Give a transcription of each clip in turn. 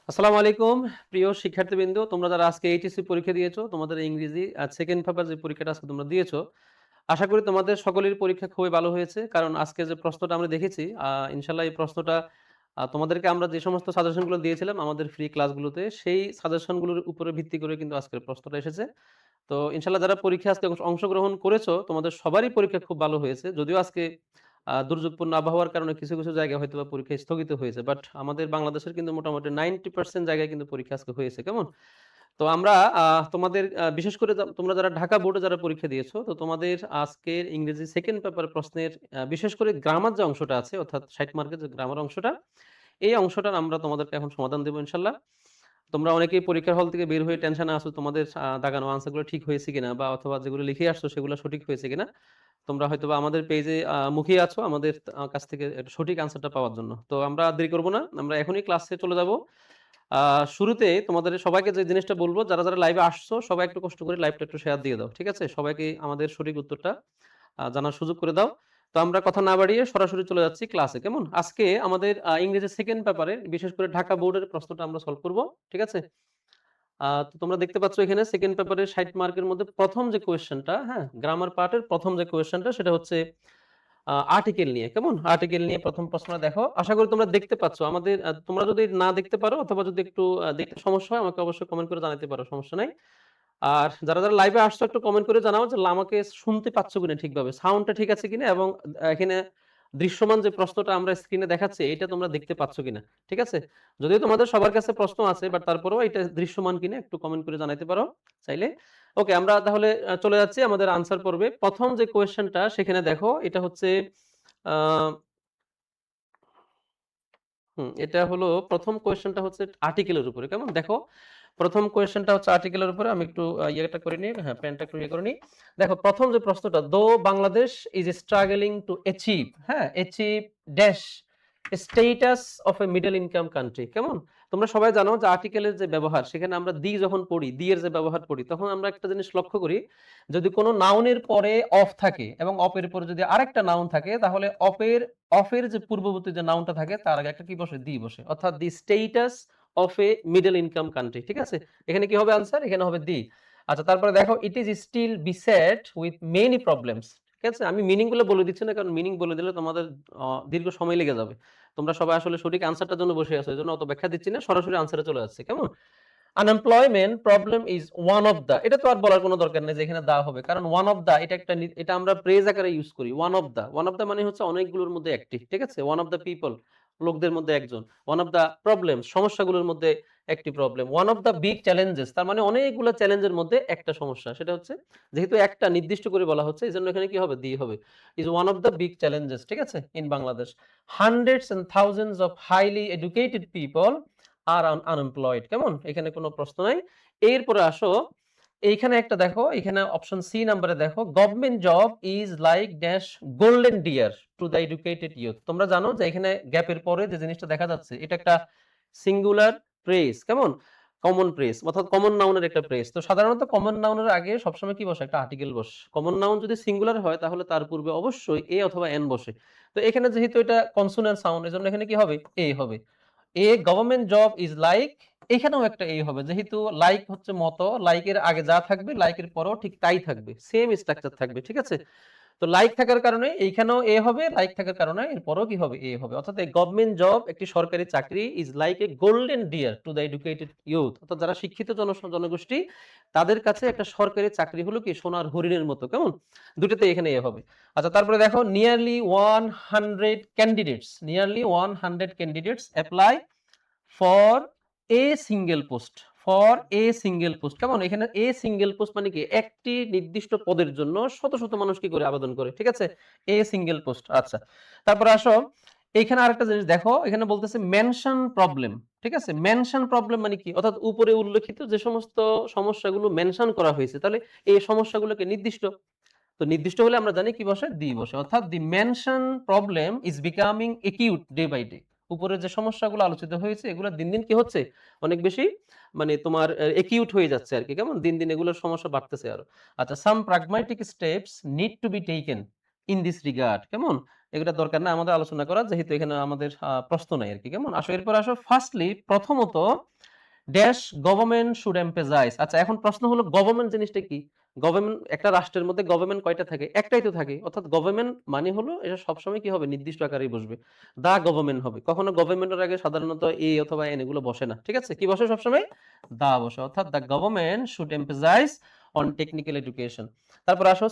আসসালামু আলাইকুম প্রিয় শিক্ষার্থীবৃন্দ, তোমরা যারা আজকে এইচএসসি পরীক্ষা দিয়েছো, তোমাদের ইংরেজি সেকেন্ড পেপার যে পরীক্ষাটা আজকে তোমরা দিয়েছো, আশা করি তোমাদের সকলের পরীক্ষা খুবই ভালো হয়েছে। কারণ আজকে যে প্রশ্নটা আমরা দেখেছি, ইনশাল্লাহ এই প্রশ্নটা তোমাদেরকে আমরা যে সমস্ত সাজেশনগুলো দিয়েছিলাম আমাদের ফ্রি ক্লাসগুলোতে, সেই সাজেশনগুলোর উপরে ভিত্তি করে কিন্তু আজকের প্রশ্নটা এসেছে। তো ইনশাল্লাহ যারা পরীক্ষায় আজকে অংশগ্রহণ করেছো, তোমাদের সবারই পরীক্ষা খুব ভালো হয়েছে। যদিও আজকে দুর্যোগপূর্ণ আবহাওয়ার কারণে কিছু, কিছু জায়গায় হয়তোবা পরীক্ষা স্থগিত হয়েছে। বাট আমাদের বাংলাদেশের কিন্তু মোটামুটি 90% জায়গায় কিন্তু পরীক্ষা আজকে হয়েছে। কেমন? তো আমরা তোমাদের বিশেষ করে তোমরা যারা ঢাকা বোর্ডে যারা পরীক্ষা দিয়েছো, তো তোমাদের আজকের ইংরেজি সেকেন্ড পেপার প্রশ্নের বিশেষ করে গ্রামার যে অংশটা আছে, অর্থাৎ ৬০ মার্কের যে গ্রামার অংশটা, এই অংশটার আমরা তোমাদেরকে এখন সমাধান দেব ইনশাআল্লাহ। তোমরা অনেকেই পরীক্ষার হল থেকে বের হয়ে টেনশনে আছো তোমাদের দাগানো আনসারগুলো ঠিক হয়েছে কিনা, বা অথবা যেগুলো লিখে আসছো সেগুলো সঠিক হয়েছে কিনা। তোমরা হয়তোবা আমাদের পেজে মুখিয়ে আছো আমাদের কাছ থেকে একটা সঠিক আনসারটা পাওয়ার জন্য। তো আমরা আর দেরি করব না। আমরা এখনই ক্লাসে চলে যাব। শুরুতে তোমাদের সবাইকে যে জিনিসটা বলব, যারা, যারা লাইভে আসছো সবাই একটু কষ্ট করে লাইভটা একটু শেয়ার দিয়ে দাও। ঠিক আছে? সবাইকে আমাদের সঠিক উত্তরটা জানার সুযোগ করে দাও। তো আমরা কথা না বাড়িয়ে সরাসরি চলে যাচ্ছি ক্লাসে। কেমন? আজকে আমাদের ইংরেজি সেকেন্ড পেপারে বিশেষ করে ঢাকা বোর্ডের প্রশ্নটা আমরা সলভ করব। ঠিক আছে? তো তোমরা দেখতে পাচ্ছ এখানে সেকেন্ড পেপারের ৬০ মার্কের মধ্যে প্রথম যে কোয়েশ্চেনটা, হ্যাঁ? গ্রামার পার্টের প্রথম যে কোয়েশ্চেনটা সেটা হচ্ছে আর্টিকেল নিয়ে। কেমন? আর্টিকেল নিয়ে প্রথম প্রশ্নটা দেখো। আশা করি তোমরা দেখতে পাচ্ছ। আমাদের তোমরা যদি না দেখতে পারো অথবা যদি একটু দেখতে সমস্যা হয় আমাকে অবশ্যই কমেন্ট করে জানাতে পারো। সমস্যা নাই। আর যারা, যারা লাইভে আসছো একটু কমেন্ট করে জানাও যে আমাকে শুনতে পাচ্ছ কিনা ঠিকভাবে। সাউন্ডটা ঠিক আছে কিনা, এবং এখানে দৃশ্যমান যে প্রশ্নটা আমরা স্ক্রিনে দেখাচ্ছি এটা তোমরা দেখতে পাচ্ছ কিনা। ঠিক আছে? যদিও তোমাদের সবার কাছে প্রশ্ন আছে, বাট তারপরেও এটা দৃশ্যমান কিনা একটু কমেন্ট করে জানাতে পারো চাইলে। ওকে, আমরা তাহলে চলে যাচ্ছি আমাদের আনসার পর্বে। প্রথম যে কোয়েশ্চেনটা সেখানে দেখো, এটা হচ্ছে আ এটা হলো প্রথম কোয়েশ্চেনটা হচ্ছে আর্টিকেলের উপরে। কেমন? দেখো, প্রথম কোয়েশ্চেনটা হচ্ছে আর্টিকেলের উপরে। আমি একটু ইয়েটা করে নিই, হ্যাঁ, পেনটা একটু ইয়ে করে নিই। দেখো, প্রথম যে প্রশ্নটা, though Bangladesh is struggling to achieve, হ্যাঁ, achieve dash status of a middle income country. কেমন? তোমরা সবাই জানো যে আর্টিকেলের যে ব্যবহার, সেখানে আমরা দি যখন পড়ি, দি এর যে ব্যবহার পড়ি, তখন আমরা একটা জিনিস লক্ষ্য করি, যদি কোনো নাউনের পরে অফ থাকে এবং অফ এর পরে যদি আরেকটা নাউন থাকে, তাহলে অফের যে পূর্ববর্তী যে নাউনটা থাকে তার আগে একটা কি বসে? দি বসে। অর্থাৎ the status of a middle income country. ঠিক আছে? এখানে কি হবে আনসার? এখানে হবে দি। আচ্ছা, তারপরে দেখো, it is still beset with many problems. ঠিক আছে? আমি মিনিং গুলো বলে দিচ্ছি না, কারণ মিনিং বলে দিলে তোমাদের দীর্ঘ সময় লেগে যাবে। তোমরা সবাই আসলে সঠিক আনসারটার জন্য বসে আছো, এজন্য অত ব্যাখ্যা দিচ্ছি না, সরাসরি আনসারে চলে যাচ্ছে। কেমন? Unemployment problem is one of the, এটা তো আর বলার কোনো দরকার নেই যে এখানে দা হবে, কারণ ওয়ান অফ দা এটা একটা এটা আমরা প্রেজ আকারে ইউজ করি। ওয়ান অফ দা মানে হচ্ছে অনেকগুলোর মধ্যে একটি। ঠিক আছে? ওয়ান অফ দা পিপল, লোকদের মধ্যে একজন। ওয়ান অফ দা প্রবলেম, সমস্যাগুলোর মধ্যে একটি problem. One of the big challenges, তার মানে অনেকগুলো চ্যালেঞ্জের মধ্যে একটা সমস্যা। সেটা হচ্ছে, যেহেতু একটা নির্দিষ্ট করে বলা হচ্ছে, এজন্য এখানে কি হবে? দি হবে। Is one of the big challenges. ঠিক আছে? In Bangladesh hundreds and thousands of highly educated people are unemployed. কেমন? এখানে কোনো প্রশ্ন নাই। এরপরে আসো, এইখানে একটা দেখো, এখানে অপশন সি নাম্বারে দেখো, government job is like dash golden deer to the educated youth. তোমরা জানো যে এখানে গ্যাপের পরে যে জিনিসটা দেখা যাচ্ছে, এটা একটা সিঙ্গুলার প্রেস। কেমন? কমন প্রেস, অর্থাৎ কমন নাউনের একটা প্রেস। তো সাধারণত কমন নাউনের আগে সবসময় কি বসে? একটা আর্টিকেল বসে। কমন নাউন যদি সিঙ্গুলার হয় তাহলে তার পূর্বে অবশ্যই এ অথবা এন বসে। তো এখানে যেহেতু এটা কনসোনেন্ট সাউন্ড, এজন্য এখানে কি হবে? এ হবে। A government job is like, এখানেও একটা এ হবে, যেহেতু লাইক হচ্ছে মতো, লাইকের আগে যা থাকবে লাইকের পরেও ঠিক তাই থাকবে, সেম স্ট্রাকচার থাকবে। ঠিক আছে? তো লাইক থাকার কারণে এইখানেও এ হবে, লাইক থাকার কারণে এরপরও কি হবে? এ হবে। অর্থাৎ এই গভর্নমেন্ট জব, একটি সরকারি চাকরি, is like a golden deer to the educated youth. অর্থাৎ যারা শিক্ষিত জনগোষ্ঠী, তাদের কাছে একটা সরকারি চাকরি হলো কি সোনার হরিণের মতো। কেমন? দুটোতে এখানে এ হবে। আচ্ছা, তারপরে দেখো, nearly 100 candidates apply for a single post. For a single post. কেমন? এখানে এ সিঙ্গেল পোস্ট মানে কি? একটি নির্দিষ্ট পদের জন্য শত শত মানুষ কি করে? আবেদন করে। ঠিক আছে? A single post. আচ্ছা, তারপরে আসো, এখানে আরেকটা জিনিস দেখো, এখানে বলতেছে মেনশন প্রবলেম। ঠিক আছে? মেনশন প্রবলেম মানে কি? অর্থাৎ উপরে উল্লেখিত যে সমস্ত সমস্যাগুলো মেনশন করা হয়েছে, তাহলে এই সমস্যাগুলোকে নির্দিষ্ট। তো নির্দিষ্ট হলে আমরা জানি কি বসে? দি বসে। অর্থাৎ the mention problem is becoming acute day by day. উপরে যে সমস্যাগুলো আলোচিত হয়েছে এগুলো দিন দিন কি হচ্ছে? অনেক বেশি, মানে তোমার একিউট হয়ে যাচ্ছে আর কি। কেমন? দিন দিন এগুলোর সমস্যা বাড়তেছে আরো। আচ্ছা, some pragmatic steps need to be taken in this regard. কেমন? এগুলা দরকার না আমাদের আলোচনা করা, যেহেতু এখানে আমাদের প্রশ্ন নাই আরকি। কেমন? আসো এরপর আসো ফার্স্টলি প্রথমত ড্যাশ গভর্নমেন্ট শুড এমফেসাইজ। আচ্ছা এখন প্রশ্ন হলো গভর্নমেন্ট জিনিসটা কি? গভর্নমেন্ট একটা রাষ্ট্রের মধ্যে গভর্নমেন্ট কয়টা থাকে? একটাই তো থাকে। অর্থাৎ গভর্নমেন্ট মানে হলো এটা সবসময় কি হবে? নির্দিষ্ট আকারেই বসবে। দা গভর্নমেন্ট হবে। কখনো গভর্নমেন্টের আগে সাধারণত এ অথবা এন এগুলো বসে না। ঠিক আছে? কি বসে সবসময়? দা বসে। অর্থাৎ the government should emphasise on technical education. তারপর আসো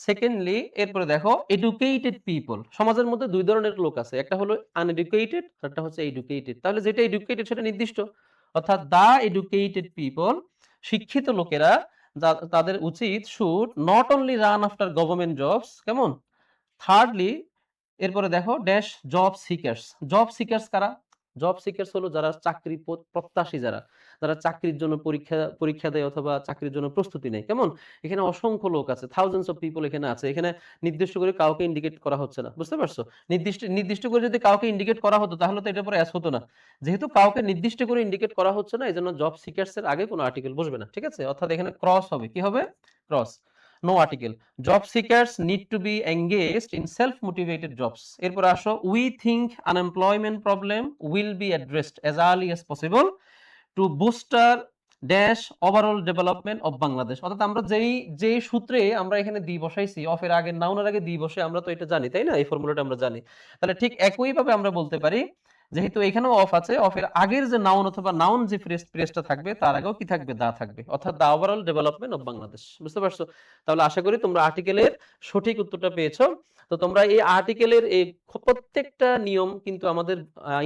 সেকেন্ডলি এরপরে দেখো এডুকেটেড পিপল। সমাজের মধ্যে দুই ধরনের লোক আছে। একটা হলো আনএডুকেটেড, আরেকটা হচ্ছে এডুকেটেড। তাহলে যেটা এডুকেটেড সেটা নির্দিষ্ট। অর্থাৎ দা এডুকেটেড পিপল, শিক্ষিত লোকেরা তাদের উচিত should not only run after government jobs. কেমন? থার্ডলি এরপরে দেখো dash job seekers. Job seekers কারা? জব সিকার্স হলো যারা চাকরি প্রত্যাশী, যারা চাকরির জন্য পরীক্ষা পরীক্ষা দেয় অথবা চাকরির জন্য প্রস্তুতি নেয়। কেমন? এখানে অসংখ্য লোক আছে, থাউজেন্ডস অফ পিপল এখানে আছে। এখানে নির্দিষ্ট করে কাউকে ইন্ডিকেট করা হচ্ছে না। বুঝতে পারছো? নির্দিষ্ট করে যদি কাউকে ইন্ডিকেট করা হতো তাহলে তো এটা পরে অ্যাস হতো না। যেহেতু কাউকে নির্দিষ্ট করে ইন্ডিকেট করা হচ্ছে না, এজন্য জব সিকার্স এর আগে কোনো আর্টিকেল বসবে না। ঠিক আছে? অর্থাৎ এখানে ক্রস হবে। কি হবে? Cross. No article. Job seekers need to be engaged in self motivated jobs. এরপর আসো we think unemployment problem will be addressed as early as possible to booster dash overall development of Bangladesh. অর্থাৎ আমরা যে সূত্রে আমরা এখানে দি বসাইছি, অফের আগে নাউনের আগে দি বসে, আমরা তো এটা জানি তাই না? এই ফর্মুলাটা আমরা জানি। তাহলে ঠিক একইভাবে আমরা বলতে পারি, যেহেতু এখানেও অফ আছে, অফের আগের যে নাউন অথবা নাউন যে ফ্রেজটা থাকবে তার আগেও কি থাকবে? দা থাকবে। অর্থাৎ দা ওভারঅল ডেভেলপমেন্ট অফ বাংলাদেশ। বুঝতে পারছো? তাহলে আশা করি তোমরা আর্টিকেলের সঠিক উত্তরটা পেয়েছো। তো তোমরা এই আর্টিকেলের এই প্রত্যেকটা নিয়ম কিন্তু আমাদের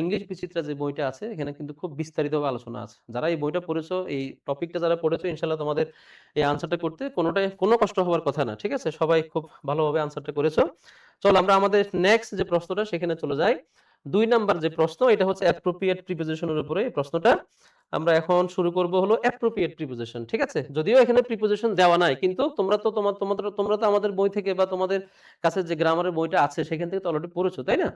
ইংলিশ বিচিত্রা যে বইটা আছে এখানে কিন্তু খুব বিস্তারিতভাবে আলোচনা আছে। যারা এই বইটা পড়েছো, এই টপিকটা যারা পড়েছো, ইনশাআল্লাহ তোমাদের এই আনসারটা করতে কোনো কষ্ট হওয়ার কথা না। ঠিক আছে? সবাই খুব ভালোভাবে আনসারটা করেছো। চলো আমরা আমাদের নেক্সট যে প্রশ্নটা সেখানে চলে যাই। 2 নাম্বার যে প্রশ্ন, এটা হচ্ছে অ্যাপ্রোপ্রিয়েট প্রিপোজিশনের উপরে এই প্রশ্নটা। আমরা এখন শুরু করব হলো অ্যাপ্রোপ্রিয়েট প্রিপোজিশন। ঠিক আছে? যদিও এখানে প্রিপোজিশন দেওয়া নাই, কিন্তু তোমরা তো তোমরা তো আমাদের বই থেকে বা তোমাদের কাছে যে গ্রামারের বইটা আছে সেখান থেকে তো অলরেডি পড়েছো, তাই না?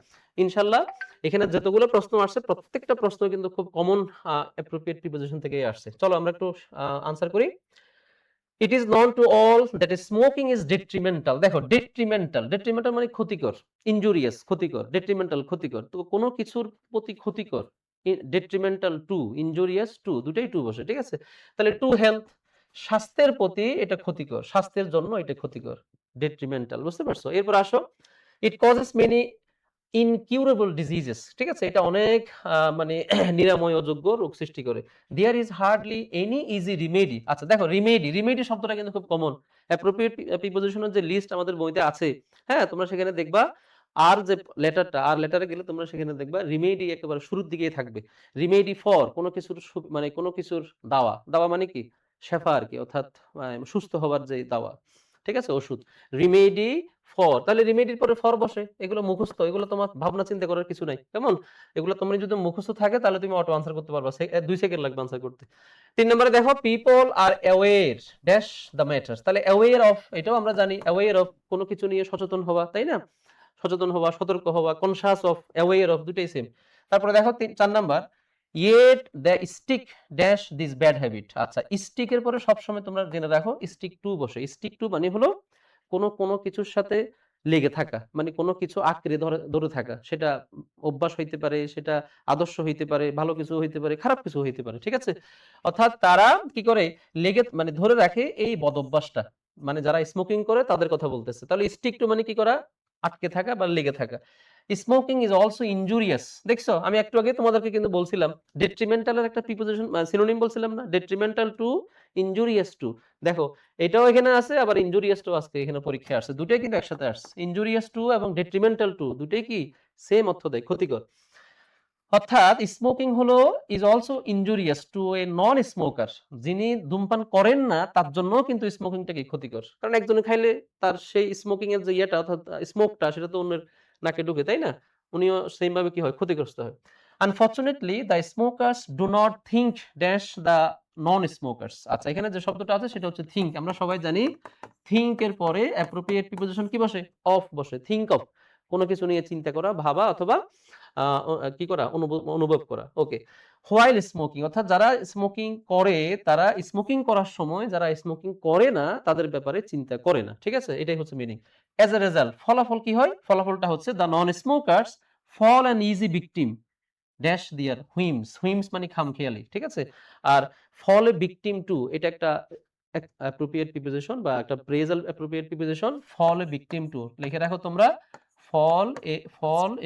ইনশাআল্লাহ এখানে যতগুলো প্রশ্ন আসছে প্রত্যেকটা প্রশ্ন কিন্তু খুব কমন অ্যাপ্রোপ্রিয়েট প্রিপোজিশন থেকেই আসছে। চলো আমরা একটু আনসার করি। It is known to all that smoking is detrimental. দেখো ডেট্রিমেন্টাল মানে ক্ষতিকর, ইনজুরিয়াস ক্ষতিকর, ডেট্রিমেন্টাল ক্ষতিকর। তো কোনো কিছুর প্রতি ক্ষতিকর, ডেট্রিমেন্টাল টু, ইনজুরিয়াস টু, দুটাই টু বসে। ঠিক আছে? তাহলে টু হেলথ, স্বাস্থ্যের প্রতি এটা ক্ষতিকর, স্বাস্থ্যের জন্য এটা ক্ষতিকর, ডেট্রিমেন্টাল। বুঝতে পারছো? এরপর আসো, it causes many incurable diseases. ঠিক আছে? এটা অনেক মানে নিরাময় অযোগ্য রোগ সৃষ্টি করে। There is hardly any easy remedy. আচ্ছা দেখো রিমেডি শব্দটা কিন্তু খুব কমন। অ্যাপ্রোপ্রিয়েট প্রিপোজিশনের যে লিস্ট আমাদের বইতে আছে, হ্যাঁ তোমরা সেখানে দেখবা আর যে লেটারটা, আর লেটারে গেলে তোমরা সেখানে দেখবা রিমেডি একেবারে শুরুর দিকেই থাকবে। রিমেডি ফর কোনো কিছুর মানে কোনো কিছুর দাওয়া মানে কি? শেফা আরকি, অর্থাৎ সুস্থ হবার যে দাওয়া। ঠিক আছে? ওষুধ। রিমেডি ফর, তাহলে রিমেডির পরে ফর বসে। এগুলো মুখস্থ, এগুলো তোমার ভাবনা চিন্তা করার কিছু নাই। কেমন? এগুলো তোমরা যদি মুখস্থ থাকে তাহলে তুমি অটো আনসার করতে পারবা। 2 সেকেন্ড লাগবে আনসার করতে। 3 নম্বরে দেখো people are aware dash the matters. তাহলে অ্যাওয়্যার অফ, এটাও আমরা জানি, অ্যাওয়্যার অফ কোনো কিছু নিয়ে সচেতন হওয়া, তাই না? সচেতন হওয়া, সতর্ক হওয়া, কনশাস অফ, অ্যাওয়্যার অফ, দুটোই সেম। তারপরে দেখো 4 number, yet the stick dash this bad habit. আচ্ছা স্টিকের পরে সবসময় তোমরা জেনে রাখো স্টিক টু বসে। স্টিক টু মানে হলো কোনো কিছুর সাথে লেগে থাকা, মানে কোনো কিছু আঁকড়ে ধরে থাকা। সেটা অভ্যাস হইতে পারে, সেটা আদর্শ হইতে পারে, ভালো কিছু হইতে পারে, খারাপ কিছু হইতে পারে। ঠিক আছে? অর্থাৎ তারা কি করে মানে ধরে রাখে এই বদঅভ্যাসটা। মানে যারা স্মোকিং করে তাদের কথা বলতেছে। তাহলে স্টিক টু মানে কি করা? আটকে থাকা বা লেগে থাকা। Smoking is also injurious. দেখছো? আমি একটু আগে তোমাদেরকে কিন্তু বলছিলাম ডেট্রিমেন্টাল এর একটা প্রিপোজিশন সিনোনিম বলছিলাম না? Detrimental two, injurious two. দেখো এটাও এখানে আছে, আবার ইনজুরিয়াস টু আজকে এখানে পরীক্ষায় আসছে। দুটোই কিন্তু একসাথে আসছে। ইনজুরিয়াস টু এবং ডেট্রিমেন্টাল টু দুটোই কি সেম অর্থ দেয়, ক্ষতিকর। অর্থাৎ স্মোকিং হলো is also injurious two A non smoker. যিনি ধূমপান করেন না তার জন্য কিন্তু স্মোকিংটা কি ক্ষতিকর। কারণ একজনে খাইলে তার সেই স্মোকিং এর যে ইয়েটা অর্থাৎ স্মোকটা সেটা তো অন্যের নাকে ঢুকে, তাই না? উনিও সেম ভাবে কি হয়? ক্ষতিগ্রস্ত হয়। Unfortunately the smokers do not think dash the non smokers. আচ্ছা এখানে যে শব্দটা আছে সেটা হচ্ছে থিংক। আমরা সবাই জানি থিংক এর পরে অ্যাপ্রোপ্রিয়েট প্রিপোজিশন কি বসে? অফ বসে। থিংক অফ, কোনো কিছু নিয়ে চিন্তা করা, ভাবা অথবা কি করা? অনুভব করা। ওকে। হোয়াইল স্মোকিং, অর্থাৎ যারা স্মোকিং করে তারা স্মোকিং করার সময় যারা স্মোকিং করে না তাদের ব্যাপারে চিন্তা করে না। ঠিক আছে? এটাই হচ্ছে মিনিং। অ্যাজ এ রেজাল্ট ফলাফল কি হয়? ফলাফলটা হচ্ছে the non smokers fall an easy victim dash their whims, হুইমস মানে খামখেয়ালি, ঠিক আছে? আর ফল এ ভিকটিম টু এটা একটা অ্যাপ্রোপ্রিয়েট প্রিপোজিশন বা একটা phrasal appropriate preposition, fall a victim to লিখে রাখো তোমরা, ফল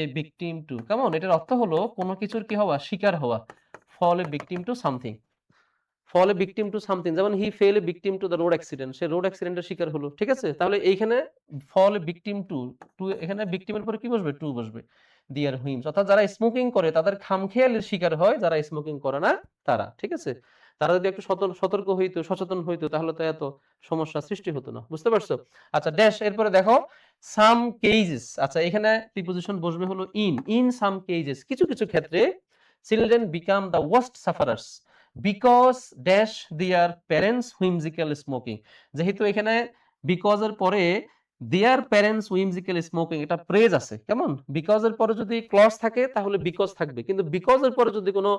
এ ভিকটিম টু, কেমন? এটার অর্থ হলো কোনো কিছুর কি হওয়া, শিকার হওয়া, fall a victim to something, fall a victim to something, যেমন he fell a victim to the road accident, সে রোড অ্যাক্সিডেন্টের শিকার হলো, ঠিক আছে? তাহলে এইখানে fall a victim to, to এখানে ভিকটিমের পরে কি বসবে? টু বসবে, দিয়ার হুইমস, অর্থাৎ যারা স্মোকিং করে তাদের খামখেয়ালির শিকার হয়, যারা স্মোকিং করে না তারা, ঠিক আছে? তারা যদি একটু সতর্ক হইতো, সচেতন হইতো, তাহলে তো এত সমস্যা সৃষ্টি হতো না, বুঝতে পারছো? আচ্ছা ড্যাশ, এরপরে দেখো সাম কেজেস, আচ্ছা এখানে প্রিপোজিশন বসবে হলো ইন সাম কেজেস, কিছু কিছু ক্ষেত্রে children become the worst sufferers because dash their parents whimsical smoking, যেহেতু এখানে বিকজ এর পরে দেয়ার প্যারেন্টস হুইমজিক্যাল স্মোকিং, এটা প্রেজ আছে, কেমন? বিকজ এর পরে যদি ক্লজ থাকে তাহলে বিকজ থাকবে, কিন্তু বিকজ এর পরে যদি কোনো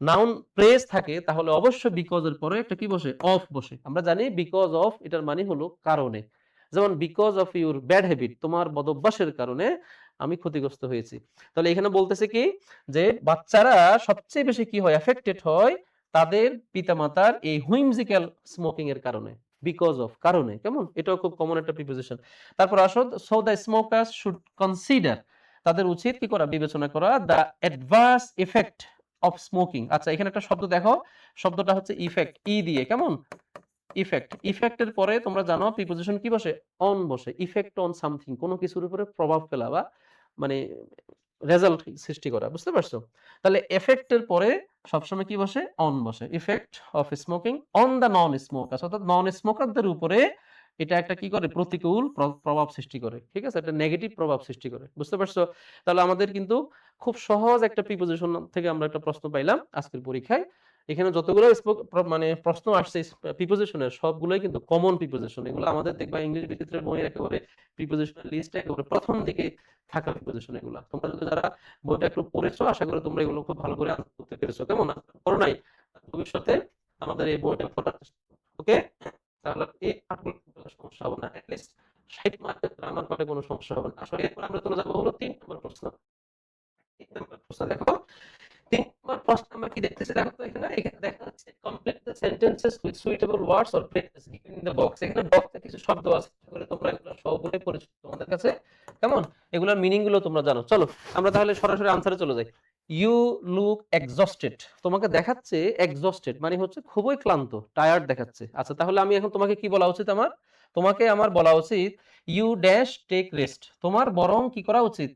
নাউন প্রেজ থাকে তাহলে অবশ্যই বিকজ এর পরে একটা কি বসে? অফ বসে। আমরা জানি বিকজ অফ এটার মানে হলো কারণে, যেমন because of your bad habit, তোমার বদভ্যাসের কারণে আমি ক্ষতিগ্রস্ত হয়েছি। তাহলে এখানে বলতেছে কি যে বাচ্চারা সবচেয়ে বেশি কি হয়? এফেক্টেড হয় তাদের পিতামাতার এই হুইমজিক্যাল স্মোকিং এর কারণে, বিকজ অফ কারণে, কেমন? এটাও খুব কমন একটা প্রিপোজিশন। তারপর আসো, so the smokers should consider, তাদের উচিত কি করা? বিবেচনা করা the adverse effect of smoking. আচ্ছা এখানে একটা শব্দ দেখো, শব্দটা হচ্ছে ইফেক্ট, ই দিয়ে, কেমন? ইফেক্ট, ইফেক্টের পরে তোমরা জানো প্রিপোজিশন কি বসে? অন বসে, ইফেক্ট অন সামথিং, কোনো কিছুর উপরে প্রভাব ফেলা বা মানে রেজাল্ট সৃষ্টি করা, বুঝতে পারছো? তাহলে এফেক্টের পরে সবসময় কি বসে? অন বসে, effect of smoking on the non smoker, অর্থাৎ নন স্মোকারদের উপরে এটা একটা কি করে? প্রতিকূল প্রভাব সৃষ্টি করে, ঠিক আছে? একটা নেগেটিভ প্রভাব সৃষ্টি করে, বুঝতে পারছো? তাহলে আমাদের কিন্তু খুব সহজ একটা প্রিপোজিশন থেকে আমরা একটা প্রশ্ন পাইলাম আজকের পরীক্ষায়। এখানে যতগুলো মানে প্রশ্ন আসছে প্রিপোজিশনের সবগুলোই কিন্তু কমন প্রিপোজিশন, এগুলো আমাদের দেখবা ইংলিশ বিচিত্রের বইয়ের একেবারে প্রিপোজিশনের লিস্ট একেবারে প্রথম দিকে থাকা প্রিপোজিশন এগুলো। তোমরা যদি যারা বইটা একটু পড়েছো আশা করি তোমরা এগুলো খুব ভালো করে আনসার করতে পেরেছো, কেমন? করো নাই? ভবিষ্যতে আমাদের এই বইটা পড়ার চেষ্টা করো, ওকে? তাহলে এই পাঠগুলো কোনো সমস্যা হবে না, অ্যাটলিস্ট 60 মার্কের গ্রামার পাঠে কোনো সমস্যা হবে না। আসলে এরপর আমরা চলে যাবো হলো 3 নম্বর প্রশ্ন। 3 নম্বর প্রশ্ন দেখো, 3 নম্বর প্রশ্ন আমরা কি দেখতেছি দেখো তো, এখানে দেখা যাচ্ছে complete the sentences with suitable words or phrases given in the box. এখানে বক্সে কিছু শব্দ আছে, তাহলে তোমরা এগুলো সবগুলোই পরিচিত তোমাদের কাছে, কেমন? এগুলোর মিনিং গুলো তোমরা জানো। চলো আমরা তাহলে সরাসরি আনসারে চলে যাই। ইউ লুক এক্সস্টেড, তোমাকে দেখাচ্ছে এক্সস্টেড মানে হচ্ছে খুবই ক্লান্ত, টায়ার্ড দেখাচ্ছে। আচ্ছা তাহলে আমি এখন তোমাকে কি বলা উচিত? তোমাকে আমার বলা উচিত ইউ ড্যাশ টেক রেস্ট, তোমার বরং কি করা উচিত?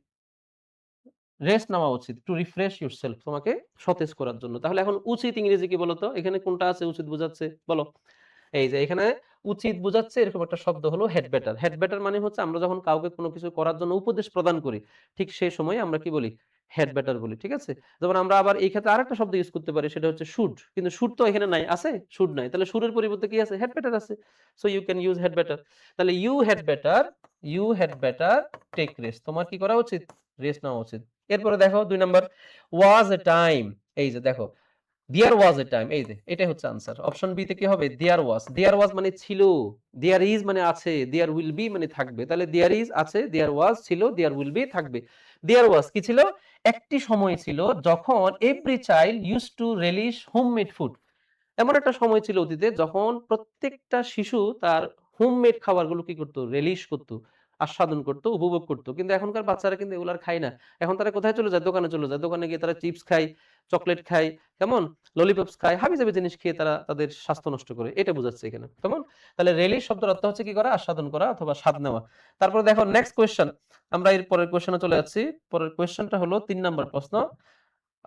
রেস্ট নেওয়া উচিত, টু রিফ্রেশ ইউরসেলফ, তোমাকে সতেজ করার জন্য। তাহলে এখন উচিত ইংরেজি কি বলতো? এখানে কোনটা আছে উচিত বোঝাচ্ছে? বলো। এই যে এখানে উচিত বোঝাচ্ছে এরকম একটা শব্দ হলো হেড বেটার। হেড বেটার মানে হচ্ছে আমরা যখন কাউকে কোনো কিছু করার জন্য উপদেশ প্রদান করি, ঠিক সেই সময় আমরা কি বলি? হেড বেটার বলি, ঠিক আছে? যেমন আমরা আবার এই ক্ষেত্রে আরেকটা শব্দ ইউজ করতে পারি, সেটা হচ্ছে শুড, কিন্তু শুড তো এখানে নাই, আছে? শুড নাই, তাহলে শুডের পরিবর্তে কি আছে? হেড বেটার আছে। So you can use had better. তাহলে you had better take rest, তোমার কি করা উচিত? রেস্ট নেওয়া উচিত। এরপরে দেখো 2 নাম্বার, ওয়াজ এ টাইম, এই যে দেখো দেয়ার ওয়াজ এ টাইম, এই যে এটাই হচ্ছে আনসার। অপশন বি তে কি হবে? দেয়ার ওয়াজ মানে ছিল, দেয়ার ইজ মানে আছে, দেয়ার উইল বি মানে থাকবে। তাহলে দেয়ার ইজ আছে, দেয়ার ওয়াজ ছিল, দেয়ার উইল বি থাকবে। দেয়ার ওয়াজ কি ছিল? একটি সময় ছিল যখন every child use to relish homemade food, এমন একটা সময় ছিল অতীতে যখন প্রত্যেকটা শিশু তার হোমমেড খাবারগুলো কি করতো? রিলিশ করতো, আস্বাদন করতো, উপভোগ করতো। কিন্তু এখনকার বাচ্চারা কিন্তু এগুলো আর খায় না। এখন তারা কোথায় চলে যায়? দোকানে চলে যায়। দোকানে গিয়ে তারা চিপস খায়, চকলেট খায়, কেমন? ললিপপস খায়, হাবিজাবি জিনিস খেয়ে তারা তাদের স্বাস্থ্য নষ্ট করে। এটা বোঝাচ্ছে এখানে, কেমন? তাহলে রিলিশ শব্দের অর্থ হচ্ছে কি করা? আস্বাদন করা অথবা স্বাদ নেওয়া। তারপরে দেখো নেক্সট কোয়েশ্চেন, আমরা এর পরের কোয়েশ্চেনে চলে যাচ্ছি। পরের কোয়েশ্চেনটা হলো 3 নাম্বার প্রশ্ন।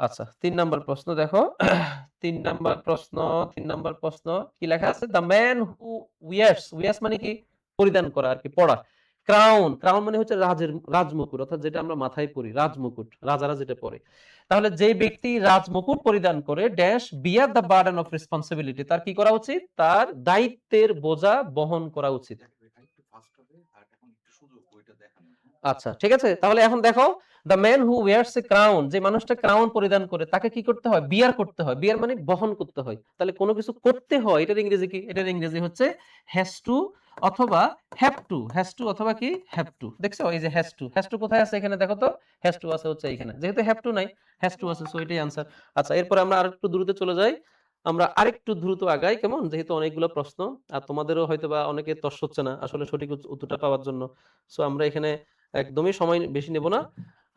আচ্ছা 3 নাম্বার প্রশ্ন দেখো 3 নাম্বার প্রশ্ন, 3 নাম্বার প্রশ্ন কি লেখা আছে? দ্য ম্যান হু উইয়ার্স মানে কি? পরিধান করা আর কি, পড়া। ক্রাউন মানে হচ্ছে রাজমুকুট, অর্থাৎ যেটা আমরা মাথায় পরি, রাজমুকুট, রাজারা যেটা পরে। তাহলে যে ব্যক্তি রাজমুকুট পরিধান করে dash bear the burden of responsibility, তার কি করা উচিত? তার দায়িত্বের বোঝা বহন করা উচিত। আচ্ছা ঠিক আছে, তাহলে এখন দেখো the man who wires A crown, যে মানুষটা ক্রাউন পরিধান করে তাকে কি করতে হয়? বিয়ার করতে হয়। বিয়ার মানে বহন করতে হয়। তাহলে কোনো কিছু করতে হয়, এটার ইংরেজি কি? এটার ইংরেজি হচ্ছে হ্যাজ টু অথবা হ্যাভ টু, হ্যাজ টু অথবা কি হ্যাভ টু। দেখছো এই যে হ্যাজ টু কোথায় আছে এখানে দেখো তো, হ্যাজ টু আছে হচ্ছে এখানে, যেহেতু হ্যাভ টু নাই হ্যাজ টু আছে, সো এটাই আনসার। আচ্ছা এরপরে আমরা আরেকটু দ্রুত চলে যাই, আমরা আরেকটু দ্রুত আগাই, কেমন, যেহেতু অনেকগুলো প্রশ্ন আর তোমাদেরও হয়তো বা অনেকে তর্স হচ্ছে না আসলে সঠিক উত্তরটা পাওয়ার জন্য, সো আমরা এখানে একদমই সময় বেশি নেব না।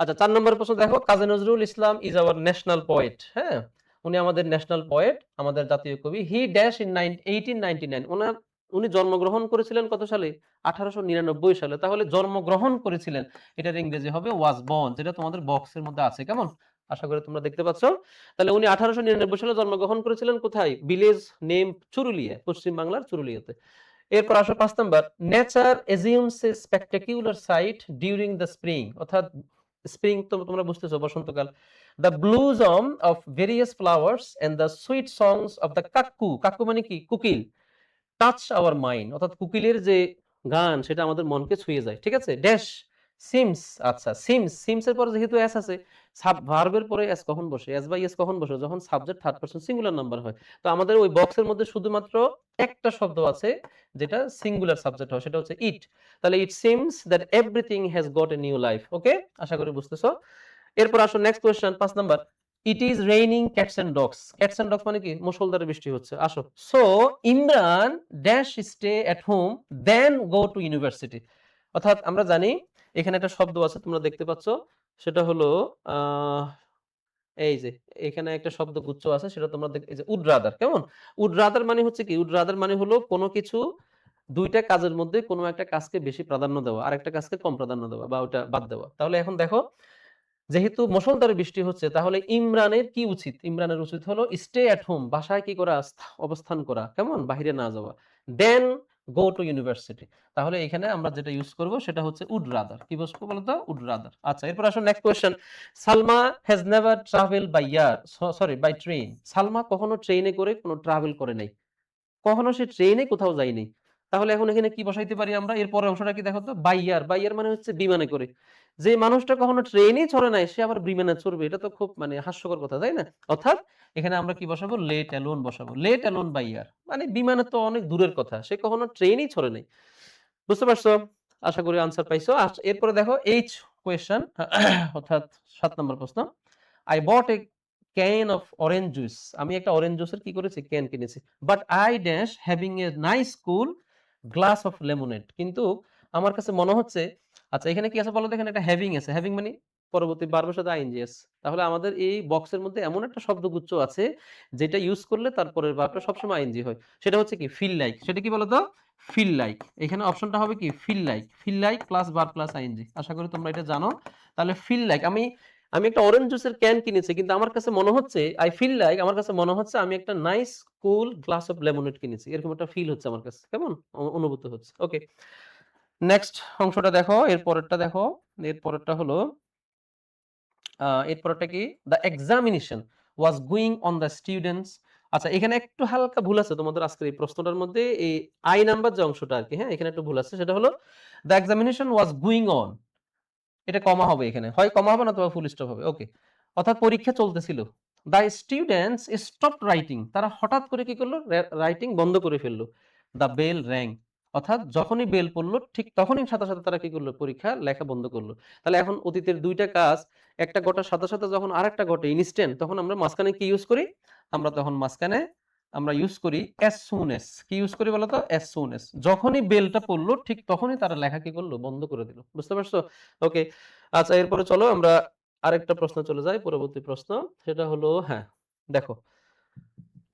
আচ্ছা 4 নম্বর প্রশ্ন দেখো, Kazi Nazrul Islam is our national poet, হ্যাঁ উনি আমাদের ন্যাশনাল পোয়েট, আমাদের জাতীয় কবি। হি ড্যাশ ইন 1899, উনি জন্মগ্রহণ করেছিলেন কত সালে, 1899 সালে। তাহলে জন্মগ্রহণ করেছিলেন, এটার ইংরেজি হবে ওয়াজ বর্ন, যেটা তোমাদের বক্সের মধ্যে আছে, কেমন, আশা করি তোমরা দেখতে পাচ্ছ। তাহলে উনি 1899 সালে জন্মগ্রহণ করেছিলেন কোথায়, ভিলেজ নেম চুরুলিয়া, পশ্চিম বাংলার চুরুলিয়াতে। এরপর আসো 5 number, nature assumes a spectacular sight during the spring, অর্থাৎ স্প্রিং তো তোমরা বুঝতেছো বসন্তকাল, the blossom of various flowers and the sweet songs of the cuckoo, cuckoo মানে কি কুকিল, টাচ আওয়ার মাইন্ড, অর্থাৎ কোকিলের যে গান সেটা আমাদের মনকে ছুঁয়ে যায়, ঠিক আছে। ড্যাশ সিমস, আচ্ছা সিমস এর পরে যেহেতু এস আছে, ভার্বের পরে এস কখন বসে, এস বাই এস কখন বসে, যখন subject third person singular number হয়। তো আমাদের ওই বক্সের মধ্যে শুধুমাত্র একটা শব্দ আছে যেটা সিঙ্গুলার সাবজেক্ট হয়, সেটা হচ্ছে ইট। তাহলে it seems that everything has got a new life. Okay, আশা করি বুঝতেছো। এরপর আসো next question 5 number, it is raining cats and dogs, cats and dogs মানে কি মুষলধারে বৃষ্টি হচ্ছে, আসো। So Imran dash stay at home then go to university, অর্থাৎ আমরা জানি এখানে একটা শব্দ আছে তোমরা দেখতে পাচ্ছ, সেটা হলো এই যে এখানে একটা শব্দ গুচ্ছ আছে, সেটা তোমরা এই যে উড রাদার, কেমন, উড রাদার মানে হচ্ছে কি, উড রাদার মানে হলো কোনো কিছু, দুইটা কাজের মধ্যে কোনো একটা কাজকে বেশি প্রাধান্য দেওয়া আর একটা কাজকে কম প্রাধান্য দেওয়া বা ওটা বাদ দেওয়া। তাহলে এখন দেখো, যেহেতু মুষলধারে বৃষ্টি হচ্ছে, তাহলে ইমরানের কি উচিত, ইমরানের উচিত হলো স্টে অ্যাট হোম, বাসায় কি করা, অবস্থান করা, কেমন, বাহিরে না যাওয়া। দেন গো টু ইউনিভার্সিটি, তাহলে এখানে আমরা যেটা ইউজ করব সেটা হচ্ছে উড রাদার, কি বলবো বলতো, উড রাদার। আচ্ছা এরপর আসুন next question, Salma has never travel by air, sorry by train, Salma কখনো ট্রেনে করে কোনো ট্রাভেল করে নাই, কখনো সে ট্রেনে কোথাও যায়নি। তাহলে এখন এখানে কি বসাইতে পারি আমরা, এর পরের অংশটা কি দেখো তো, বাই ইয়ার, বাই ইয়ার মানে হচ্ছে বিমানে করে। যে মানুষটা কখনো ট্রেনেই চড়ে নাই সে আবার বিমানে চড়বে, এটা তো খুব মানে হাস্যকর কথা, তাই না। অর্থাৎ এখানে আমরা কি বসাবো, লেট অ্যালোন বসাবো, লেট অ্যালোন বাই ইয়ার, মানে বিমানে তো অনেক দূরের কথা, সে কখনো ট্রেনেই চড়ে নাই। বুঝতে পারছো, আশা করি আনসার পাইছো। এরপরে দেখো এইচ কোয়েশ্চেন, অর্থাৎ 7 নম্বর প্রশ্ন, I bought A can of orange juice, আমি একটা অরেঞ্জ জুসের কি করেছি, ক্যান কিনেছি। But I dash having a nice cool glass of lemonade, কিন্তু আমার কাছে মনে হচ্ছে, আচ্ছা এখানে কি আছে বলো তো, এখানে একটা হ্যাভিং আছে, হ্যাভিং মানে পরবর্তী ভার্বের সাথে আইএনজি আছে। তাহলে আমাদের এই বক্সের মধ্যে এমন একটা শব্দগুচ্ছ আছে যেটা ইউজ করলে তারপরের ভার্বটা সবসময় আইএনজি হয়, সেটা হচ্ছে কি ফিল লাইক, সেটা কি বলতো, ফিল লাইক। এখানে অপশনটা হবে কি feel like plus verb plus ING, আশা করি তোমরা এটা জানো। তাহলে ফিল লাইক, আমি আমি একটা অরেঞ্জ জুসের ক্যান কিনেছি, কিন্তু আমার কাছে মনে হচ্ছে, আই ফিল লাইক, আমার কাছে মনে হচ্ছে আমি একটা nice cool glass of lemonade কিনেছি, এরকম একটা ফিল হচ্ছে আমার কাছে, কেমন অনুভূত হচ্ছে। ওকে, নেক্সট অংশটা দেখো, এর পরেরটা দেখো, এর পরেরটা হলো এর পরেরটা কি, the examination was going on the students. আচ্ছা এখানে একটু হালকা ভুল আছে তোমাদের আজকের এই প্রশ্নটার মধ্যে, এই আই নাম্বার যে অংশটা আর কি, হ্যাঁ এখানে একটু ভুল আছে, সেটা হলো the examination was going on, এটা কমা হবে, এখানে হয় কমা হবে না অথবা ফুল স্টপ হবে। ওকে, অর্থাৎ পরীক্ষা চলতেছিল। দ্য স্টুডেন্টস স্টপ রাইটিং, তারা হঠাৎ করে কি করলো, রাইটিং বন্ধ করে ফেললো। দ্য বেল র্যাং, অর্থাৎ যখনই বেল পড়লো ঠিক তখনই সাথে সাথে তারা কি করলো, পরীক্ষা লেখা বন্ধ করলো। তাহলে এখন অতীতের দুইটা কাজ, একটা ঘটার সাথে সাথে যখন আরেকটা ঘটে ইনস্ট্যান্ট, তখন আমরা মাঝখানে কি ইউজ করি, আমরা তখন মাঝখানে আমরা ইউজ করি অ্যাজ সুন এস, কি ইউজ করি বলতো, অ্যাজ সুন এস, যখনই বেলটা পড়লো ঠিক তখনই তারা লেখা কি করলো, বন্ধ করে দিল। বুঝতে পারছো, ওকে। আচ্ছা এরপরে চলো আমরা আরেকটা প্রশ্ন চলে যাই, পরবর্তী প্রশ্ন, সেটা হলো, হ্যাঁ দেখো,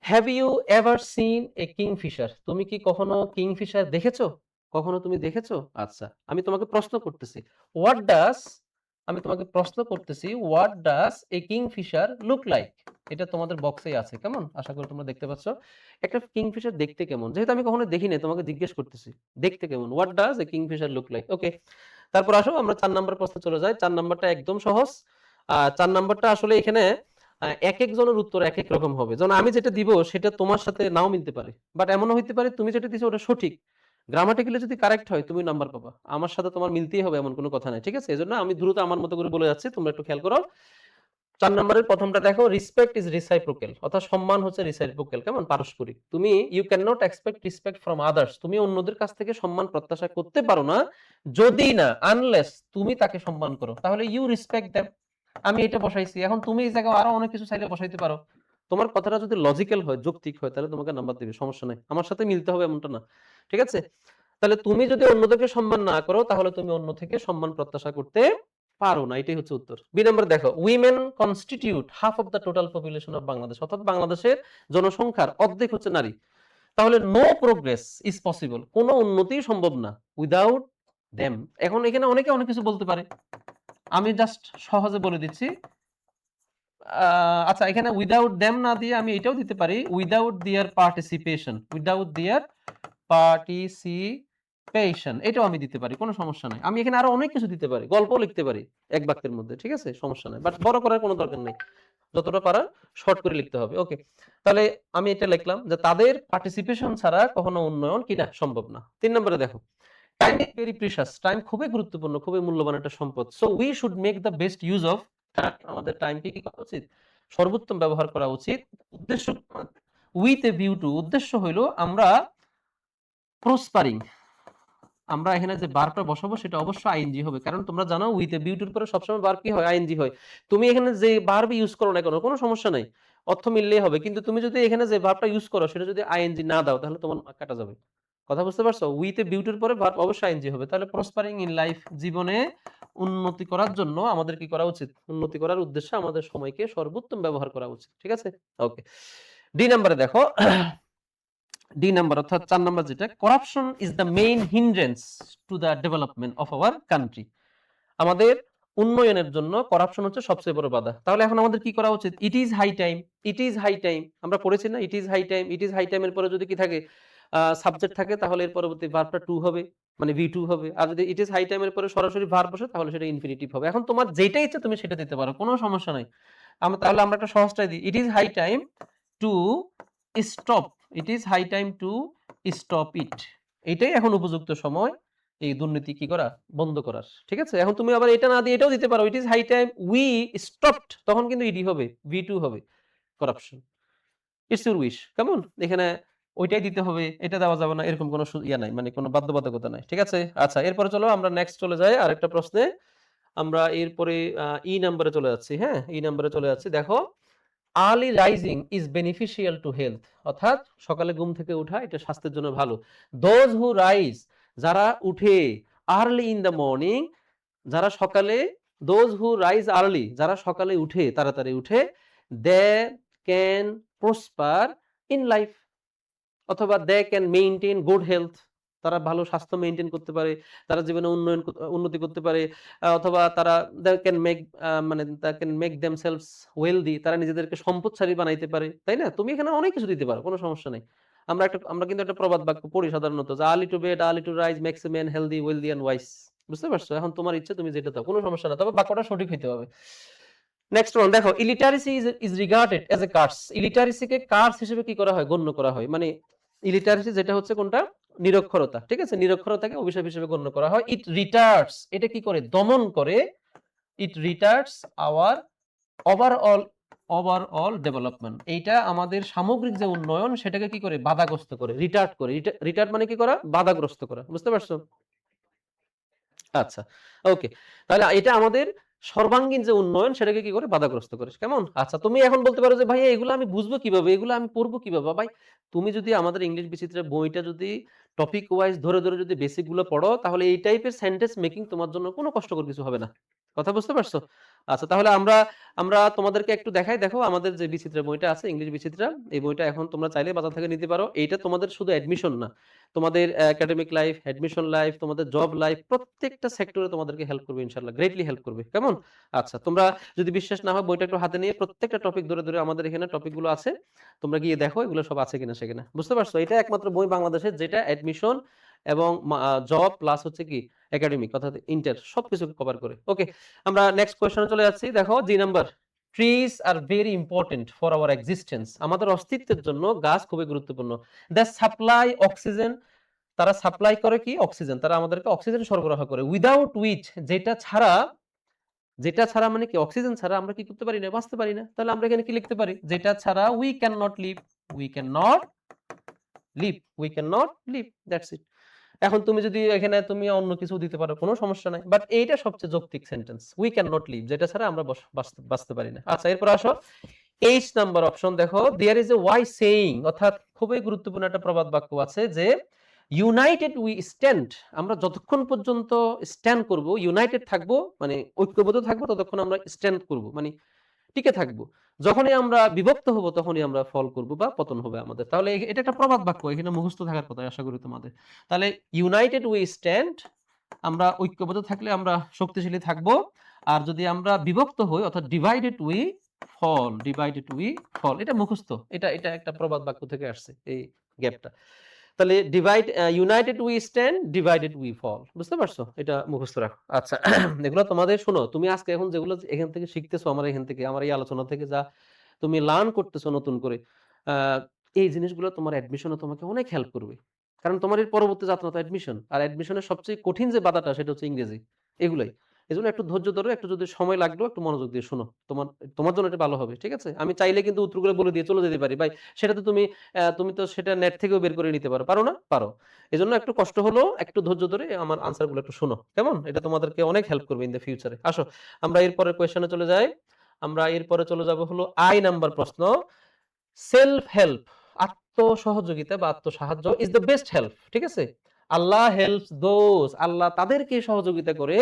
have you ever seen a kingfisher, তুমি কি কখনো কিংফিশার দেখেছো, কখনো তুমি দেখেছো। আচ্ছা আমি তোমাকে প্রশ্ন করতেছি, হোয়াট ডাস, আমি তোমাকে প্রশ্ন করতেছি, what does a kingfisher look like, এটা তোমাদের বক্সেই আছে, কেমন, আশা করি তোমরা দেখতে পাচ্ছ। একটা কিংফিশার দেখতে কেমন, যেহেতু আমি কখনো দেখিনি তোমাকে জিজ্ঞেস করতেছি দেখতে কেমন, what does a kingfisher look like. Okay, তারপর আসো আমরা 4 নাম্বার প্রশ্ন চলে যাই। 4 নাম্বারটা একদম সহজ। 4 নাম্বারটা আসলে এখানে এক একজনের উত্তর এক এক রকম হবে, যেমন আমি যেটা দিব সেটা তোমার সাথে নাও মিলতে পারে, বাট এমনও হইতে পারে তুমি যেটা দিছো ওটা সঠিক, গ্রামাটিক্যালি যদি কারেক্ট হয় তুমি নাম্বার পাবা, আমার সাথে তোমার মিলতেই হবে এমন কোনো কথা নাই, ঠিক আছে। এজন্য আমি দ্রুত আমার মতো করে বলে যাচ্ছি, তোমরা একটু খেয়াল করো। 4 নম্বরের প্রথমটা দেখো, রেসপেক্ট ইজ রিসাইপ্রোকাল, অর্থাৎ সম্মান হচ্ছে রিসাইপ্রোকাল, কেমন পারস্পরিক। তুমি you can not expect respect from others, তুমি অন্যদের কাছ থেকে সম্মান প্রত্যাশা করতে পারো না যদি না আনলেস তুমি তাকে সম্মান করো, তাহলে ইউ রেসপেক্ট দেম। আমি এটা বসাইছি, এখন তুমি এই জায়গায় আরো অনেক কিছু চাইলে বসাইতে পারো। তোমার কথাটা যদি লজিক্যাল হয়, যৌক্তিক হয়, তাহলে তোমাকে নাম্বার দিবে, সমস্যা নাই, আমার সাথে মিলতে হবে এমনটা না, ঠিক আছে। তাহলে তুমি যদি অন্যদেরকে সম্মান না করো, তাহলে তুমি অন্য থেকে সম্মান প্রত্যাশা করতে পারো না, এটাই হচ্ছে উত্তর। বি নম্বর দেখো, women constitute half of the total population of Bangladesh, অর্থাৎ বাংলাদেশের জনসংখ্যার অর্ধেক হচ্ছে নারী। তাহলে নো প্রোগ্রেস ইজ পসিবল, কোনো উন্নতি সম্ভব না উইদাউট দেম। এখন এখানে অনেকে অনেক কিছু বলতে পারে, আমি জাস্ট সহজে বলে দিচ্ছি। আচ্ছা, এখানে উইদাউট দেম না দিয়ে আমি এটাও দিতে পারি, উইদাউট দেয়ার পার্টিসিপেশন, উইদাউট দেয়ার পার্টিসিপেশন, এটাও আমি দিতে পারি, কোনো সমস্যা নাই। আমি এখানে আরো অনেক কিছু দিতে পারি, গল্প লিখতে পারি এক বাক্যের মধ্যে, ঠিক আছে, সমস্যা নাই, বাট বড় করার কোনো দরকার নেই, যতটা পারা শর্ট করে লিখতে হবে। ওকে, তাহলে আমি এটা লিখলাম যে তাদের পার্টিসিপেশন ছাড়া কখনো উন্নয়ন কিনা সম্ভব না। 3 নম্বরে দেখো, time is very precious, time খুবই গুরুত্বপূর্ণ, খুবই মূল্যবান একটা সম্পদ। So we should make the best use of, আমাদের টাইমকে কি করা উচিত, সর্বোত্তম ব্যবহার করা উচিত। উদ্দেশ্য উইথ এ ভিউ টু, উদ্দেশ্য হইলো আমরা প্রসপারিং, আমরা এখানে যে ভার্বটা বসাবো সেটা অবশ্যই আইএনজি হবে, কারণ তোমরা জানো উইথ এ বিউটির পরে সবসময় ভার্ব কি হয়, আইএনজি হয়। তুমি এখানে যে ভার্ব ইউজ করো না কেন, কোনো সমস্যা নাই, অর্থ মিললেই হবে, কিন্তু তুমি যদি এখানে যে ভার্বটা ইউজ করো সেটা যদি আইএনজি না দাও, তাহলে তোমার কাটা যাবে। কথা বুঝতে পারছো? উইথ এ বিউটির পরে ভার্ব অবশ্যই আইএনজি হবে। তাহলে প্রসপারিং ইন লাইফ, জীবনে উন্নতি করার জন্য আমাদের কি করা উচিত, উন্নতি করার উদ্দেশ্যে আমাদের সময়কে সর্বোত্তম ব্যবহার করা উচিত, ঠিক আছে। ওকে, ডি নাম্বারে দেখো, ডি নাম্বার অর্থাৎ 4 নাম্বার যেটা, corruption is the main hindrance to the development of our country, আমাদের উন্নয়নের জন্য করাপশন হচ্ছে সবচেয়ে বড় বাধা। তাহলে এখন আমাদের কি করা উচিত, it is high time, it is high time, আমরা পড়েছি না, it is high time, it is high টাইমের পরে যদি কি থাকে, সাবজেক্ট থাকে, তাহলে এর পরবর্তী ভার্বটা টু হবে, মানে ভি টু হবে। আর যদি ইট ইজ হাই টাইমের পরে সরাসরি ভার্ব বসে, তাহলে সেটা ইনফিনিটিভ হবে। এখন তোমার যেটা ইচ্ছে তুমি সেটা দিতে পারো, কোনো সমস্যা নাই। তাহলে আমরা একটা সহজটাই দিই, it is high time to stop, it is high time to stop it, এটাই এখন উপযুক্ত সময় এই দুর্নীতি কি করা, বন্ধ করার, ঠিক আছে। এখন তুমি আবার এটা না দিয়ে এটাও দিতে পারো, it is high time we stopped, তখন কিন্তু ইডি হবে, ভি টু হবে, করাপশন। ইটস ইউর উইশ, কেমন, এখানে ওইটাই দিতে হবে, এটা দেওয়া যাবে না, এরকম কোনো ইয়া নাই, মানে কোনো বাধ্যবাধকতা নাই, ঠিক আছে। আচ্ছা, এরপরে চলো আমরা নেক্সট চলে যাই আরেকটা প্রশ্নে। আমরা এরপরে ই নাম্বারে চলে যাচ্ছি, হ্যাঁ, ই নাম্বারে চলে যাচ্ছি। দেখো, early rising is beneficial to health, অর্থাৎ সকালে ঘুম থেকে ওঠা এটা স্বাস্থ্যের জন্য ভালো। দোজ হু রাইজ, যারা উঠে, আর্লি ইন দ্য মর্নিং, যারা সকালে, দোজ হু রাইজ আর্লি, যারা সকালে উঠে, তাড়াতাড়ি উঠে, they can prosper in life, অথবা they can maintain good health, তারা ভালো স্বাস্থ্য মেইনটেইন করতে পারে, তারা জীবনে উন্নতি করতে পারে, অথবা তারা দে ক্যান মেক, মানে they can make themselves wealthy, তারা নিজেদেরকে সম্পদশালী বানাইতে পারে, তাই না। তুমি এখানে অনেক কিছু দিতে পারো, কোনো সমস্যা নেই। আমরা কিন্তু একটা প্রবাদ বাক্য পড়ি সাধারণত, যে early to bed early to rise makes a man healthy wealthy and wise, বুঝতে পারছো? এখন তোমার ইচ্ছে, তুমি যেটা দাও, কোনো সমস্যা না, তবে বাক্যটা সঠিক হইতে হবে। নেক্সট ওয়ান দেখো, illiteracy is regarded as a curse, ইলিটারেসিকে কার্স হিসেবে কি করা হয়, গণ্য করা হয়, মানে ইলিটারেসি যেটা হচ্ছে কোনটা, নিরক্ষরতা, ঠিক আছে, নিরক্ষরতাকে অভিশাপ হিসেবে গণ্য করা হয়। ইট রিটার্ডস, এটা কি করে, দমন করে, ইট রিটার্ডস আওয়ার ওভারঅল ওভারঅল ডেভেলপমেন্ট, এইটা আমাদের সামগ্রিক যে উন্নয়ন সেটাকে কি করে, বাধাগ্রস্ত করে, রিটার্ড করে। রিটার্ড মানে কি করা, বাধাগ্রস্ত করা, বুঝতে পারছো? আচ্ছা, ওকে, তাহলে এটা আমাদের সর্বাঙ্গীন যে উন্নয়ন সেটাকে কি করে, বাধাগ্রস্ত করে, কেমন। আচ্ছা, তুমি এখন বলতে পারো যে ভাই এগুলো আমি বুঝবো কিভাবে, এগুলো আমি পড়বো কিভাবে। ভাই, তুমি যদি আমাদের ইংলিশ বিচিত্রা বইটা যদি টপিক ওয়াইজ ধরে ধরে যদি বেসিক গুলো পড়ো, তাহলে এই টাইপের সেন্টেন্স মেকিং তোমার জন্য কোনো কষ্টকর কিছু হবে না। কথা বুঝতে পারছো? আচ্ছা, তাহলে আমরা আমরা তোমাদেরকে একটু দেখাই। দেখো, আমাদের যে বিচিত্রা বইটা আছে, ইংলিশ বিচিত্রা, এই বইটা এখন তোমরা চাইলে বাজার থেকে নিতে পারো। এইটা তোমাদের শুধু অ্যাডমিশন না, তোমাদের একাডেমিক লাইফ, অ্যাডমিশন লাইফ, তোমাদের জব লাইফ, প্রত্যেকটা সেক্টরে তোমাদেরকে হেল্প করবে ইনশাআল্লাহ, গ্রেটলি হেল্প করবে, কেমন। আচ্ছা, তোমরা যদি বিশ্বাস না হয়, বইটা একটু হাতে নিয়ে প্রত্যেকটা টপিক ধরে ধরে, আমাদের এখানে টপিকগুলো আছে, তোমরা গিয়ে দেখো এগুলো সব আছে কিনা সেখানে, বুঝতে পারছো? এটা একমাত্র বই বাংলাদেশের যেটা অ্যাডমিশন এবং জব প্লাস হচ্ছে কি একাডেমিক, অর্থাৎ ইন্টার, সবকিছুকে কভার করে। ওকে, আমরা নেক্সট কোয়েশ্চনে চলে যাচ্ছি। দেখো, G number, trees are very important for our existence, আমাদের অস্তিত্বের জন্য গাছ খুবই গুরুত্বপূর্ণ। দ্য সাপ্লাই অক্সিজেন, তারা সাপ্লাই করে কি, অক্সিজেন, তারা আমাদেরকে অক্সিজেন সরবরাহ করে। উইদাউট উইচ, যেটা ছাড়া, যেটা ছাড়া মানে কি অক্সিজেন ছাড়া আমরা কি করতে পারি না, বাঁচতে পারি না। তাহলে আমরা এখানে কি লিখতে পারি, যেটা ছাড়া we can not live, we can not live, we can not live, that's it. এখন তুমি যদি এখানে তুমি অন্য কিছু দিতে পারো, কোনো সমস্যা নাই, বাট এইটা সবচেয়ে যৌক্তিক sentence, we can not live, যেটা ছাড়া আমরা বাঁচতে পারি না। আচ্ছা, এরপর আসো এইচ নাম্বার অপশন দেখো, there is a wise saying, অর্থাৎ খুবই গুরুত্বপূর্ণ একটা প্রবাদ বাক্য আছে যে ইউনাইটেড উই স্ট্যান্ড, আমরা যতক্ষণ পর্যন্ত স্ট্যান্ড করব, ইউনাইটেড থাকবো মানে ঐক্যবদ্ধ থাকবো, ততক্ষণ আমরা স্ট্যান্ড করব মানে টিকে থাকবো। যখনই আমরা বিভক্ত হব তখনই আমরা ফল করব বা পতন হবে আমাদের। তাহলে এটা একটা প্রবাদ বাক্য, এখানে মুখস্থ থাকার কথা আশা করি তোমাদের। তাহলে ইউনাইটেড উই স্ট্যান্ড, আমরা ঐক্যবদ্ধ থাকলে আমরা শক্তিশালী থাকব। আর যদি আমরা বিভক্ত হই অর্থাৎ divided we fall, divided we fall, এটা মুখস্থ, এটা এটা একটা প্রবাদ বাক্য থেকে আসছে এই গ্যাপটা। তাহলে united we stand, divided we fall, বুঝতে পারছো? এটা মুখস্থ রাখো। আচ্ছা, এগুলো তোমাদের শোনো, তুমি আজকে এখন যেগুলো এখান থেকে শিখতেছো, আমার এখান থেকে, আমার এই আলোচনা থেকে যা তুমি লার্ন করতেছো নতুন করে, এই জিনিসগুলো তোমার অ্যাডমিশনে তোমাকে অনেক হেল্প করবে। কারণ তোমার এর পরবর্তী যাত্রা তো অ্যাডমিশন, আর অ্যাডমিশনের সবচেয়ে কঠিন যে বাধাটা সেটা হচ্ছে ইংরেজি, এগুলাই। এজন্য একটু ধৈর্য ধরো, একটু যদি সময় লাগলো একটু মনোযোগ দিয়ে শোনো, তোমার তোমার জন্য এটা ভালো হবে, ঠিক আছে? আমি চাইলে কিন্তু উত্তরগুলো বলে দিয়ে চলে যেতে পারি ভাই, সেটা তো তুমি তো সেটা নেট থেকেও বের করে নিতে পারো, পারো না? পারো। এজন্য একটু কষ্ট হলেও একটু ধৈর্য ধরে আমার আনসারগুলো একটু শোনো, কেমন? এটা তোমাদেরকে অনেক হেল্প করবে ইন দ্য ফিউচারে। আসো আমরা এরপরের কোয়েশ্চেনে চলে যাই। আমরা এরপরে চলে যাব হলো আই নাম্বার প্রশ্ন। সেলফ হেল্প, আত্মসহযোগিতা বা আত্মসাহায্য ইজ দ্য বেস্ট হেল্প, ঠিক আছে? আল্লাহ হেল্পস দোজ, আল্লাহ তাদেরকে সহযোগিতা করে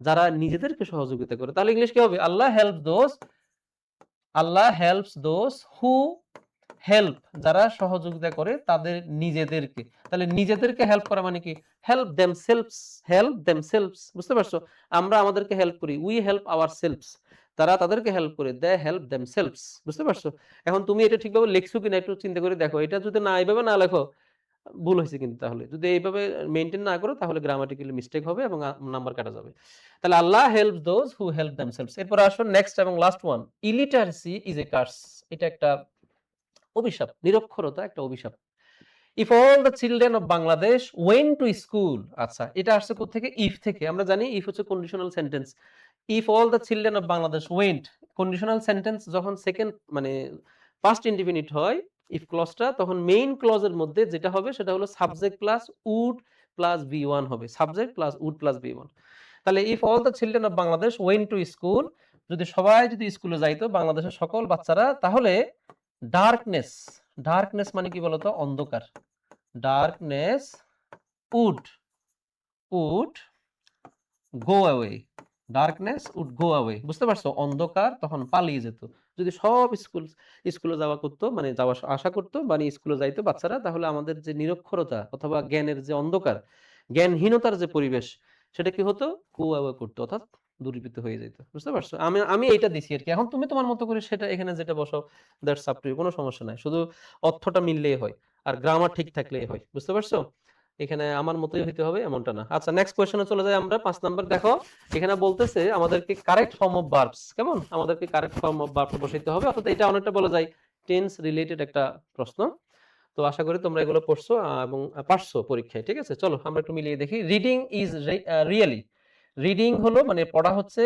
যারা নিজেদেরকে সহযোগিতা করে। তাহলে ইংলিশ কি হবে? Allah helps those, Allah helps those who help, যারা সহযোগিতা করে তাদের নিজেদেরকে। তাহলে নিজেদেরকে হেল্প করা মানে কি? হেল্প দেমসেলভস, হেল্প দেমসেলভস, বুঝতে পারছো? আমরা আমাদেরকে হেল্প করি, উই হেল্প আওয়ারসেলভস, তারা তাদেরকে হেল্প করে, দে হেল্প দেমসেলভস, বুঝতে পারছো? এখন তুমি এটা ঠিকভাবে লিখছো কিনা একটু চিন্তা করে দেখো, এটা যদি না এইভাবে না লেখো ভুল হয়েছে কিন্তু। তাহলে যদি এইভাবে মেইনটেইন না করো তাহলে গ্রামাটিক্যালি মিস্টেক হবে এবং নাম্বার কাটা যাবে। তাহলে Allah helps those who help themselves. এরপর আসুন নেক্সট এবং last one, illiteracy is a curse, এটা একটা অভিশাপ, নিরক্ষরতা একটা অভিশাপ। If all the children of Bangladesh went to school, আচ্ছা এটা আসছে কোথা থেকে? ইফ থেকে। আমরা জানি ইফ হচ্ছে conditional sentence. If all the children of Bangladesh went, conditional sentence যখন সেকেন্ড মানে ফার্স্ট ইনডিফিনিট হয় ইফ ক্লজটা, তখন মেইন ক্লজের মধ্যে যেটা হবে সেটা হলো subject plus would plus V one হবে, subject plus would plus V one. তাহলে if all the children of Bangladesh went to school, যদি সবাই যদি স্কুলে যাইতো, বাংলাদেশের সকল বাচ্চারা, তাহলে ডার্কনেস, ডার্কনেস মানে কি বলতো? অন্ধকার। Darkness would would go away, darkness would go away, বুঝতে পারছো? অন্ধকার তখন পালিয়ে যেত। যদি সব স্কুলে যাওয়া করতো, মানে যাওয়া আশা করতো, মানে স্কুলে যাইতো বাচ্চারা, তাহলে আমাদের যে নিরক্ষরতা অথবা জ্ঞানের যে অন্ধকার, জ্ঞানহীনতার যে পরিবেশ, সেটা কি হতো? গো অ্যাওয়ে করতো, অর্থাৎ দূরীভূত হয়ে যেত, বুঝতে পারছো? আমি আমি এইটা দিছি আর কি। এখন তুমি তোমার মতো করে সেটা এখানে যেটা বসাও, দ্যাটস আপ টু ইউ, কোনো সমস্যা নাই, শুধু অর্থটা মিললেই হয় আর গ্রামার ঠিক থাকলেই হয়, বুঝতে পারছো? এখানে আমার মতোই হইতে হবে এমনটা না। আচ্ছা নেক্সট কোশ্চেনে চলে যাই আমরা। 5 নাম্বার দেখো, এখানে বলতেছে আমাদেরকে কারেক্ট ফর্ম অফ ভার্বস, কেমন? আমাদেরকে কারেক্ট ফর্ম অফ ভার্ব বসাইতে হবে, অর্থাৎ এটা অনেকটা বলা যায় টেন্স রিলেটেড একটা প্রশ্ন। তো আশা করি তোমরা এগুলো পড়ছো এবং পারছো পরীক্ষায়, ঠিক আছে? চলো আমরা একটু মিলিয়ে দেখি। রিডিং ইজ রিয়েলি, রিডিং হলো মানে পড়া হচ্ছে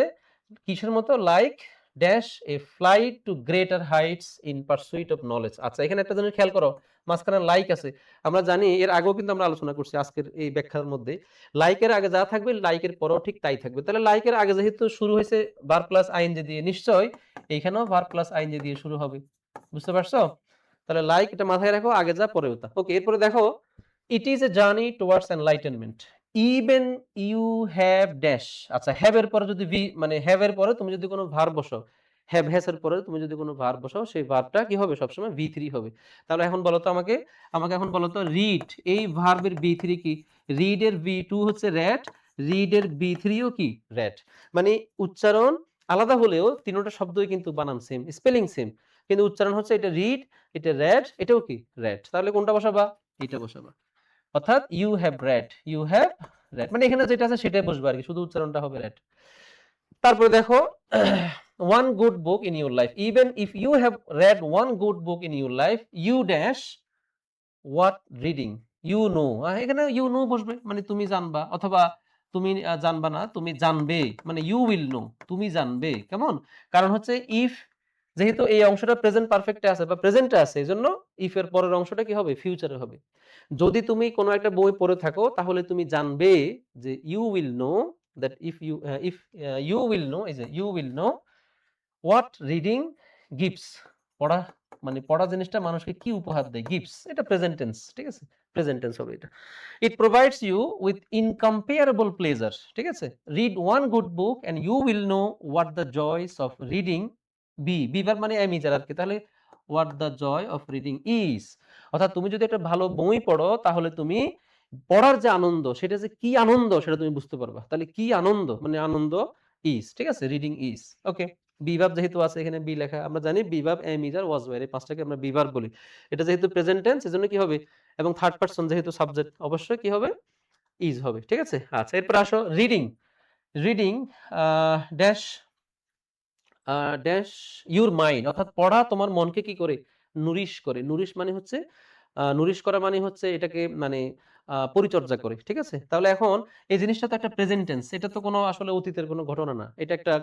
কিসের মতো? Like dash a flight to greater heights in pursuit of knowledge. আচ্ছা এখানে একটা জিনিস খেয়াল করো, মাঝখানে লাইক আছে। আমরা জানি, এর আগেও কিন্তু আমরা আলোচনা করছি আজকের এই ব্যাখ্যার মধ্যে, লাইকের আগে যা থাকবে লাইকের পরেও ঠিক তাই থাকবে। তাহলে লাইকের আগে যেহেতু শুরু হয়েছে ভার্ব প্লাস আইএনজি দিয়ে, নিশ্চয় এইখানেও ভার্ব প্লাস আইএনজি দিয়ে শুরু হবে, বুঝতে পারছো? তাহলে লাইক এটা মাথায় রাখো, আগে যা পরেও তা। ওকে, এরপরে দেখো, it is a journey towards enlightenment, even you have dash. আচ্ছা হ্যাভ এর পরে যদি মানে হ্যাভ এর পরে তুমি যদি কোনো ভার্ব বসাও, হ্যাভ হ্যাস এর পরে তুমি যদি কোনো ভার্ব বসাও, সেই ভার্বটা কি হবে? সবসময় V3 হবে। তাহলে এখন বলো তো আমাকে, এখন বলো তো, রিড এই ভার্বের V3 কি? রিড এর V2 হচ্ছে রেড, রিড এর V3 ও কি? রেড। মানে উচ্চারণ আলাদা হলেও তিনটা শব্দই কিন্তু বানান সেম, স্পেলিং সেম, কিন্তু উচ্চারণ হচ্ছে এটা রিড, এটা রেড, এটাও কি? রেড। তাহলে কোনটা বসাবা? এটা বসাবা। অর্থাৎ you have read, you have read, মানে এখানে যেটা আছে সেটাই বসবে আর কি, শুধু উচ্চারণটা হবে রেড। তারপরে দেখো, one good book in your life, even if you have read one good book in your life, you dash what reading, you know, এখানে ইউ নো বসবে, মানে তুমি জানবা, অথবা তুমি জানবা না, তুমি জানবে, মানে ইউ উইল নো, তুমি জানবে। কেমন? কারণ হচ্ছে ইফ, যেহেতু এই অংশটা প্রেজেন্ট পারফেক্টে আছে বা প্রেজেন্টে আছে, এজন্য ইফ এর পরের অংশটা কি হবে? ফিউচারে হবে। যদি তুমি কোনো একটা বই পড়ে থাকো তাহলে তুমি জানবে যে you will know that if you will know, এই যে you will know what reading gives, পড়া, মানে পড়া জিনিসটা মানুষকে কি উপহার দেয়? গিভস, এটা প্রেজেন্ট টেন্স, ঠিক আছে? প্রেজেন্ট টেন্স হবে এটা। It provides you with incomparable pleasure, ঠিক আছে? Read one good book and you will know what the joys of reading be verb মানে এম ইজ আর কি, তাহলে what the joy of reading is, অর্থাৎ তুমি যদি একটা ভালো বই পড়ো তাহলে তুমি পড়ার যে আনন্দ, সেটা যে কি আনন্দ সেটা তুমি বুঝতে পারবা। তাহলে কি আনন্দ, মানে আনন্দ ইজ, ঠিক আছে? Reading is. ওকে, বিভাব যেহেতু আছে এখানে বি লেখা, আমরা জানি বিভাব am is are was were, এই পাঁচটাকে আমরা বিভাব বলি। এটা যেহেতু প্রেজেন্ট টেন্স এজন্য কি হবে, এবং থার্ড পারসন যেহেতু সাবজেক্ট, অবশ্যই কি হবে? ইজ হবে, ঠিক আছে? আচ্ছা, এরপর আসো reading. Reading dash dash your mind, অর্থাৎ পড়া তোমার মনকে কি করে? নুরিশ করে। নুরিশ মানে হচ্ছে নুরিশ করা মানে হচ্ছে এটাকে মানে পরিচর্যা করে, ঠিক আছে? তাহলে এখন এই জিনিসটা তো একটা প্রেজেন্ট টেন্স, এটা তো কোনো আসলে অতীতের কোনো ঘটনা না, এটা একটা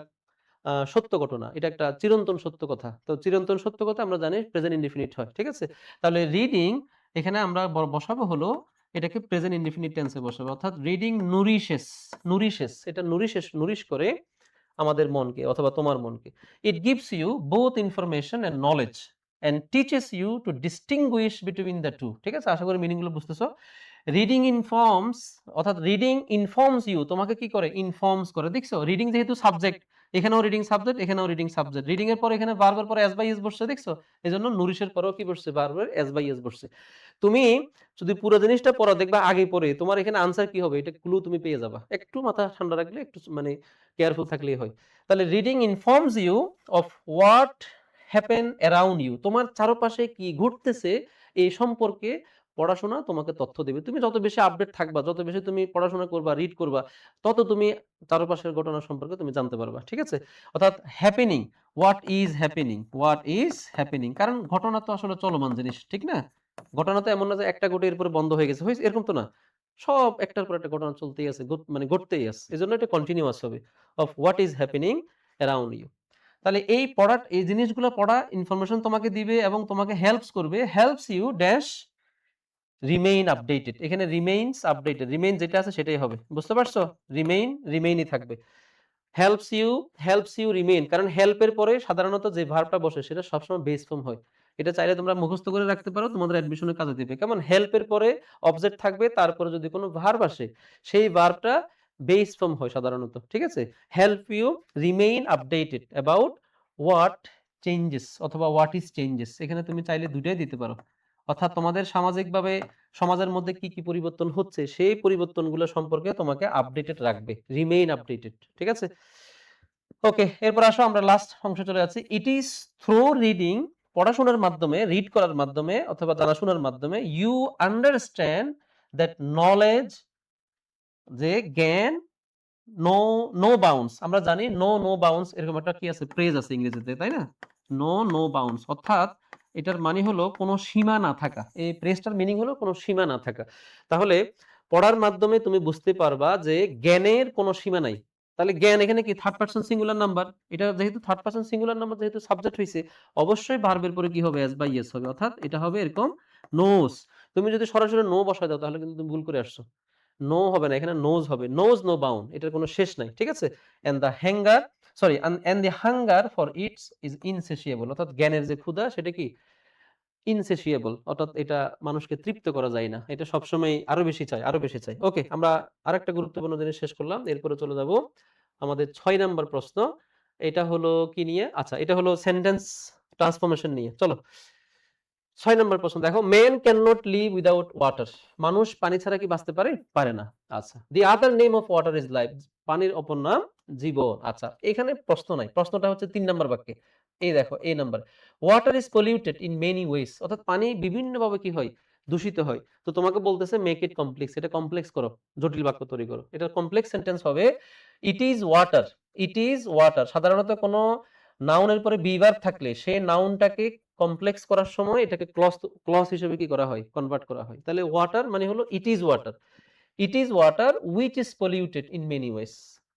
সত্য ঘটনা, এটা একটা চিরন্তন সত্য কথা। তো চিরন্তন সত্য কথা আমরা জানি প্রেজেন্ট ইনডিফিনিট হয়, ঠিক আছে? তাহলে রিডিং এখানে আমরা বসাবো হলো এটাকে প্রেজেন্ট ইনডিফিনিট টেন্সে বসাবো, অর্থাৎ রিডিং নুরিশেস, নুরিশেস, এটা নুরিশেস, নুরিশ করে আমাদের মনকে অথবা তোমার মনকে। It gives you both information and knowledge and teaches you to distinguish between the two, ঠিক আছে? আশা করি মিনিং গুলো বুঝতেছো। রিডিং ইনফর্মস, অর্থাৎ রিডিং ইনফর্মস ইউ, তোমাকে কি করে? ইনফর্মস করে। দেখছো, রিডিং যেহেতু সাবজেক্ট, এখানেও রিডিং সাবজেক্ট, এখানেও রিডিং সাবজেক্ট, রিডিং এর পর এখানে বারবার পরে এস বাই এস বসছে, দেখছো? এজন্য নুরিশের পরেও কি বসছে? বারবার এস বাই এস বসছে। তুমি যদি পুরো জিনিসটা পড়ো, দেখবা আগে পড়ে তোমার এখানে আনসার কি হবে এটা ক্লু তুমি পেয়ে যাবা, একটু মাথা ঠান্ডা রাখলে, একটু মানে কেয়ারফুল থাকলেই হয়। তাহলে reading informs you of what happen around you, তোমার চারপাশে কি ঘটতেছে এই সম্পর্কে পড়াশোনা তোমাকে তথ্য দেবে। তুমি যত বেশি আপডেট থাকবা, যত বেশি তুমি পড়াশোনা করবা, রিড করবা, তত তুমি চারপাশের ঘটনা সম্পর্কে তুমি জানতে পারবা, ঠিক আছে? অর্থাৎ happening, what is happening, what is happening, কারণ ঘটনা তো আসলে চলমান জিনিস, ঠিক না? ঘটনা তো এমন না যে একটা ঘটে এরপরে বন্ধ হয়ে গেছে, হয়েছে এরকম তো না। সব একটার পর একটা ঘটনা চলতেই আছে, মানে ঘটতেই আছে, এজন্য এটা কন্টিনিউয়াস হবে, of what is happening around you. তাহলে এই পড়ার, এই জিনিসগুলো পড়া ইনফরমেশন তোমাকে দিবে এবং তোমাকে হেল্পস করবে, helps you dash remain updated, এখানে রিমেইনস আপডেটেড, রিমেইন যেটা আছে সেটাই হবে, বুঝতে পারছো? রিমেইন, রিমেইনই থাকবে। Helps you, helps you remain, কারণ হেল্পের পরে সাধারণত যে ভার্বটা বসে সেটা সবসময় বেস ফর্ম হয়। এটা চাইলে তোমরা মুখস্থ করে রাখতে পারো, তোমাদের অ্যাডমিশনের কাজে দিবে। কেমন? হেল্পের পরে অবজেক্ট থাকবে, তারপরে যদি কোনো ভার্ব আসে সেই ভার্বটা বেস ফর্ম হয় সাধারণত, ঠিক আছে? Help you remain updated about what changes অথবা হোয়াট ইজ চেঞ্জেস, এখানে তুমি চাইলে দুটাই দিতে পারো। অর্থাৎ তোমাদের সামাজিকভাবে সমাজের মধ্যে কি কি পরিবর্তন হচ্ছে সেই পরিবর্তনগুলো সম্পর্কে তোমাকে আপডেটেড রাখবে, রিমেইন আপডেটেড, ঠিক আছে? ওকে, এরপর আসো আমরা লাস্ট অংশে চলে যাচ্ছি। ইট ইজ থ্রু রিডিং, পড়াশোনার মাধ্যমে, রিড করার মাধ্যমে অথবা জানাশোনার মাধ্যমে, ইউ আন্ডারস্ট্যান্ড দ্যাট নলেজ, যে জ্ঞান, নো নো বাউন্ডস, আমরা জানি নো নো বাউন্ডস এরকম একটা কি আছে, ফ্রেজ আছে ইংরেজিতে, তাই না? নো নো বাউন্ডস, অর্থাৎ এটার মানে হলো কোনো সীমা না থাকা, এই ফ্রেজটার মিনিং হলো কোনো সীমা না থাকা। তাহলে পড়ার মাধ্যমে তুমি বুঝতে পারবা যে জ্ঞানের কোনো সীমা নাই। তাহলে জ্ঞান এখানে কি? থার্ড পারসন সিঙ্গুলার নাম্বার, এটা যেহেতু থার্ড পারসন সিঙ্গুলার নাম্বার, যেহেতু সাবজেক্ট হইছে, অবশ্যই ভার্বের পরে কি হবে? এস বাই এস হবে, অর্থাৎ এটা হবে এরকম নোস। তুমি যদি সরাসরি নো বসায় দাও তাহলে কিন্তু তুমি ভুল করে আসছো, নো হবে না, এখানে নোজ হবে, নোজ নো বাউন্ড, এটার কোনো শেষ নাই, ঠিক আছে? And the hanger, sorry, and the hunger for its is insatiable, অর্থাৎ জ্ঞানের যে ক্ষুধা সেটা কি? ইনসেসিয়েবল, অর্থাৎ এটা মানুষকে তৃপ্ত করা যায় না, এটা সবসময় আরো বেশি চাই, আরো বেশি চাই। ওকে, আমরা আরেকটা গুরুত্বপূর্ণ জিনিস শেষ করলাম, এরপরে চলে যাব আমাদের 6 নাম্বার প্রশ্ন। এটা হলো কি নিয়ে? আচ্ছা, এটা হলো সেন্টেন্স ট্রান্সফরমেশন নিয়ে। চলো 6 নম্বর প্রশ্ন দেখো, men can not live without water, মানুষ পানি ছাড়া কি বাঁচতে পারে? পারে না। আচ্ছা, the other name of water is life, পানির অপর নাম জীবন। আচ্ছা, এখানে প্রশ্ন নাই, প্রশ্নটা হচ্ছে 3 নাম্বার বাক্যে। এই দেখো, এই number, water is polluted in many wedge, অর্থাৎ পানি বিভিন্নভাবে কি হয়? দূষিত হয়। তো তোমাকে বলতেছে মেক ইট কমপ্লেক্স, এটা কমপ্লেক্স করো, জটিল বাক্য তৈরি করো। এটা কমপ্লেক্স সেন্টেন্স হবে, ইট is water, it is water. সাধারণত কোনো নাউনের পরে বি ভার্ব থাকলে সেই নাউনটাকে কমপ্লেক্স করার সময় এটাকে ক্লজ, ক্লজ হিসেবে কি করা হয়? কনভার্ট করা হয়। তাহলে ওয়াটার মানে হলো it is water, it is water which is polluted in many ways.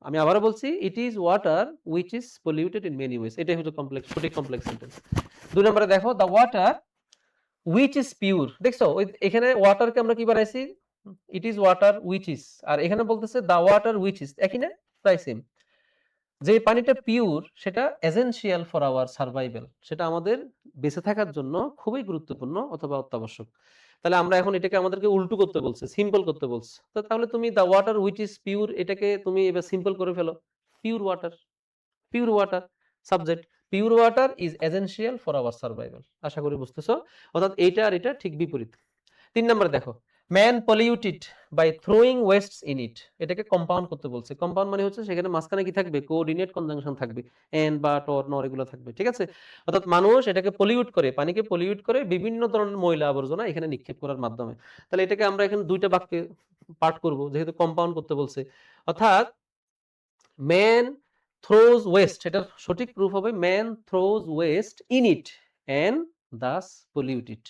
আমি আবারও বলছি, it is water which is polluted in many ways. এটাই হচ্ছে কমপ্লেক্স, সঠিক কমপ্লেক্স সেন্টেন্স। 2 নম্বরে দেখো, the water which is pure. দেখছো ওই এখানে ওয়াটারকে আমরা কি বানাইছি, it is water which is, আর এখানে বলতেছে দ্য ওয়াটার উইচ ইজ, একই না, প্রায় সেম। যে পানিটা পিওর সেটা এসেনশিয়াল ফর আওয়ার সার্ভাইভাল, সেটা আমাদের বেঁচে থাকার জন্য খুবই গুরুত্বপূর্ণ অথবা অত্যাবশ্যক। তাহলে আমরা এখন এটাকে আমাদেরকে উল্টো করতে বলছে, সিম্পল করতে বলছে। তো তাহলে তুমি the water which is pure এটাকে তুমি এবার সিম্পল করে ফেলো, pure water, pure water subject, pure water is essential for our survival. আশা করি বুঝতেছো, অর্থাৎ এইটা আর এটা ঠিক বিপরীত। 3 নম্বরে দেখো, man polluted by throwing wastes in it, এটাকে কম্পাউন্ড করতে বলছে। কম্পাউন্ড মানে হচ্ছে সেখানে মাঝখানে কি থাকবে, কোঅর্ডিনেট কনজাংশন থাকবে, এন্ড বা টর নর এগুলো থাকবে, ঠিক আছে। অর্থাৎ মানুষ এটাকে পলিউট করে, পানিকে পলিউট করে বিভিন্ন ধরনের ময়লা আবর্জনা এখানে নিক্ষেপ করার মাধ্যমে। তাহলে এটাকে আমরা এখানে দুইটা বাক্যে পাঠ করব, যেহেতু কম্পাউন্ড করতে বলছে। অর্থাৎ ম্যান থ্রোজ ওয়েস্ট, এটার সঠিক প্রুফ হবে man throws waste in it and thus pollute it.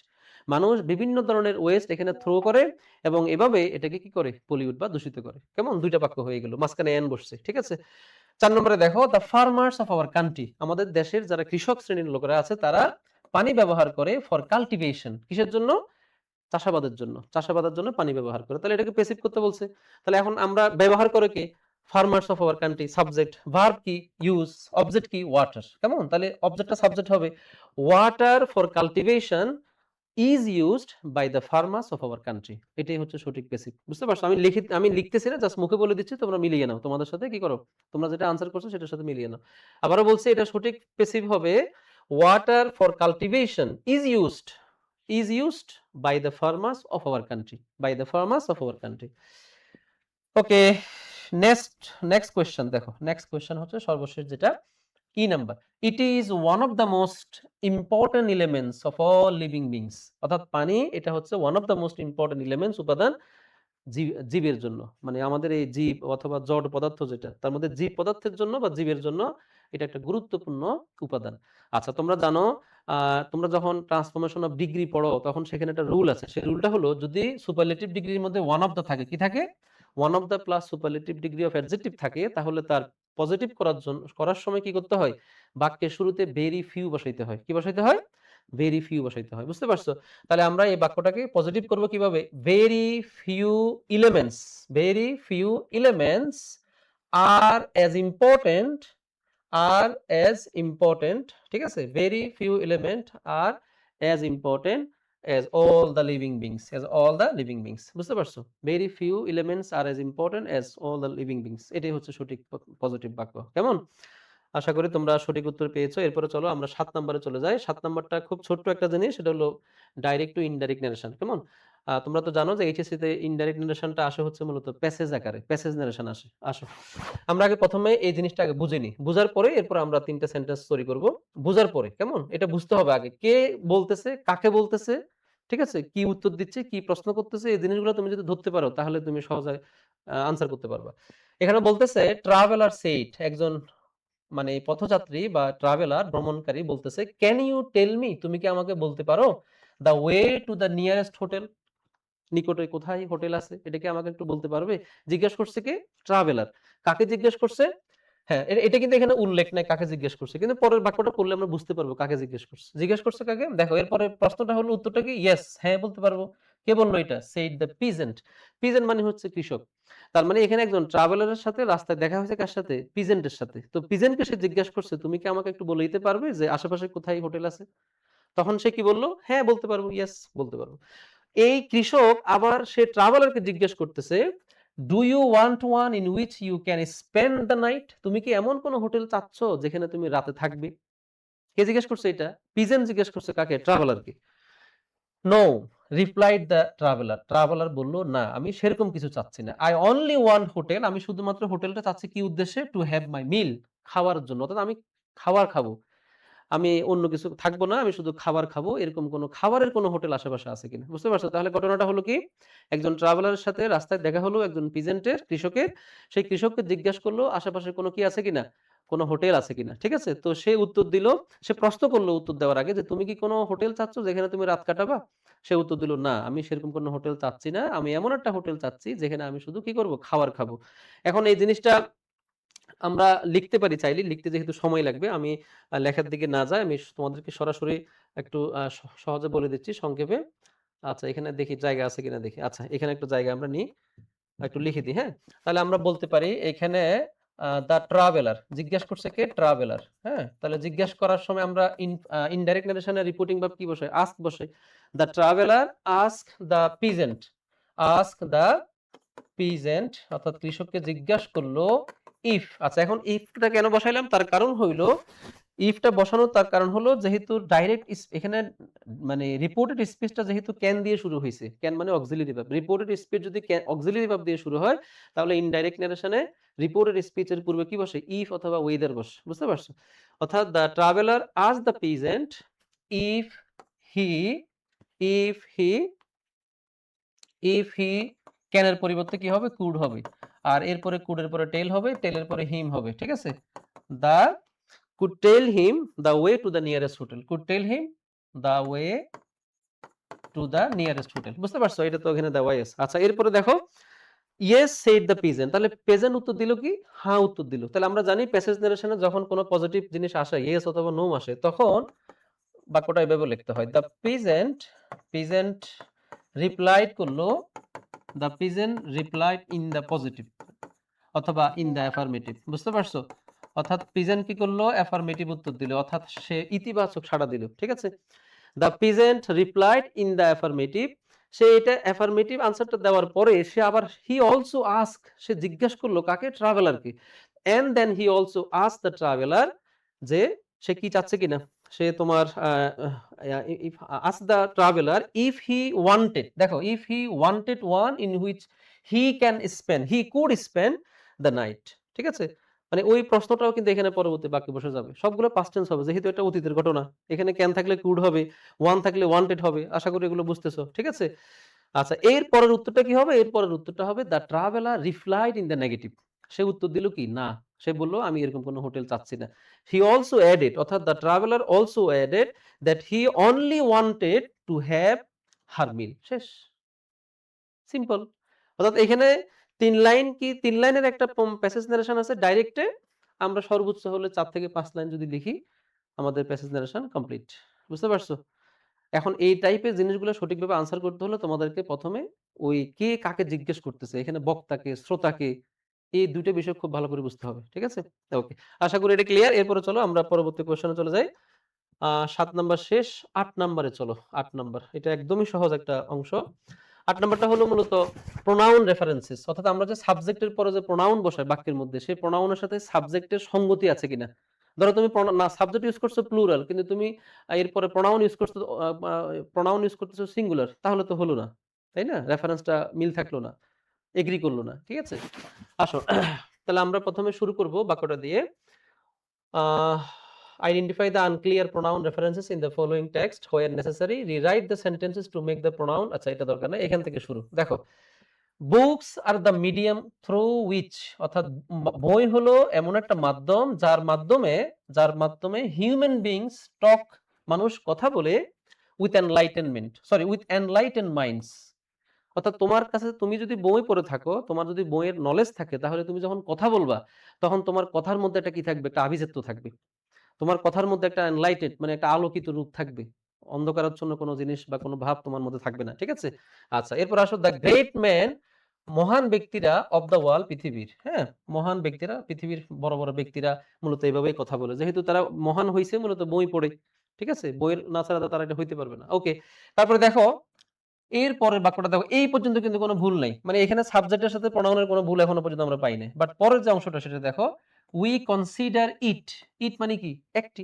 মানুষ বিভিন্ন ধরনের ওয়েস্ট এখানে থ্রো করে এবং এভাবে এটাকে কি করে, পলিউট বা দূষিত করে। কেমন, দুইটা বাক্য হয়ে গেল, মাঝখানে এন বসছে, ঠিক আছে। 4 নম্বরে দেখো, the farmers of our country, আমাদের দেশের যারা কৃষক শ্রেণীর লোকেরা আছে তারা পানি ব্যবহার করে ফর কাল্টিভেশন, কিসের জন্য, চাষাবাদের জন্য, চাষাবাদের জন্য পানি ব্যবহার করে। তাহলে এটাকে প্যাসিভ করতে বলছে। তাহলে এখন আমরা ব্যবহার করে কি, farmers of our country, subject, verb কি ইউজ, অবজেক্ট কি ওয়াটার। কেমন, তাহলে অবজেক্টটা সাবজেক্ট হবে, water for cultivation is used by the farmers of our country. এটাই হচ্ছে সঠিক প্যাসিভ। বুঝতে পারছো, আমি লিখতেছি না, জাস্ট মুখে বলে দিচ্ছি, তোমরা মিলিয়ে নাও, তোমাদের সাথে কি করো, তোমরা যেটা আনসার করছো সেটার সাথে মিলিয়ে নাও। আবারও বলছি, এটা সঠিক প্যাসিভ হবে, water for cultivation is used by the farmers of our country, by the farmers of our country. Okay, next question দেখো, নেক্সট কোয়েশ্চেন হচ্ছে সর্বশেষ যেটা, কি number, it is one of the most important elements of all living beings. অর্থাৎ পানি এটা হচ্ছে one of the most important elements, উপাদান জীবের জন্য, মানে আমাদের এই জীব অথবা জড় পদার্থ যেটা, তার মধ্যে জীব পদার্থের জন্য বা জীবের জন্য এটা একটা গুরুত্বপূর্ণ উপাদান। আচ্ছা, তোমরা জানো তোমরা যখন ট্রান্সফরমেশন অফ ডিগ্রি পড়ো তখন সেখানে একটা রুল আছে। সেই রুলটা হলো, যদি সুপারলেটিভ ডিগ্রির মধ্যে ওয়ান অফ দ্য থাকে, কি থাকে, one of the plus superlative degree of adjective থাকে, তাহলে তার পজিটিভ করার সময় কি করতে হয়, বাক্যের শুরুতে ভেরি ফিউ বসাইতে হয়। কি বসাইতে হয়, ভেরি ফিউ বসাইতে হয়। বুঝতে পারছো, তাহলে আমরা এই বাক্যটাকে পজিটিভ করব কিভাবে, very few elements, very few elements are as important, are as important, ঠিক আছে, very few element are as important as all the living beings, as all the living beings. বুঝতে পারছো, very few elements are as important as all the living beings, এটাই হচ্ছে সঠিক positive বাক্য। কেমন, আশা করি তোমরা সঠিক উত্তর পেয়েছো। এরপরে চলো আমরা 7 নম্বরে চলে যাই। 7 নম্বরটা খুব ছোট্ট একটা জিনিস, সেটা হলো ডাইরেক্ট টু ইনডাইরেক্ট নারেশন। কেমন, তোমরা তো জানো যে এইচএসসি তে ইনডাইরেক্ট নারেশনটা আসে হচ্ছে মূলত প্যাসেজ আকারে, প্যাসেজ নারেশন আসে। আসো আমরা আগে প্রথমে এই জিনিসটা আগে বুঝে নিই, বুঝার পরে এরপর আমরা 3টা সেন্টেন্স তৈরি করব। বুঝার পরে, কেমন, এটা বুঝতে হবে আগে, কে বলতেছে, কাকে বলতেছে, ঠিক আছে, কি উত্তর দিচ্ছে, কি প্রশ্ন করতেছে, এই জিনিসগুলো তুমি যদি ধরতে পারো তাহলে তুমি সহজে আনসার করতে পারবা। এখানে বলতেছে ট্রাভেলার সেইড, একজন মানে পথযাত্রী বা ট্রাভেলার, ভ্রমণকারী বলতেছে, ক্যান ইউ টেল মি, তুমি কি আমাকে বলতে পারো, the way to the nearest hotel, নিকটে কোথায় হোটেল আছে, এটা কি আমাকে একটু বলতে পারবে। জিজ্ঞেস করছে কে, ট্রাভেলার। কাকে জিজ্ঞেস করছে, হ্যাঁ এটা কিন্তু এখানে উল্লেখ নাই কাকে জিজ্ঞেস করছে, কিন্তু পরের বাক্যটা পড়লে আমরা বুঝতে পারবো কাকে জিজ্ঞেস করছে। জিজ্ঞেস করছে কাকে, দেখো এরপরে প্রশ্নটা হলো, উত্তরটা কি, ইয়েস, হ্যাঁ বলতে পারবো। কে বললো এটা, সেইড দ্য পিজেন্ট। পিজেন্ট মানে হচ্ছে কৃষক। তার মানে এখানে একজন ট্রাভেলারের সাথে রাস্তায় দেখা হয়েছে, কার সাথে, পিজেন্টের সাথে। তো পিজেন্টকে সে জিজ্ঞেস করছে, তুমি কি আমাকে একটু বলে দিতে পারবে যে আশেপাশে কোথায় হোটেল আছে। তখন সে কি বললো, হ্যাঁ বলতে পারবো, ইয়েস বলতে পারবো। এই কৃষক আবার সে ট্রাভেলারকে জিজ্ঞেস করতেছে, do you want one in which you can spend the night, তুমি কি এমন কোন হোটেল চাচ্ছ যেখানে তুমি রাতে থাকবে। কে জিজ্ঞেস করছে এটা, পিজেন জিজ্ঞেস করছে কাকে, ট্রাভেলারকে। No replied the traveller, traveller বললো, না আমি সেরকম কিছু চাচ্ছি না। আই অনলি ওয়ান্ট হোটেল, আমি শুধুমাত্র হোটেলটা চাচ্ছি কি উদ্দেশ্যে, টু হ্যাভ মাই মিল, খাওয়ার জন্য, অর্থাৎ আমি খাবার খাবো, আমি অন্য কিছু থাকবো না, আমি শুধু খাবার খাবো, এরকম কোনো খাবারের কোনো হোটেল আশেপাশে আছে কিনা। বুঝতে পারছো, তাহলে ঘটনাটা হলো কি, একজন ট্রাভেলারের সাথে রাস্তায় দেখা হলো একজন পিজেন্টের, কৃষকের। সেই কৃষককে জিজ্ঞাসা করলো আশেপাশে কোনো কি আছে কিনা, কোনো হোটেল আছে কিনা, ঠিক আছে। তো সে উত্তর দিল, সে প্রশ্ন করলো উত্তর দেওয়ার আগে যে তুমি কি কোনো হোটেল চাচ্ছ যেখানে তুমি রাত কাটাবা। সে উত্তর দিল, না আমি সেরকম কোনো হোটেল চাচ্ছি না, আমি এমন একটা হোটেল চাচ্ছি যেখানে আমি শুধু কি করব, খাবার খাবো। এখন এই জিনিসটা আমরা লিখতে পারি চাইলে, লিখতে যেহেতু সময় লাগবে আমি লেখার দিকে না যাই, আমি তোমাদেরকে সরাসরি একটু সহজে বলে দিচ্ছি সংক্ষেপে। আচ্ছা এখানে দেখি জায়গা আছে কিনা দেখি। আচ্ছা এখানে একটু জায়গা আমরা নিই, একটু লিখে দিই। হ্যাঁ, তাহলে আমরা বলতে পারি এখানে দা ট্রাভেলার জিজ্ঞেস করছে কে, ট্রাভেলার। হ্যাঁ, তাহলে জিজ্ঞেস করার সময় আমরা ইনডাইরেক্ট নারেশনে রিপোর্টিং ভার্ব কি বসে, আস্ক বসে। দা ট্রাভেলার আস্ক দা পিজেন্ট, আস্ক দা পিজেন্ট অর্থাৎ কৃষককে জিজ্ঞাসা করলো ইফ। আচ্ছা এখন ইফটা কেন বসাইলাম, তার কারণ হইলো, ইফটা বসানোর তার কারণ হলো যেহেতু ডাইরেক্ট এখানে মানে রিপোর্টেড স্পিচটা যেহেতু ক্যান দিয়ে শুরু হয়েছে, ক্যান মানে অক্সিলিয়ারি ভার্ব, রিপোর্টেড স্পিচ যদি অক্সিলিয়ারি ভার্ব দিয়ে শুরু হয় তাহলে ইনডাইরেক্ট নারেশনে রিপোর্টেড স্পিচের পূর্বে কি বসে, ইফ অথবা ওয়েদার বসে। বুঝতে পারছো? অর্থাৎ the traveller asked the peasant if he if he if he, ক্যানের পরিবর্তে কি হবে, কুড হবে। আর এরপরে কুডের পরে টেল হবে, টেলের পরে হিম হবে। ঠিক আছে? দা could tell him the way to the nearest hotel, could tell him the way to the nearest hotel। বুঝতে পারছো? এটা তো এখানে দেওয়াই আছে। আচ্ছা এরপরে দেখো yes said the peasant, তাহলে পেজেন্ট উত্তর দিল কি, হ্যাঁ উত্তর দিল। তাহলে আমরা জানি প্যাসেজ নারেশনে যখন কোনো পজিটিভ জিনিস আসে, yes অথবা no আসে, তখন বাক্যটা এভাবে লিখতে হয়, the peasant replied করলো, the peasant replied in the positive অথবা ইন দ্য অ্যাফার্মেটিভ। বুঝতে পারছো? অর্থাৎ পিজেন্ট কি করলো, অ্যাফার্মেটিভ উত্তর দিল, অর্থাৎ সে ইতিবাচক সাড়া দিল। ঠিক আছে? The peasant replied in the affirmative, সে এটা অ্যাফার্মেটিভ আনসারটা দেওয়ার পরে সে আবার হি অলসো আস্ক, সে জিজ্ঞেস করলো কাকে, ট্রাভেলারকে। And then he also ask the traveller, যে সে কি চাচ্ছে কিনা, সে তোমার ask the traveller if he wanted, দেখো if he wanted one in which he can spend, he could spend the night. ঠিক আছে? মানে ওই প্রশ্নটাও কিন্তু এখানে পরবর্তী বাক্যে বসে যাবে, সবগুলো পাস্ট টেন্স হবে যেহেতু এটা অতীতের ঘটনা। এখানে ক্যান থাকলে কুড হবে, ওয়ান থাকলে ওয়ান্টেড হবে। আশা করি এগুলো বুঝতেছো। ঠিক আছে? আচ্ছা এর পরের উত্তরটা কি হবে, এর পরের উত্তরটা হবে the traveller replied in the negative, সে উত্তর দিল কি, না, সে বললো আমি এরকম কোনো হোটেল চাচ্ছি না। হি অলসো অ্যাডেড, অর্থাৎ the traveller also added that he only wanted to have her meal. শেষ, সিম্পল। অর্থাৎ এখানে ৩ লাইন কি ৩ লাইনের একটা প্যাসেজ নারেশন আছে ডাইরেক্টে, আমরা সর্বোচ্চ হলে ৪ থেকে ৫ লাইন যদি লিখি আমাদের প্যাসেজ নারেশন কমপ্লিট। বুঝতে পারছো? এখন এই টাইপের জিনিসগুলো সঠিকভাবে আনসার করতে হলে তোমাদেরকে প্রথমে ওই কে কাকে জিজ্ঞেস করতেছে, এখানে বক্তাকে, শ্রোতাকে, এই ২ টা বিষয় খুব ভালো করে বুঝতে হবে। ঠিক আছে? ওকে। আশা করি এটা ক্লিয়ার। এরপরে চলো আমরা পরবর্তী কোয়েশ্চেনে চলে যাই। ৭ নাম্বার শেষ, ৮ নাম্বারে চলো। ৮ নাম্বার। এটা একদমই সহজ একটা অংশ। ৮ নাম্বারটা হলো মূলত প্রোনাউন রেফারেন্সেস, অর্থাৎ আমরা যে সাবজেক্টের পরে যে প্রোনাউন বসাই বাক্যের মধ্যে, সেই প্রোনাউনের সাথে সাবজেক্টের সঙ্গতি আছে কিনা। ধরো তুমি না সাবজেক্ট ইউজ করছো প্লুরাল, কিন্তু তুমি এরপরে প্রোনাউন ইউজ করতেছো সিঙ্গুলার, তাহলে তো হলো না। তাই না? রেফারেন্সটা মিল থাকলো না, এগ্রি করলো না। ঠিক আছে? আসো তাহলে আমরা প্রথমে শুরু করব বাক্যটা দিয়ে। Identify the unclear pronoun references in the following text. Where necessary, rewrite the sentences to make the pronoun। আচ্ছা এটা দরকার নাই, এখান থেকে শুরু। দেখো books are the medium through which, অর্থাৎ বই হলো এমন একটা মাধ্যম যার মাধ্যমে হিউম্যান বিংস টক, মানুষ কথা বলে, উইথ এনলাইটেন মাইন্ডস। অর্থাৎ তোমার কাছে, তুমি যদি বই পড়ে থাকো, তোমার যদি বইয়ের নলেজ থাকে, তাহলে তুমি যখন কথা বলবা তখন তোমার কথার মধ্যে একটা কি থাকবে, একটা আভিজাত্য থাকবে। তোমার কথার মধ্যে একটা এনলাইটেড মানে একটা আলোকিত রূপ থাকবে। অন্ধকারাচ্ছন্ন কোনো জিনিস বা কোনো ভাব তোমার মধ্যে থাকবে না। ঠিক আছে? আচ্ছা এরপর আসো দ্য গ্রেট ম্যান, মহান ব্যক্তিরা অফ দ্য ওয়ার্ল্ড, পৃথিবীর, হ্যাঁ, মহান ব্যক্তিরা, পৃথিবীর বড় বড় ব্যক্তিরা মূলত এইভাবেই কথা বলে, যেহেতু তারা মহান হইছে মূলত বই পড়ে। ঠিক আছে? বইয়ের না ছাড়া তো তারা এটা হইতে পারবে না। ওকে। তারপরে দেখো এর পরের বাক্যটা দেখো, এই পর্যন্ত কিন্তু কোনো ভুল নাই, মানে এখানে সাবজেক্টের সাথে প্রোনাউনের কোনো ভুল এখনো পর্যন্ত আমরা পাই নাই। বাট পরের যে অংশটা সেটা দেখো, উই কনসিডার ইট, ইট মানে কি, একটি।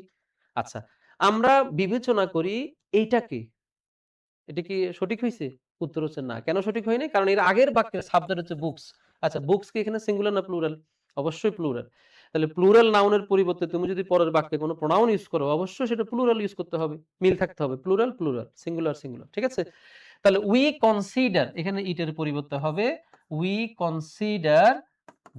আচ্ছা আমরা বিবেচনা করি এইটাকে, এটা কি সঠিক হয়েছে? উত্তর হচ্ছে না। কেন সঠিক হয়নি? কারণ এর আগের বাক্যের সাবজেক্ট হচ্ছে বুকস। আচ্ছা বুকস কি এখানে সিঙ্গুলার না প্লুরাল? অবশ্যই প্লুরাল। তাহলে প্লুরাল নাউনের পরিবর্তে তুমি যদি পরের বাক্যে কোনো প্রোনাউন ইউজ করো, অবশ্যই সেটা প্লুরাল ইউজ করতে হবে, মিল থাকতে হবে। Plural plural, singular singular. ঠিক আছে? তাহলে উই কনসিডার, এখানে ইটের পরিবর্তে হবে we consider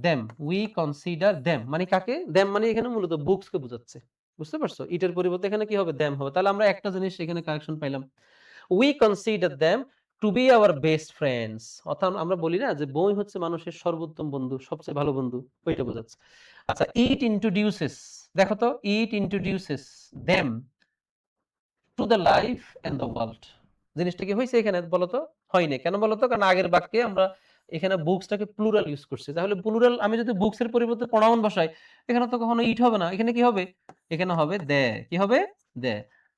them, we consider them মানে কাকে, দেম মানে এখানে মূলত বুকস কে বোঝাচ্ছে। বুঝতে পারছো? ইটের পরিবর্তে এখানে কি হবে, দেম হবে। তাহলে আমরা একটা জিনিস এখানে কারেকশন পাইলাম। We consider them to B our best friends. অর্থাৎ আমরা বলি না যে বই হচ্ছে মানুষের সর্বোত্তম বন্ধু, সবচেয়ে ভালো বন্ধু, ওইটা বোঝাচ্ছে। আচ্ছা, ইট ইন্ট্রোডিউসেস, দেখো তো, it introduces them to the life and the world. জিনিসটা কি হয়েছে এখানে বলো তো? হয়নি। কেন বলো তো? কারণ আগের বাক্যে আমরা এখানে বুকসটাকে প্লুরাল ইউজ করছি। তাহলে প্লুরাল আমি যদি বুকস এর পরিবর্তে প্রোনাউন বসাই, এখানে তো কখনো ইট হবে না। এখানে কি হবে? এখানে হবে দে। কি হবে? দে।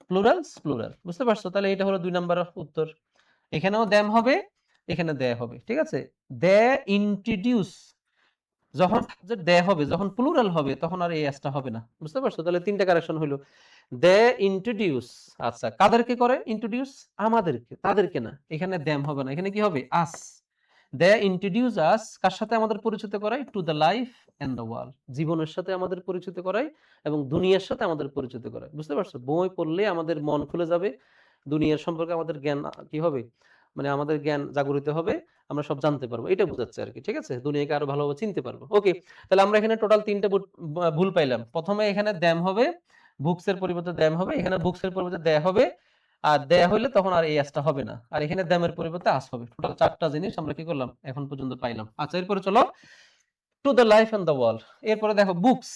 Plurals plural. বুঝতে পারছো? তাহলে এটা হলো 2 নাম্বার উত্তর। এখানেও দেম হবে, এখানে দে হবে। ঠিক আছে? দে ইন্ট্রোডিউস, যখন সাবজেক্ট দে হবে, যখন প্লুরাল হবে তখন আর এই এসটা হবে না। বুঝতে পারছো? তাহলে 3টা কারেকশন হলো। দে ইন্ট্রোডিউস, আচ্ছা কাদেরকে করে ইন্ট্রোডিউস? আমাদেরকে, তাদেরকে না। এখানে দেম হবে না, এখানে কি হবে? আস। দে ইন্ট্রোডিউস আস, কার সাথে আমাদের পরিচিত করায়? To the life and the world, জীবনের সাথে আমাদের পরিচিত করায় এবং দুনিয়ার সাথে আমাদের পরিচিত করায়। বুঝতে পারছো? বই পড়লে আমাদের মন খুলে যাবে, দুনিয়ার সম্পর্কে আমাদের জ্ঞান কি হবে, মানে আমাদের জ্ঞান জাগরিত হবে, আমরা সব জানতে পারবো, এটা বোঝাচ্ছে আর কি। ঠিক আছে? দুনিয়াকে আরো ভালোভাবে চিনতে পারবো। ওকে, তাহলে আমরা এখানে টোটাল 3টা ভুল পাইলাম। প্রথমে এখানে দ্যাম হবে, বুকস এর পরিবর্তে দ্যাম হবে, এখানে বুকস এর পরিবর্তে দেয়া হবে, আর দেয়া হইলে তখন আর এই আসটা হবে না, আর এখানে দ্যামের পরিবর্তে আস হবে। টোটাল 4টা জিনিস আমরা কি করলাম এখন পর্যন্ত পাইলাম। আচ্ছা, এরপরে চলো to the life and the world. এরপরে দেখো, books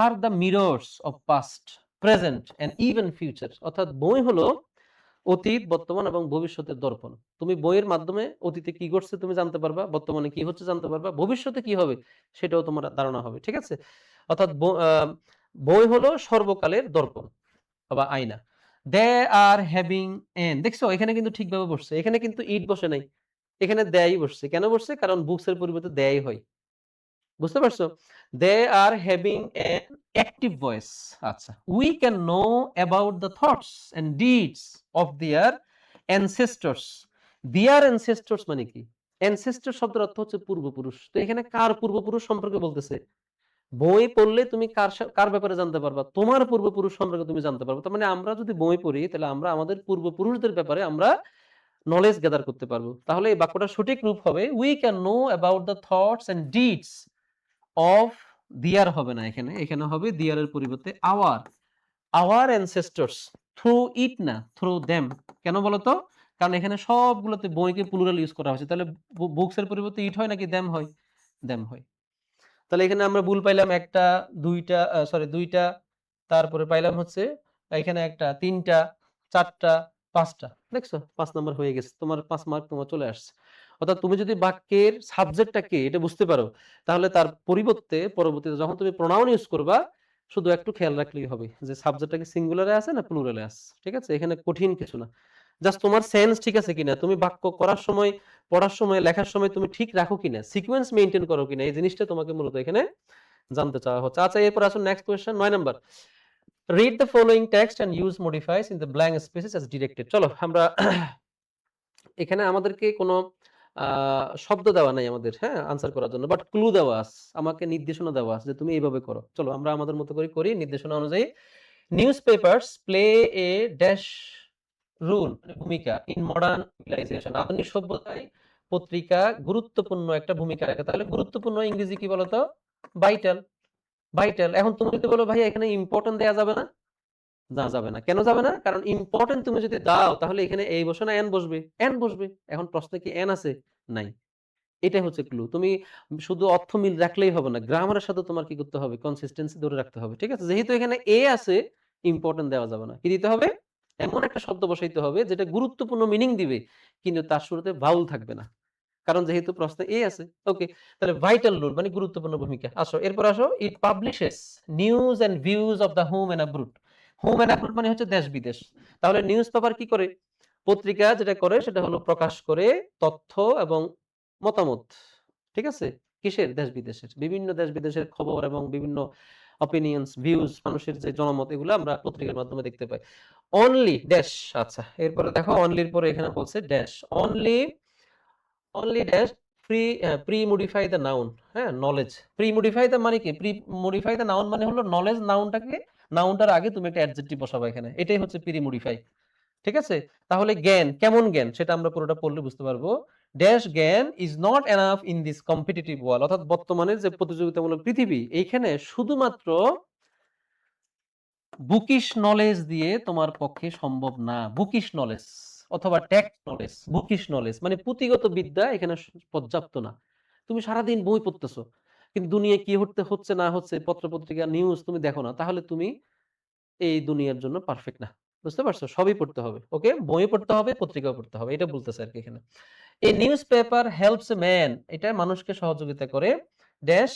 are the mirrors of past, present and even future. অর্থাৎ বই হলো অতীত, বর্তমান এবং ভবিষ্যতের দর্পণ। তুমি বইয়ের মাধ্যমে অতীতে কি ঘটছে তুমি জানতে পারবা, বর্তমানে কি হচ্ছে জানতে পারবা, ভবিষ্যতে কি হবে সেটাও তোমার ধারণা হবে। ঠিক আছে? অর্থাৎ বই হলো সর্বকালের দর্পণ বা আয়না। দে আর হ্যাভিং এন, দেখছো এখানে কিন্তু ঠিকভাবে বসছে, এখানে কিন্তু ইট বসে নাই, এখানে দেয়াই বসছে। কেন বসছে? কারণ বুকস এর পরিবর্তে দেয়াই হয়। বুঝতে পারছো? They are having an active voice. আচ্ছা, we can know about the thoughts and deeds of their ancestors. Their ancestors মানে কি? অ্যানসেস্টর শব্দের অর্থ হচ্ছে পূর্বপুরুষ। তো এখানে কার পূর্বপুরুষ সম্পর্কে বলতেছে? বই পড়লে তুমি কার ব্যাপারে জানতে পারবা? তোমার পূর্বপুরুষ সম্পর্কে তুমি জানতে পারবা। তার মানে আমরা যদি বই পড়ি তাহলে আমরা আমাদের পূর্বপুরুষদের ব্যাপারে আমরা নলেজ গ্যাদার করতে পারবো। তাহলে এই বাক্যটা সঠিক রূপ হবে, we can know about the thoughts and deeds of, their হবে না এখানে, এখানে হবে দেয়ার এর পরিবর্তে our, our ancestors through it না থ্রু দেম। কেন বলতো? কারণ এখানে সবগুলোতে বইকে প্লুরাল ইউজ করা হয়েছে। তাহলে বুকস এর পরিবর্তে ইট হয় নাকি দেম হয়? দেম হয়। তাহলে এখানে আমরা ভুল পাইলাম একটা, দুইটা, সরি দুইটা, তারপরে পাইলাম হচ্ছে এখানে একটা, তিনটা, চারটা, পাঁচটা। দেখছো 5 নাম্বার হয়ে গেছে, তোমার 5 মার্ক তোমার চলে আসছে। অর্থাৎ তুমি যদি বাক্যের সাবজেক্টটা কি এটা বুঝতে পারো, তাহলে তার পরিবর্তে পরবর্তীতে যখন তুমি প্রোনাউন ইউজ করবা শুধু একটু খেয়াল রাখলেই হবে যে সাবজেক্টটা কি সিঙ্গুলারে আছে না প্লুরালে আছে। ঠিক আছে? এখানে কঠিন কিছু না, জাস্ট তোমার সেন্স ঠিক আছে কিনা, তুমি বাক্য করার সময়, পড়ার সময়, লেখার সময় তুমি ঠিক রাখো কিনা, সিকোয়েন্স মেইনটেইন করো কিনা, এই জিনিসটা তোমাকে মূলত এখানে জানতে চাওয়া হচ্ছে। আচ্ছা, এরপর আসুন next question 9 number. Read the following text and use modifiers in the blank spaces as directed. চলো আমরা এখানে আমাদেরকে কোনো শব্দ দেওয়া নাই আমাদের, হ্যাঁ, আনসার করার জন্য, বাট ক্লু দেওয়া আছে, আমাকে নির্দেশনা দেওয়া আছে যে তুমি এইভাবে করো। চলো আমরা আমাদের মতো করে করি নির্দেশনা অনুযায়ী। Newspapers play a dash rule, ভূমিকা ইন মডার্ন সিভিলাইজেশন। আধুনিক সভ্যতায় পত্রিকা গুরুত্বপূর্ণ একটা ভূমিকা রাখে। তাহলে গুরুত্বপূর্ণ ইংরেজি কি বলতো? ভাইটাল। ভাইটাল। এখন তুমি যদি বলো ভাই এখানে ইম্পর্টেন্ট দেয়া যাবে না? না, যাবে না। কেন যাবে না? কারণ ইম্পর্টেন্ট তুমি যদি দাও তাহলে এখানে এই বসে না এন বসবে? এন বসবে। এখন প্রশ্নে কি এন আছে? নাই। এটাই হচ্ছে ক্লু। তুমি শুধু অর্থ মিল রাখলেই হবে না। গ্রামারের সাথে তোমার কি করতে হবে? কনসিস্টেন্সি ধরে রাখতে হবে। ঠিক আছে? যেহেতু এখানে এ আছে, ইম্পোর্টেন্ট দেওয়া যাবে না। কি দিতে হবে? এমন একটা শব্দ বসাইতে হবে যেটা গুরুত্বপূর্ণ মিনিং দিবে, কিন্তু তার শুরুতে ভাউল থাকবে না। কারণ যেহেতু প্রশ্নে এ আছে। ওকে। তাহলে ভাইটাল রোল মানে গুরুত্বপূর্ণ ভূমিকা। আসো, এরপর আসো, it publishes news and views of the home and abroad. Home and abroad মানে হচ্ছে দেশ বিদেশ। তাহলে নিউজ পেপার কি করে? পত্রিকা যেটা করে সেটা হলো প্রকাশ করে তথ্য এবং মতামত। ঠিক আছে? কিসের? দেশ বিদেশের। বিভিন্ন দেশ বিদেশের খবর এবং বিভিন্ন অপিনিয়নস, ভিউজ, মানুষের যে জনমত, এগুলো আমরা পত্রিকার মাধ্যমে দেখতে পাই। অনলি ড্যাশ, আচ্ছা এরপরে দেখো অনলির পরে এখানে বলছে dash, only, only dash pre modify the noun, হ্যাঁ, নলেজ। প্রি মডিফাই দ্য মানে কি? প্রি মডিফাই দ্য নাউন মানে হলো নলেজ, নাউনটাকে, নাউনটার আগে তুমি একটা অ্যাডজেক্টিভ বসাবা এখানে। এটাই হচ্ছে প্রি মডিফাই। ঠিক আছে? তাহলে জ্ঞান, কেমন জ্ঞান সেটা আমরা পুরোটা পড়লে বুঝতে পারবো। ড্যাশ জ্ঞান is not enough in this competitive world. অর্থাৎ বর্তমানের যে প্রতিযোগিতামূলক পৃথিবী, এইখানে শুধুমাত্র বুকিশ নলেজ দিয়ে তোমার পক্ষে সম্ভব না। বুকিশ নলেজ, অথবা টেক্সট নলেজ, বুকিশ নলেজ, মানে পুঁথিগত বিদ্যা এখানে পর্যাপ্ত না। তুমি সারাদিন বই পড়তেছো কিন্তু দুনিয়ায় কি হচ্ছে না হচ্ছে পত্র-পত্রিকা, নিউজ তুমি দেখো না। তাহলে তুমি এই দুনিয়ার জন্য পারফেক্ট না। বুঝতে পারছো? সবই পড়তে হবে। ওকে? বইও পড়তে হবে, পত্রিকাও পড়তে হবে। এটা বলতেছে আরকি এখানে। A newspaper helps a man, এটা মানুষকে সহযোগিতা করে dash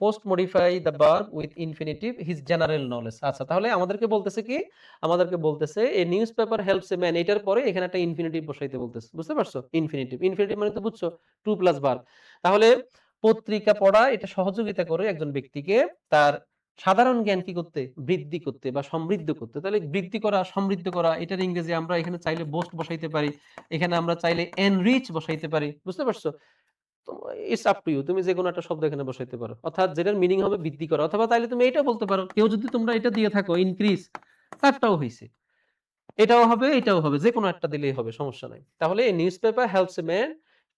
post modify the verb with infinitive his general knowledge. আচ্ছা, তাহলে আমাদেরকে বলতেছে কি? আমাদেরকে বলতেছে a newspaper helps a man, এটার পরে এখানে একটা ইনফিনিটিভ বসাইতে বলতেছে। বুঝতে পারছো? ইনফিনিটিভ, ইনফিনিটিভ মানে তো বুঝছো, টু প্লাস ভার্ব। তাহলে পত্রিকা পড়া এটা সহযোগিতা করে একজন ব্যক্তিকে তার সাধারণ জ্ঞান কি করতে, বৃদ্ধি করতে বা সমৃদ্ধ করতে। তাহলে বৃদ্ধি করা, সমৃদ্ধ করা, এটার ইংরেজি আমরা এখানে চাইলে বোস্ট বসাইতে পারি, এখানে আমরা চাইলে এনরিচ বসাইতে পারি। বুঝতে পারছো? তো ইটস আপ টু ইউ, তুমি যে কোনো একটা শব্দ এখানে বসাইতে পারো, অর্থাৎ যেটার মিনিং হবে বৃদ্ধি করা। অথবা তাইলে তুমি এটা বলতে পারো, কেউ যদি তোমরা এটা দিয়ে থাকো ইনক্রিজ, তারটাও হইছে, এটাও হবে এটাও হবে, যে কোনো একটা দিলেই হবে, সমস্যা নাই। তাহলে এই news paper helps a man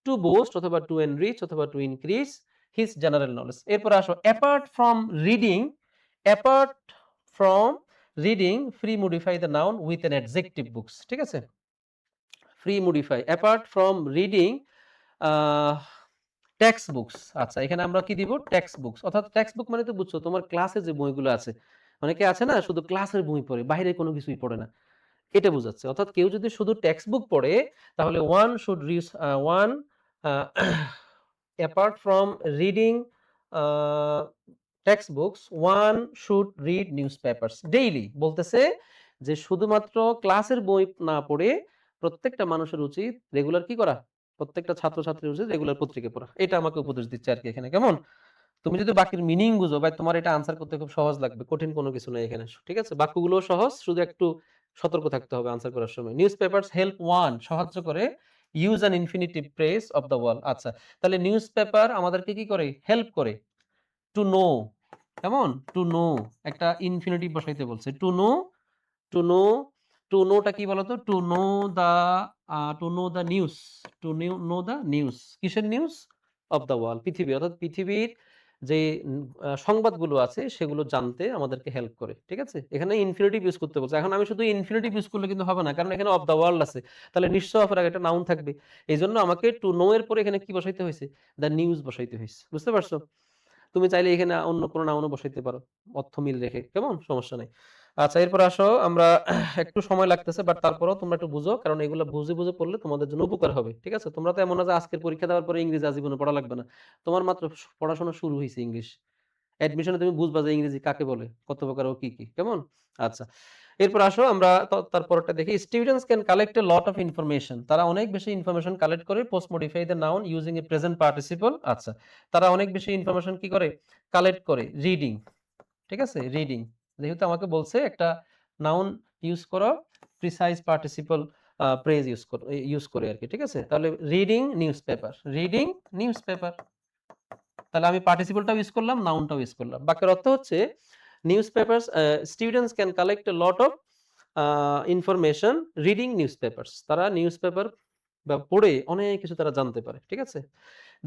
to boost অথবা টু এনরিচ অথবা to increase his general knowledge. এরপর আসো, apart from reading, apart from reading free modify the noun with an adjective books. ঠিক আছে? Free modify apart from reading text books. আচ্ছা, এখানে আমরা কি দিব? Text books. অর্থাৎ টেক্সট বুক মানে তো বুঝছো, তোমার ক্লাসে যে বইগুলো আছে, অনেকে আছে না শুধু ক্লাসের বই পড়ে, বাইরে কোনো কিছুই পড়ে না, এটা বোঝাচ্ছে। অর্থাৎ কেউ যদি শুধু টেক্সট বুক পড়ে তাহলে one should read one apart from reading text books, one should read news papers daily. বলতেছে যে শুধুমাত্র ক্লাসের বই না পড়ে প্রত্যেকটা মানুষের উচিত রেগুলার কি করা, প্রত্যেকটা ছাত্রছাত্রীর উচিত রেগুলার পত্রিকা পড়া। এটা আমাকে উপদেশ দিচ্ছে আর কি এখানে। কেমন? তুমি যদি বাকির মিনিং বুঝো ভাই, তোমার এটা আনসার করতে খুব সহজ লাগবে, কঠিন কোনো কিছু নেই এখানে। ঠিক আছে? বাক্যগুলো সহজ, শুধু একটু সতর্ক থাকতে হবে আনসার করার সময়। নিউজ পেপারস হেল্প ওয়ান, সাহায্য করে, use an infinitive press of the wall. আচ্ছা, তাহলে নিউজ পেপার আমাদেরকে কি করে? হেল্প করে টু নো। কেমন? টু নো, একটা ইনফিনিটিভ বসাইতে বলছে। To know, to know, to নোটা কি বলতো? To know the to know the news, to know the news, কিসের নিউজ? অফ দা ওয়ার্ল্ড, পৃথিবী, অর্থাৎ পৃথিবীর যে সংবাদগুলো আছে সেগুলো জানতে আমাদেরকে হেল্প করে। ঠিক আছে? এখানে ইনফিনিটিভ ইউজ করতে বলছে। এখন আমি শুধু ইনফিনিটিভ ইউজ করলে কিন্তু হবে না, কারণ এখানে অফ দা ওয়ার্ল্ড আছে, তাহলে নিশ্চয় অফের আগে একটা নাউন থাকবে। এইজন্য আমাকে টু নো এর পরে এখানে কি বসাইতে হয়েছে? দা নিউজ বসাইতে হয়েছে। বুঝতে পারছো? তুমি চাইলে এখানে অন্য কোনো নাউনও বসাইতে পারো, অর্থ মিল রেখে। কেমন? সমস্যা নাই। আচ্ছা, এরপর আসো আমরা একটু সময় লাগতেছে, বাট তারপরেও তোমরা একটু বুঝো, কারণ এগুলো বুঝে বুঝে পড়লে তোমাদের জন্য উপকার হবে। ঠিক আছে? তোমরা তো এমন না যে আজকের পরীক্ষা দেওয়ার পরে ইংরেজি আজীবনে পড়া লাগবে না। তোমার মাত্র পড়াশোনা শুরু হইছে ইংলিশ। অ্যাডমিশনে তুমি বুঝবা যে ইংরেজি কাকে বলে, কত প্রকার ও কি, কি। কেমন? আচ্ছা। এরপর আসো আমরা তারপরটা দেখি। Students can collect a lot of information. তারা অনেক বেশি ইনফরমেশন কালেক্ট করে post modify the noun using a present participle. আচ্ছা। তারা অনেক বেশি ইনফরমেশন কি করে? কালেক্ট করে রিডিং। ঠিক আছে? রিডিং। যেহেতু আমাকে বলছে একটা নাউন ইউজ করো, প্রিসাইজ পার্টিসিপল প্রেজ ইউজ করে আরকি। ঠিক আছে? তাহলে রিডিং নিউজপেপার, রিডিং নিউজপেপার। তাহলে আমি পার্টিসিপলটাও ইউজ করলাম, নাউনটাও ইউজ করলাম। বাক্যের অর্থ হচ্ছে newspapers students can collect a lot of information reading newspapers. তারা নিউজপেপার বা পড়ে অনেক কিছু তারা জানতে পারে। ঠিক আছে?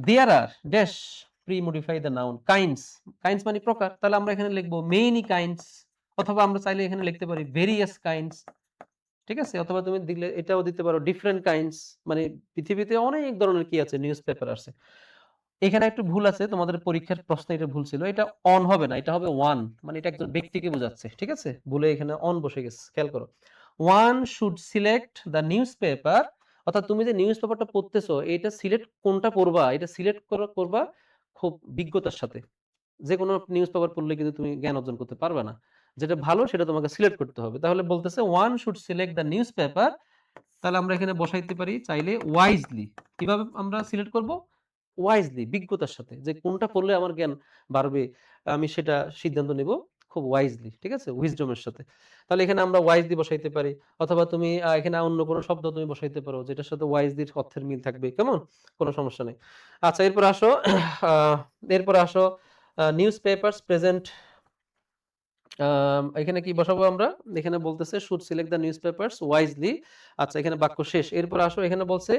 There are dash pre modify the noun kinds, kinds মানে প্রকার। তাহলে আমরা এখানে লিখবো মেনি কাইন্ডস, অথবা আমরা চাইলে এখানে লিখতে পারি ভেরিয়াস কাইন্ডস। ঠিক আছে? অথবা তুমি দিলে এটাও দিতে পারো ডিফারেন্ট কাইন্ডস। মানে পৃথিবীতে অনেক ধরনের কি আছে? নিউজপেপার আছে। এখানে একটু ভুল আছে, তোমাদের পরীক্ষার প্রশ্নে এটা ভুল ছিল। এটা অন হবে না, এটা হবে ওয়ান, মানে এটা একজন ব্যক্তিকে বোঝাচ্ছে। ঠিক আছে? ভুলে এখানে অন বসে গেছে, খেয়াল করো। One should select the news paper, অর্থাৎ তুমি যে নিউজ পেপারটা পড়তেছো এটা সিলেক্ট কোনটা পড়বা, এটা সিলেক্ট করবা খুব বিজ্ঞতার সাথে। যে কোনো নিউজ পেপার পড়লে কিন্তু তুমি জ্ঞান অর্জন করতে পারবে না। যেটা ভালো সেটা তোমাকে সিলেক্ট করতে হবে। তাহলে বলতেছে one should select the news paper. তাহলে আমরা এখানে বসাইতে পারি চাইলে ওয়াইজলি। কিভাবে আমরা সিলেক্ট করব? ওয়াইজলি, বিজ্ঞতার সাথে, যে কোনটা পড়লে আমার জ্ঞান বাড়বে, আমি সেটা সিদ্ধান্ত নেব খুব ওয়াইজলি। ঠিক আছে? উইজডমের সাথে। তাহলে এখানে আমরা ওয়াইজলি বসাইতে পারি, অথবা তুমি এখানে অন্য কোনো শব্দ তুমি বসাইতে পারো যেটার সাথে ওয়াইজলির অর্থের মিল থাকবে। কেমন? কোনো সমস্যা নেই। আচ্ছা, এরপর আসো এরপর আসো নিউজ পেপারস প্রেজেন্ট। এখানে কি বসাবো আমরা? এখানে বলতেছে should select the newspapers wisely. আচ্ছা, এখানে বাক্য শেষ। এরপর আসো, এখানে বলছে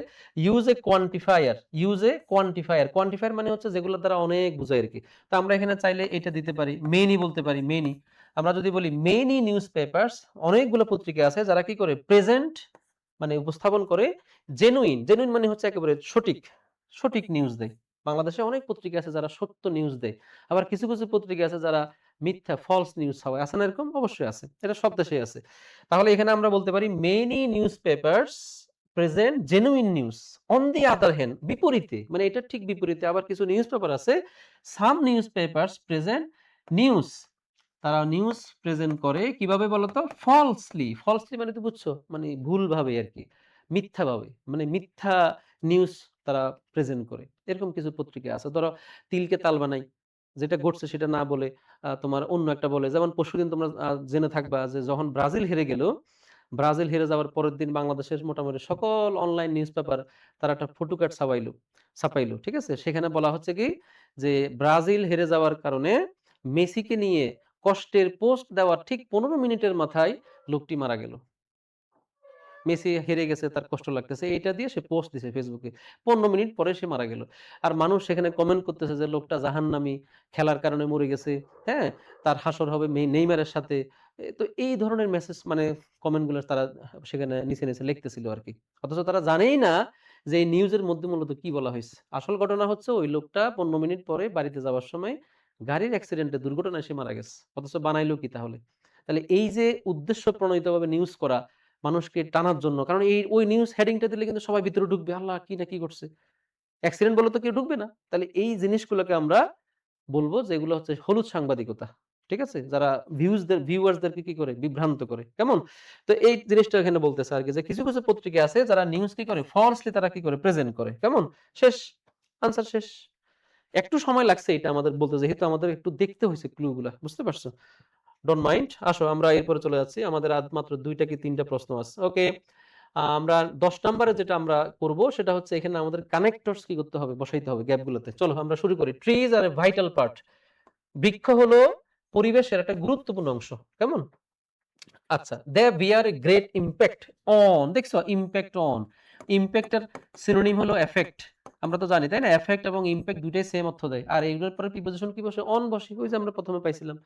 use a quantifier, use a quantifier. Quantifier মানে হচ্ছে যেগুলোর দ্বারা অনেক বোঝায় আরকি। তো আমরা এখানে চাইলে এটা দিতে পারি, মেনি বলতে পারি, মেনি। আমরা যদি বলি মেনি নিউজপেপারস, অনেকগুলো পত্রিকা আছে যারা কি করে? প্রেজেন্ট মানে উপস্থাপন করে, জেনুইন, জেনুইন মানে হচ্ছে একেবারে সঠিক, সঠিক নিউজ দেয়। বাংলাদেশে অনেক পত্রিকা আছে যারা সত্য নিউজ দেয়। আবার কিছু, কিছু পত্রিকা আছে যারা মিথ্যা ফলস নিউজ ছড়ায়। আছে না এরকম? অবশ্যই আছে। এটা সব দেশেই আছে। তাহলে এখানে আমরা বলতে পারি many newspapers present genuine news. On the other hand বিপরীতে, মানে এটার ঠিক বিপরীতে আবার কিছু নিউজপেপার আছে, সাম নিউজপেপারস প্রেজেন্ট নিউজ, তারা নিউজ প্রেজেন্ট করে কিভাবে বলতো? ফলসলি। ফলসলি মানে তো বুঝছো? মানে ভুলভাবে আরকি। মিথ্যাভাবে। মানে মিথ্যা নিউজ তারা প্রেজেন্ট করে। এরকম কিছু পত্রিকা আছে। ধরো তিলকে তাল বানাই। যেটা ঘটছে সেটা না বলে তোমার অন্য একটা বলে। যেমন পরশুদিন তোমরা জেনে থাকবা যে যখন ব্রাজিল হেরে গেল, ব্রাজিল হেরে যাওয়ার পরের দিন বাংলাদেশের মোটামুটি সকল অনলাইন নিউজপেপার তারা একটা ফটোকার্ড ছাপাইলো। ঠিক আছে? সেখানে বলা হচ্ছে কি যে ব্রাজিল হেরে যাওয়ার কারণে মেসিকে নিয়ে কষ্টের পোস্ট দেওয়ার ঠিক ১৫ মিনিটের মাথায় লোকটি মারা গেল। মেসি হেরে গেছে, তার কষ্ট লাগতেছে। এইটা দিয়ে সে পোস্ট দিছে ফেসবুকে। ১৫ মিনিট পরে সে মারা গেল। আর মানুষ সেখানে কমেন্ট করতেছে যে লোকটা জাহান্নামী, খেলার কারণে মরে গেছে। হ্যাঁ? তার হাসর হবে নেইমারের সাথে। তো এই ধরনের মেসেজ মানে কমেন্ট গুলো তারা সেখানে নিচে লিখতেছিল আরকি। অথচ তারা জানেই না যে এই নিউজের মধ্যে মূলত কি বলা হইছে। আসল ঘটনা হচ্ছে ওই লোকটা ১৫ মিনিট পরে বাড়িতে যাওয়ার সময় গাড়ির অ্যাক্সিডেন্টে দুর্ঘটনায় সে মারা গেছে। অথচ বানাইলো কি তাহলে? তাহলে এই যে উদ্দেশ্য প্রণোদিতভাবে নিউজ করা মানুষকে টানার জন্য। কারণ ওই নিউজ হেডিংটা দিলে কিন্তু সবাই ভিতরে ঢুকবে। আল্লাহ! কি না কি ঘটছে? অ্যাক্সিডেন্ট বললে তো কেউ ঢুকবে না। তাহলে এই জিনিসগুলোকে আমরা বলব যে এগুলো হচ্ছে হলুদ সাংবাদিকতা। ঠিক আছে? যারা ভিউয়ার্সদেরকে কি করে? বিভ্রান্ত করে। কেমন? তো এই জিনিসটা এখানে বলতেছে আরকি যে কিছু, কিছু পত্রিকা আছে যারা নিউজ কি করে? ফলসলি তারা কি করে? প্রেজেন্ট করে। কেমন? শেষ। আনসার শেষ। একটু সময় লাগছে এটা আমাদের বলতে, যেহেতু আমাদের একটু দেখতে হইছে ক্লু গুলা। বুঝতে পারছো? Don't mind. আসো আমরা এরপরে চলে যাচ্ছি। আমাদের মাত্র ২ টা কি ৩ টা প্রশ্ন আছে। ওকে। আমরা ১০ নাম্বারে যেটা আমরা করব সেটা হচ্ছে এখানে আমাদের কানেক্টরস কি করতে হবে? বসাইতে হবে গ্যাপগুলোতে। চলো আমরা শুরু করি। Trees are A vital part. বৃক্ষ হলো পরিবেশের একটা গুরুত্বপূর্ণ অংশ। কেমন? আচ্ছা। দে বিয়ার এ গ্রেট ইমপ্যাক্ট অন, দেখছো? Impact on. ইমপ্যাক্ট এর সিনোনিম হলো এফেক্ট। আমরা তো জানি, তাই না? এফেক্ট এবং ইমপ্যাক্ট দুইটাই সেম অর্থ দেয়। আর এগুলোর পরে প্রিপোজিশন কি বসে? অন বসে। ওই যে আমরা ১ম এ পাইছিলাম।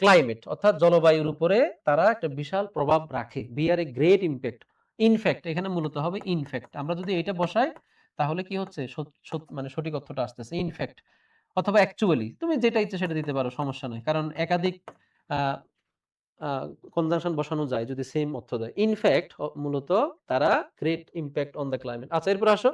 ক্লাইমেট অর্থাৎ জলবায়ুর উপরে তারা একটা বিশাল প্রভাব রাখে। বিয়ার এ গ্রেট ইমপ্যাক্ট। ইনফ্যাক্ট এখানে মূলত হবে ইনফ্যাক্ট। আমরা যদি এটা বসাই তাহলে কি হচ্ছে? মানে সঠিক অর্থটা আসতেছে ইনফ্যাক্ট অথবা অ্যাকচুয়ালি। তুমি যেটা ইচ্ছে সেটা দিতে পারো, সমস্যা নাই। কারণ একাধিক আ আ কনজাংশন বসানো যায় যদি সেম অর্থ দেয়। ইনফ্যাক্ট মূলত তারা great impact on the climate. আচ্ছা, এরপর আসো।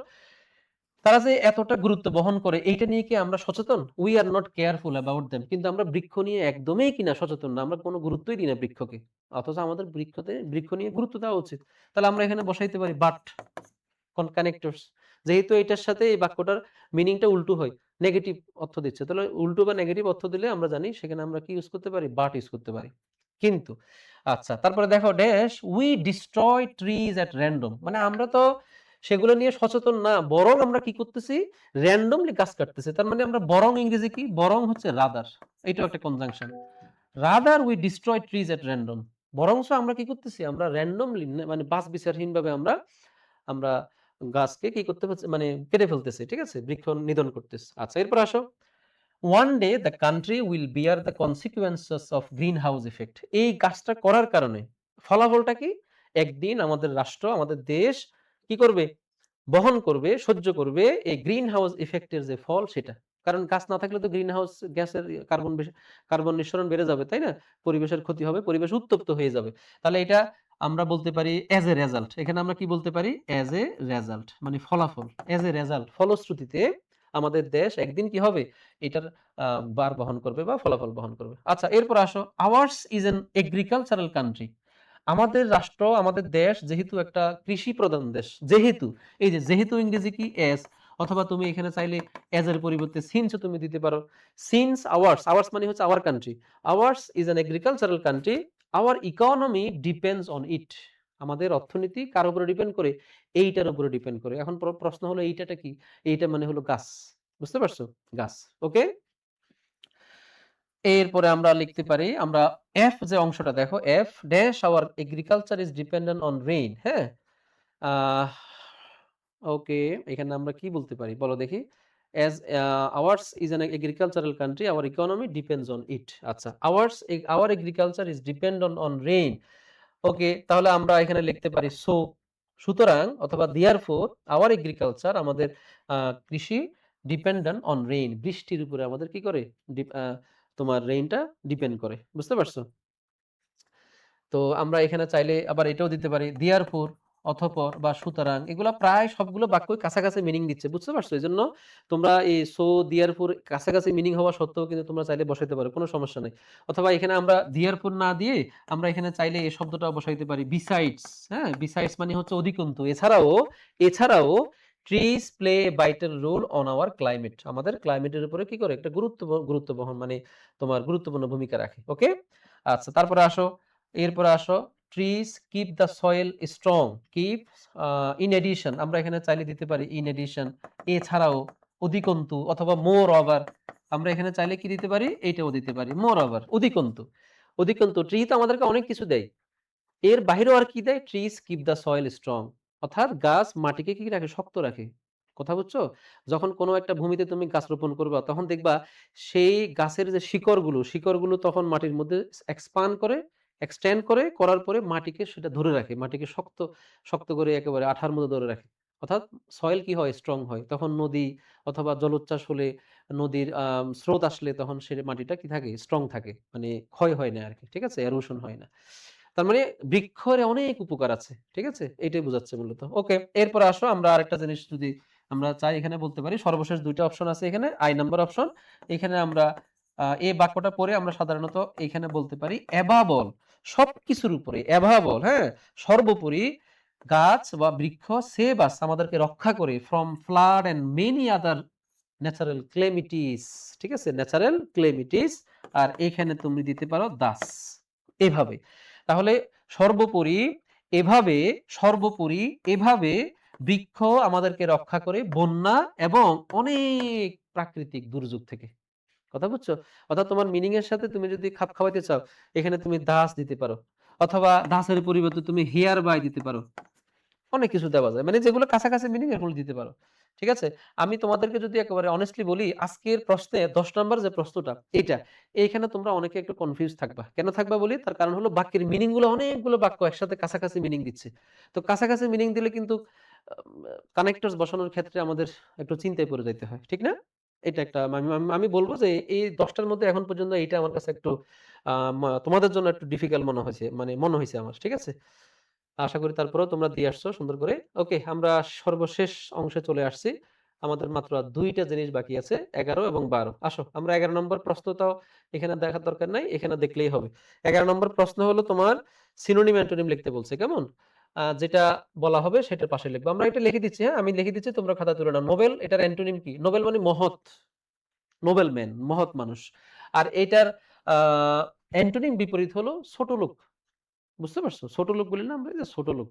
তারা যে এতটা গুরুত্ব বহন করে এইটা নিয়ে কি আমরা সচেতন? We are not careful about them. কিন্তু আমরা বৃক্ষ নিয়ে একদমই কিনা সচেতন না। আমরা কোনো গুরুত্বই দিই না বৃক্ষকে। অথচ আমাদের বৃক্ষ নিয়ে গুরুত্ব দেওয়া উচিত। তাহলে আমরা এখানে বসাইতে পারি বাট কানেক্টরস। যেহেতু এটার সাথে এই বাক্যটার মিনিংটা উল্টো হয়, নেগেটিভ অর্থ দিচ্ছে। তাহলে উল্টো বা নেগেটিভ অর্থ দিলে আমরা জানি সেখানে আমরা কি ইউজ করতে পারি? বাট ইউজ করতে পারি। কিন্তু আচ্ছা, তারপরে দেখো dash we destroy trees at random. মানে আমরা তো সেগুলো নিয়ে সচেতন না, বরং আমরা কি করতেছি? র‍্যান্ডমলি গাছ কাটতেছি। তার মানে আমরা বরং ইংরেজি কি? বরং হচ্ছে রাদার। এটাও একটা conjunction. Rather we destroy trees at random. বরংচ আমরা কি করতেছি? আমরা র‍্যান্ডমলি মানে বাছবিচারহীনভাবে আমরা আমরা গাছকে কি করতে পারছি? মানে কেটে ফেলতেছি। ঠিক আছে? বৃক্ষ নিধন করতেছি। আচ্ছা, এরপর আসো। one day the country will bear the consequences of greenhouse effect. এই কাজটা করার কারণে ফলাফলটা কি? একদিন আমাদের রাষ্ট্র, আমাদের দেশ কি করবে? বহন করবে, সহ্য করবে এই গ্রিন হাউস ইফেক্ট এর যে ফল সেটা। কারণ গাছ না থাকলে তো গ্রিন হাউস গ্যাসের কার্বন নিঃসরণ বেড়ে যাবে, তাই না? পরিবেশের ক্ষতি হবে, পরিবেশ উত্তপ্ত হয়ে যাবে। তাহলে এটা আমরা বলতে পারি এজ এ রেজাল্ট। এখানে আমরা কি বলতে পারি? এজ এ রেজাল্ট মানে ফলাফল। এজ এ রেজাল্ট ফলশ্রুতিতে আমাদের দেশ একদিন কি হবে? এটার ভার বহন করবে বা ফলাফল বহন করবে। আচ্ছা, এরপর আসো। Hours is an agricultural country. আমাদের রাষ্ট্র, আমাদের দেশ যেহেতু একটা কৃষি প্রধান দেশ, যেহেতু এই যে যেহেতু ইংরেজি কি? এস, অথবা তুমি এখানে চাইলে এজ এর পরিবর্তে সিন্স ও তুমি দিতে পারো। সিন্স আওয়ার্স, আওয়ার্স মানে হচ্ছে our country. Hours is an agricultural country, our economy depends on ইট। আমাদের অর্থনীতি কার উপরে ডিপেন্ড করে? এইটার উপরে ডিপেন্ড করে। এখন প্রশ্ন হলো এইটাটা কি? এইটা মানে হলো গাছ। বুঝতে পারছো? গাছ। ওকে? এরপরে আমরা লিখতে পারি, আমরা এফ যে অংশটা দেখো, F dash our agriculture is dependent on rain. হ্যাঁ? আহ ওকে, এখানে আমরা কি বলতে পারি বলো দেখি? As ours is an agricultural country, our economy depends on it. আচ্ছা, our agriculture is dependent on rain. Okay, তাহলে আমরা এখানে লিখতে পারি সো, সুতরাং অথবা দেয়ারফোর আওয়ার এগ্রিকালচার, আমাদের কৃষি ডিপেন্ডেন্ট অন রেইন, বৃষ্টির উপরে আমাদের কি করে, তোমার রেইনটা ডিপেন্ড করে। বুঝতে পারছো? তো আমরা এখানে চাইলে আবার এটাও দিতে পারি, দেয়ারফোর, অতঃপর বা সুতরাং, এগুলা প্রায় সবগুলো বাক্যই কাছাকাছি মিনিং দিচ্ছে। বুঝতে পারছো? এই জন্য তোমরা এই সো দেয়ারফোর কাছাকাছি মিনিং হওয়া সত্ত্বেও কিন্তু তোমরা চাইলে বসাইতে পারো, কোনো সমস্যা নেই। অথবা এখানে আমরা দেয়ারফোর না দিয়ে আমরা এখানে চাইলে এই শব্দটাও বসাইতে পারি, বিসাইডস। হ্যাঁ, বিসাইডস মানে হচ্ছে অধিকন্তু, এছাড়াও trees play vital role on our climate, আমাদের ক্লাইমেটের উপরে কি করে একটা গুরুত্ব বহন, মানে তোমার গুরুত্বপূর্ণ ভূমিকা রাখে। ওকে, আচ্ছা, তারপরে আসো, এরপরে আসো, trees keep the soil strong, keep, in addition, আমরা এখানে চাইলে দিতে পারি ইন এডিশন, এছাড়াও, অধিকন্তু, অথবা মোর ওভার, আমরা এখানে চাইলে কি দিতে পারি, এইটাও দিতে পারি, মোর ওভার, অধিকন্তু ট্রি তো আমাদেরকে অনেক কিছু দেয়, এর বাহিরেও আর কি দেয়, trees keep the soil strong, অর্থাৎ গাছ মাটিকে কি রাখে, শক্ত রাখে। কথা বুঝছো? যখন কোনো একটা ভূমিতে তুমি গাছ রোপণ করবা, তখন দেখবা সেই গাছের যে শিকড়গুলো তখন মাটির মধ্যে এক্সটেন্ড করে করার পরে মাটিকে সেটা ধরে রাখে, মাটিকে শক্ত শক্ত করে একেবারে আঠার মধ্যে ধরে রাখে। অর্থাৎ সয়েল কি হয়, স্ট্রং হয়। তখন নদী অথবা জলোচ্ছ্বাস হলে, নদীর স্রোত আসলে তখন সে মাটিটা কি থাকে, স্ট্রং থাকে, মানে ক্ষয় হয় না আর কি। ঠিক আছে, এরোশন হয় না। তার মানে বৃক্ষের অনেক উপকার আছে। ঠিক আছে, এটাই বোঝাচ্ছে মূলত। ওকে, এরপর আসো, আমরা আরেকটা জিনিস যদি আমরা চাই এখানে বলতে পারি, সর্বশেষ দুইটা অপশন আছে এখানে, আই নাম্বার অপশন। এখানে আমরা এই বাক্যটা পরে আমরা সাধারণত এখানে বলতে পারি অ্যাবাভ অল, সবকিছুর উপরে, অ্যাবাভ অল, হ্যাঁ, সর্বোপরি, গাছ বা বৃক্ষ সেভ আস, আমাদেরকে রক্ষা করে, from flood and many other natural calamities. ঠিক আছে, ন্যাচারাল ক্লেমিটিস, আর এখানে তুমি দিতে পারো দাস, এভাবে। তাহলে সর্বোপরি এভাবে, সর্বোপরি এভাবে বৃক্ষ আমাদেরকে রক্ষা করে বন্যা এবং অনেক প্রাকৃতিক দুর্যোগ থেকে। কথা বুঝছো? অর্থাৎ তোমার মিনিং এর সাথে তুমি যদি খাপ খাওয়াইতে চাও, এখানে তুমি দাস দিতে পারো, অথবা দাসের পরিবর্তে তুমি হিয়ার বাই দিতে পারো, অনেক কিছু দেওয়া যায়, মানে যেগুলো কাছাকাছি মিনিং এগুলো দিতে পারো। ঠিক আছে, আমি তোমাদেরকে যদি একেবারে অনেস্টলি বলি, আজকের প্রশ্নে 10 নম্বর যে প্রশ্নটা এইটা, এইখানে তোমরা অনেকে একটু কনফিউজ থাকবা। কেন থাকবা বলি, তার কারণ হলো বাক্যের মিনিং গুলো, অনেকগুলো বাক্য একসাথে কাছাকাছি মিনিং দিচ্ছে। তো কাছাকাছি মিনিং দিলে কিন্তু কানেক্টরস বসানোর ক্ষেত্রে আমাদের একটু চিন্তায় পড়ে যেতে হয়, ঠিক না? এটা একটা আমি বলবো যে এই 10টার মধ্যে এখন পর্যন্ত এইটা আমার কাছে একটু তোমাদের জন্য একটু ডিফিকাল্ট মনে হয়েছে আমার। ঠিক আছে, আশা করি তারপরেও তোমরা দিয়ে আসছো সুন্দর করে। ওকে, আমরা সর্বশেষ অংশে চলে আসছি। আমাদের মাত্র আর দুইটা জিনিস বাকি আছে, 11 এবং 12। আসো, আমরা 11 নম্বর প্রশ্নটাও এখানে দেখার দরকার নাই, এখানে দেখলেই হবে। 11 নম্বর প্রশ্ন হলো তোমার সিনোনিম অ্যান্টোনিম লিখতে বলছে, কেমন? যেটা বলা হবে সেটার পাশে লিখবো। আমরা এটা লিখে দিচ্ছি, হ্যাঁ, আমি লিখে দিচ্ছি, তোমরা খাতা তুলে নাও। নোবেল, এটার অ্যান্টোনিম কি? নোবেল মানে মহৎ, নোবেল ম্যান, মহৎ মানুষ। আর এটার অ্যান্টোনিম বিপরীত হলো ছোট লোক। বুঝতে পারছো? ছোট লোক বলি না আমরা, এই যে ছোট লোক।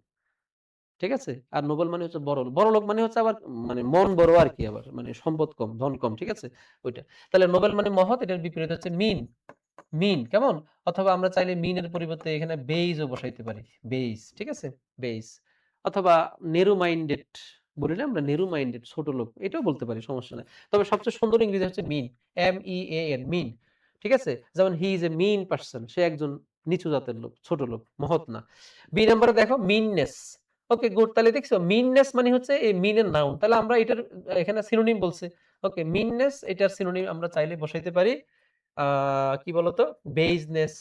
ঠিক আছে, আর নোবেল মানে হচ্ছে বড় বড় লোক, মানে হচ্ছে আবার মানে মন বড় আর কি, আবার মানে সম্পদ কম, ধন কম। ঠিক আছে, ওইটা। তাহলে নোবেল মানে মহৎ, এটার বিপরীত হচ্ছে মিন, কেমন? অথবা আমরা চাইলে মিনের পরিবর্তে এখানে বেইজও বসাইতে পারি, বেইজ। ঠিক আছে, বেইজ। অথবা নেরু মাইন্ডেড, বলি না আমরা নেরু মাইন্ডেড, ছোট লোক, এটাও বলতে পারি, সমস্যা নাই। তবে সবচেয়ে সুন্দর ইংরেজি হচ্ছে মিন, MEAN, মিন। ঠিক আছে, যেমন he is a mean person, সে একজন নিচু জাতের লোক, ছোট লোক, মহৎ না। বি নাম্বারে দেখো মিননেস। ওকে, গুড। তাহলে দেখছো মিননেস মানে হচ্ছে এই মিনের নাউন, তাহলে আমরা এটার এখানে সিনোনিম বলছে। ওকে, মিননেস, এটার সিনোনিম আমরা চাইলে বসাইতে পারি কি বলতো, বেইজনেস।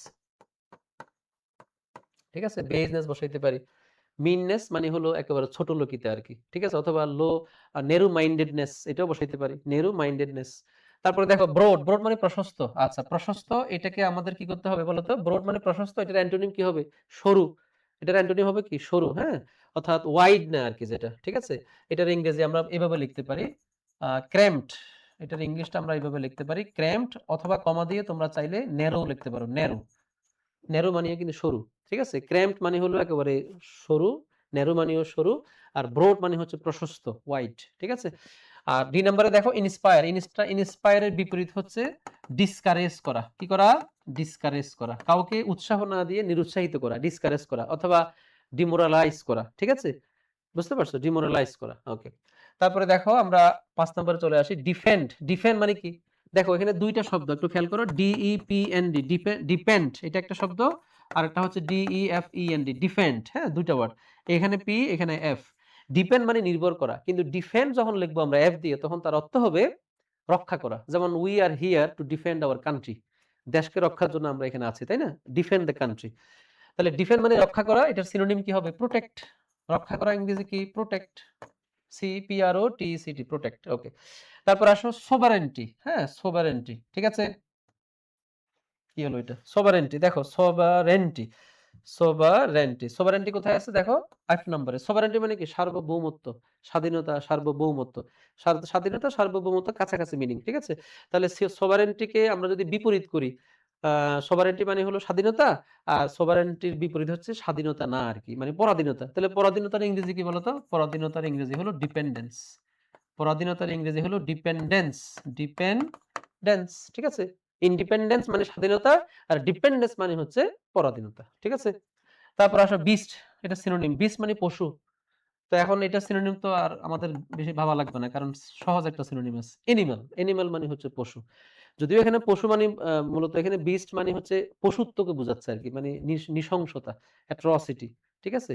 ঠিক আছে, বেইজনেস বসাইতে পারি। মিননেস মানে হলো একেবারে ছোট লোকিতে আর কি। ঠিক আছে, অথবা লো, নেরু মাইন্ডেডনেস, এটাও বসাইতে পারি, নেরু মাইন্ডেডনেস। তারপরে দেখো ব্রড, ব্রড মানে প্রশস্ত। আচ্ছা, প্রশস্ত, এটাকে আমাদের কি করতে হবে বলতো? ব্রড মানে প্রশস্ত, এটার অ্যান্টোনিম কি হবে? সরু। এটার অ্যান্টোনিম হবে কি? সরু। হ্যাঁ, অর্থাৎ ওয়াইড না আর কি, যেটা। ঠিক আছে, এটার ইংরেজি আমরা এভাবে লিখতে পারি, ক্র্যাম্পড। এটার ইংলিশটা আমরা এইভাবে লিখতে পারি, ক্র্যাম্পড, অথবা কমা দিয়ে তোমরা চাইলে ন্যারো লিখতে পারো, ন্যারো। ন্যারো মানেও কিন্তু সরু। ঠিক আছে, ক্র্যাম্পড মানে হলো একেবারে সরু, ন্যারো মানেও সরু, আর ব্রড মানে হচ্ছে প্রশস্ত, ওয়াইড। ঠিক আছে, আর ডি নম্বরে দেখো ইন্সপায়ার। ইন্সপায়ারের বিপরীত হচ্ছে ডিসকারেজ করা। কি করা? ডিসকারেজ করা, কাউকে উৎসাহ না দিয়ে নিরুৎসাহিত করা, ডিসকারেজ করা, অথবা ডিমোরালাইজ করা। ঠিক আছে, বুঝতে পারছো? ডিমোরালাইজ করা। ওকে, তারপরে দেখো আমরা 5 নম্বরে চলে আসি, ডিফেন্ড। ডিফেন্ড মানে কি? দেখো এখানে দুইটা শব্দ, একটু খেয়াল করো, DEPEND, ডিপেন্ড, এটা একটা শব্দ, আর একটা হচ্ছে DEFEND, ডিফেন্ড। হ্যাঁ, দুইটা ওয়ার্ড, এখানে পি এখানে এফ। ডিপেন্ড মানে নির্ভর করা, কিন্তু ডিফেন্ড যখন লিখবো আমরা এফ দিয়ে তখন তার অর্থ হবে রক্ষা করা। যেমন we are here to defend our country, দেশকে রক্ষার জন্য আমরা এখানে আছি, তাই না? Defend the country. তাহলে ডিফেন্ড মানে রক্ষা করা, এটার সিনোনিম কি হবে? প্রোটেক্ট। রক্ষা করা ইংরেজি কি? প্রোটেক্ট। CPROTECT, protect. ওকে, তারপর আসো সোভারেন্টি। হ্যাঁ, সোভারেন্টি, ঠিক আছে। কি হলো এটা? সোভারেন্টি। দেখো সোভারেন্টি, সোভারেন্টি, সোভারেন্টি কোথায় আছে দেখো? 8 নম্বরে। সোভারেন্টি মানে কি? সার্বভৌমত্ব, স্বাধীনতা, সার্বভৌমত্ব। স্বাধীনতা, সার্বভৌমত্ব কাছাকাছি মিনিং, ঠিক আছে? তাহলে সোভারেন্টিকে আমরা যদি বিপরীত করি, সোভারেন্টি মানে হলো স্বাধীনতা, আর সোভারেন্টির বিপরীত হচ্ছে স্বাধীনতা না আর কি, মানে পরাধীনতা। তাহলে পরাধীনতার ইংরেজি কি বলতো? পরাধীনতার ইংরেজি হলো ডিপেন্ডেন্স। পরাধীনতার ইংরেজি হলো ডিপেন্ডেন্স, ডিপেন্ডেন্স, ঠিক আছে? ইন্ডিপেন্ডেন্স মানে স্বাধীনতা, আর ডিপেন্ডেন্স মানে হচ্ছে পরাধীনতা, ঠিক আছে? তারপর আসো বিস্ট, এটা সিনোনিম। বিস্ট মানে পশু। তো এখন এটা সিনোনিম তো আর আমাদের বেশি ভাবা লাগবে না, কারণ সহজ একটা সিনোনিম আছে, এনিম্যাল। এনিম্যাল মানে হচ্ছে পশু। যদিও এখানে পশু মানে মূলত এখানে বিস্ট মানে হচ্ছে পশুত্বকে বোঝাচ্ছে আর কি, মানে নৃশংসতা, অ্যাট্রসিটি, ঠিক আছে?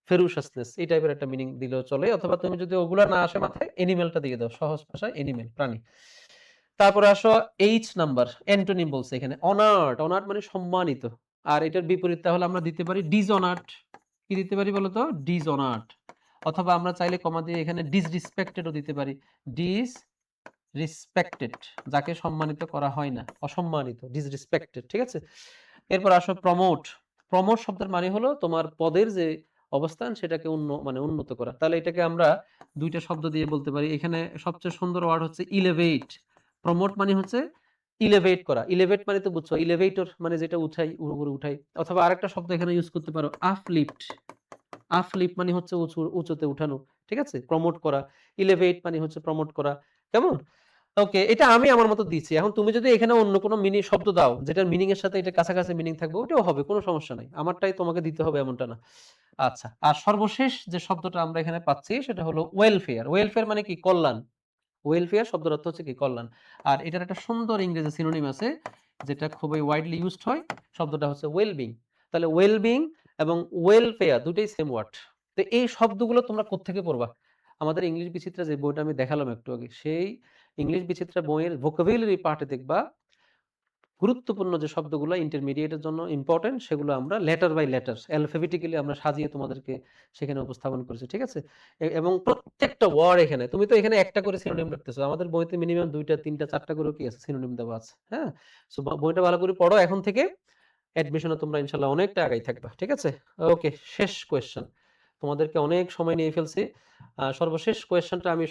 ফেরুশাসনেস, এই টাইপের একটা মিনিং দিলেও চলে, অথবা তুমি যদি ওগুলা না আসে মাথায়, এনিম্যালটা দিয়ে দাও, সহজ ভাষায় এনিম্যাল, প্রাণী। তারপরে আসো এইচ নাম্বার, অ্যান্টোনিম বলছে এখানে, অনার্ড। অনার্ড মানে সম্মানিত, আর এটার বিপরীত তাহলে আমরা দিতে পারি ডিসঅনার্ড। কি দিতে পারি বলতো? ডিসঅনার্ড। অথবা আমরা চাইলে কমা দিয়ে এখানে ডিসরিসপেক্টেডও দিতে পারি। ডিসরিসপেক্টেড, যাকে সম্মানিত করা হয় না, অসম্মানিত, ডিসরিসপেক্টেড, ঠিক আছে? এরপর আসো প্রমোট। প্রমোট শব্দের মানে হলো তোমার পদের যে অবস্থান সেটাকে মানে উন্নত করা। তাহলে এটাকে আমরা দুইটা শব্দ দিয়ে বলতে পারি। এখানে সবচেয়ে সুন্দর ওয়ার্ড হচ্ছে ইলেভেট। প্রমোট মানে হচ্ছে ইলেভেট করা। ইলেভেট মানে তো বুঝছো, ইলেভেটর মানে যেটা উঠাই, উপরে উঠাই। অথবা আরেকটা শব্দ এখানে ইউজ করতে পারো, আপলিফট। আপলিফট মানে হচ্ছে উঁচুতে উঠানো, ঠিক আছে? প্রমোট করা। ইলেভেট মানে হচ্ছে প্রমোট করা। কেমন? ওকে, এটা আমি আমার মতো দিচ্ছি। এখন তুমি যদি এখানে অন্য কোনো শব্দ দাও যেটার মিনিং এর সাথে এটা কাছাকাছি মিনিং থাকবে, ওটাও হবে, কোনো সমস্যা নাই। আমারটাই তোমাকে দিতে হবে এমনটা না। আচ্ছা, আর সর্বশেষ যে শব্দটা আমরা এখানে পাচ্ছি সেটা হলো ওয়েলফেয়ার। ওয়েলফেয়ার মানে কি? কল্যাণ। ওয়েলফেয়ার শব্দের অর্থ হচ্ছে কি? কল্যাণ। আর এটার একটা সুন্দর ইংরেজি সিনোনিম আছে যেটা খুবই ওয়াইডলি ইউজড হয়, শব্দটা হচ্ছে ওয়েলবিং। তাহলে ওয়েলবিং এবং ওয়েলফেয়ার দুটোই সেম ওয়ার্ড। তো এই শব্দগুলো তোমরা কোত্থেকে পড়বা? আমাদের ইংলিশ বিচিত্রা যে বইটা আমি দেখালাম একটু আগে, সেই ইংলিশ বিচিত্রা বইয়ের ভোকাবুলারি পার্টে দেখবা গুরুত্বপূর্ণ যে শব্দগুলো ইন্টারমিডিয়েটের জন্য ইম্পর্টেন্ট, সেগুলো আমরা লেটার বাই লেটার অ্যালফাবেটিক্যালি আমরা সাজিয়ে তোমাদেরকে সেখানে উপস্থাপন করেছি, ঠিক আছে? এবং প্রত্যেকটা ওয়ার্ড এখানে, তুমি তো এখানে একটা করে সিনোনিম রাখতেছো, আমাদের বইতে মিনিমাম 2টা 3টা 4টা করে কি আছে, সিনোনিম দেওয়া আছে। হ্যাঁ, সো বইটা ভালো করে পড়ো এখন থেকে, অ্যাডমিশনে তোমরা ইনশাআল্লাহ অনেকটা আগাই থাকবা, ঠিক আছে? ওকে, শেষ কোয়েশ্চেন। তোমাদেরকে অনেক সময় নিয়ে ফেলছি। সর্বশেষ কোয়েশ্চেনটা আমি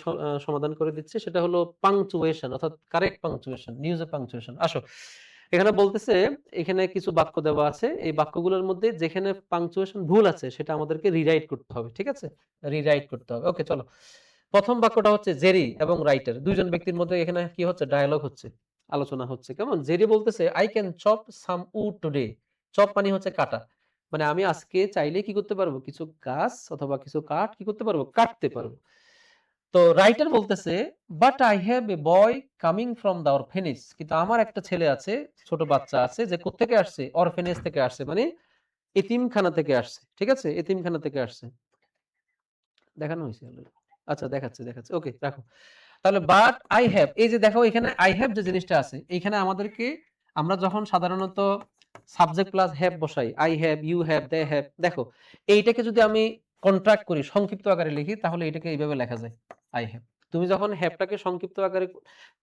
সমাধান করে দিচ্ছি, সেটা হলো পাংচুয়েশন, অর্থাৎ কারেক্ট পাংচুয়েশন, নিউজে পাংচুয়েশন। আসো, এখানে বলতেছে, এখানে কিছু বাক্য দেওয়া আছে, এই বাক্যগুলোর মধ্যে যেখানে পাংচুয়েশন ভুল আছে সেটা আমাদেরকে রিরাইট করতে হবে, ঠিক আছে? রিরাইট করতে হবে। ওকে, চলো। প্রথম বাক্যটা হচ্ছে জেরি এবং রাইটার, দুইজন ব্যক্তির মধ্যে এখানে কি হচ্ছে? ডায়ালগ হচ্ছে, আলোচনা হচ্ছে। কেমন? জেরি বলতেছে I can chop some would today. Chop মানে হচ্ছে কাটা, মানে আমি আজকে চাইলে কি করতে পারবো? কিছু গাছ অথবা কিছু কাঠ কি করতে পারবো? কাটতে পারবো। তো রাইটার বলতেছে but I have a boy coming from the orphanage, কিন্তু আমার একটা ছেলে আছে, ছোট বাচ্চা আছে, যে কোত্থেকে আসছে? অরফেনেজ থেকে আসছে, মানে এতিমখানা থেকে আসছে, ঠিক আছে? এতিমখানা থেকে আসছে। দেখানো হয়েছে already? আচ্ছা, দেখাচ্ছে, ওকে, রাখো। তাহলে বাট আই হ্যাভ, এই যে দেখো এখানে আই হ্যাভ যে জিনিসটা আছে, এখানে আমাদেরকে, আমরা যখন সাধারণত সাবজেক্ট প্লাস হ্যাভ বসাই, I have, you have, they have, দেখো এইটাকে যদি আমি কন্ট্রাক্ট করি, সংক্ষিপ্ত আকারে লিখি, তাহলে এটাকে এইভাবে লেখা যায়, আই হ্যাভ। তুমি যখন হ্যাভটাকে সংক্ষিপ্ত আকারে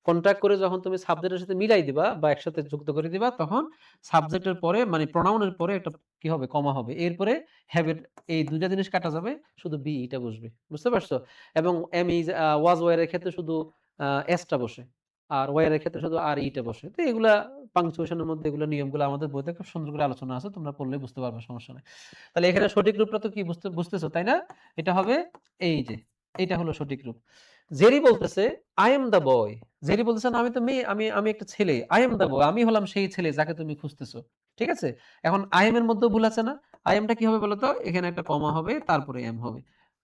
কন্ট্রাক্ট করে যখন তুমি সাবজেক্টের সাথে মিলাই দিবা বা একসাথে যুক্ত করে দিবা, তখন সাবজেক্টের পরে মানে প্রোনাউনের পরে একটা কি হবে? কমা হবে। এরপরে হ্যাভের এই দুইটা জিনিস কাটা যাবে, শুধু বি এটা বসবে। বুঝতে পারছো? এবং এম ইজ, ওয়াজ, ওয়ার এর ক্ষেত্রে শুধু এসটা বসে, আর ওয়ার এর ক্ষেত্রে শুধু আর ইটা বসে। তো এগুলা পাংচুয়েশনের মধ্যে, এগুলো নিয়মগুলো আমাদের বইতে খুব সুন্দর করে আলোচনা আছে, তোমরা পড়লে বুঝতে পারবে, সমস্যা নাই। তাহলে এখানে সঠিক রূপটা তো কি বুঝতেছো, তাই না? এটা হবে এই যে, এটা হলো সঠিক রূপ। জেরি বলতেছে I am the boy. Jerry বলতেছে না, আমি তো মেয়ে, আমি একটা ছেলে। আই এম দ্য বয়, আমি হলাম সেই ছেলে যাকে তুমি খুঁজতেছো, ঠিক আছে? এখন আই এম এর মধ্যে ভুল আছে না? আই এমটা কি হবে বলতো? এখানে একটা কমা হবে, তারপরে এম হবে,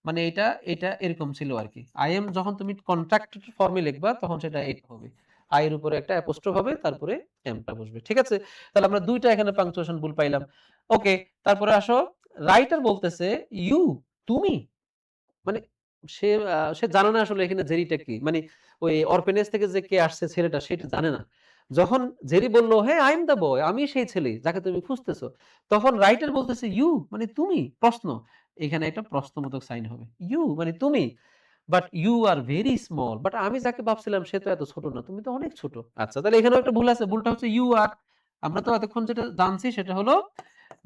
মানে এটা এটা এরকম ছিল আর কি। আই এম যখন তুমি কন্ট্রাক্ট ফর্মে লিখবা তখন সেটা এটা হবে। আই এর উপরে একটা অ্যাপোস্ট্রোফ হবে, তারপরে এমটা বসবে। ঠিক আছে? তাহলে আমরা দুইটা এখানে পাংচুয়েশন ভুল পাইলাম। ওকে, তারপরে আসো, রাইটার বলতেছে ইউ, তুমি, মানে সে জানে না আসলে এখানে জেরিটা কি, মানে ওই অরফেনেজ থেকে যে কে আসছে ছেলেটা সেটা জানে না। যখন জেরি বলল হ্যাঁ আই এম দ্য বয়, আমি সেই ছেলে যাকে তুমি খুঁজতেছো, তখন রাইটার বলতেছে ইউ মানে তুমি, প্রশ্ন, এখানে একটা প্রশ্নবোধক সাইন হবে, ইউ মানে তুমি, but you are very small, but আমি যাকে ভাবছিলাম সে তো এত ছোট না, তুমি তো অনেক ছোট। আচ্ছা, তাহলে এখানেও একটা ভুল আছে, ভুলটা হচ্ছে ইউ আর। আমরা তো এতক্ষণ যেটা জানছি সেটা হলো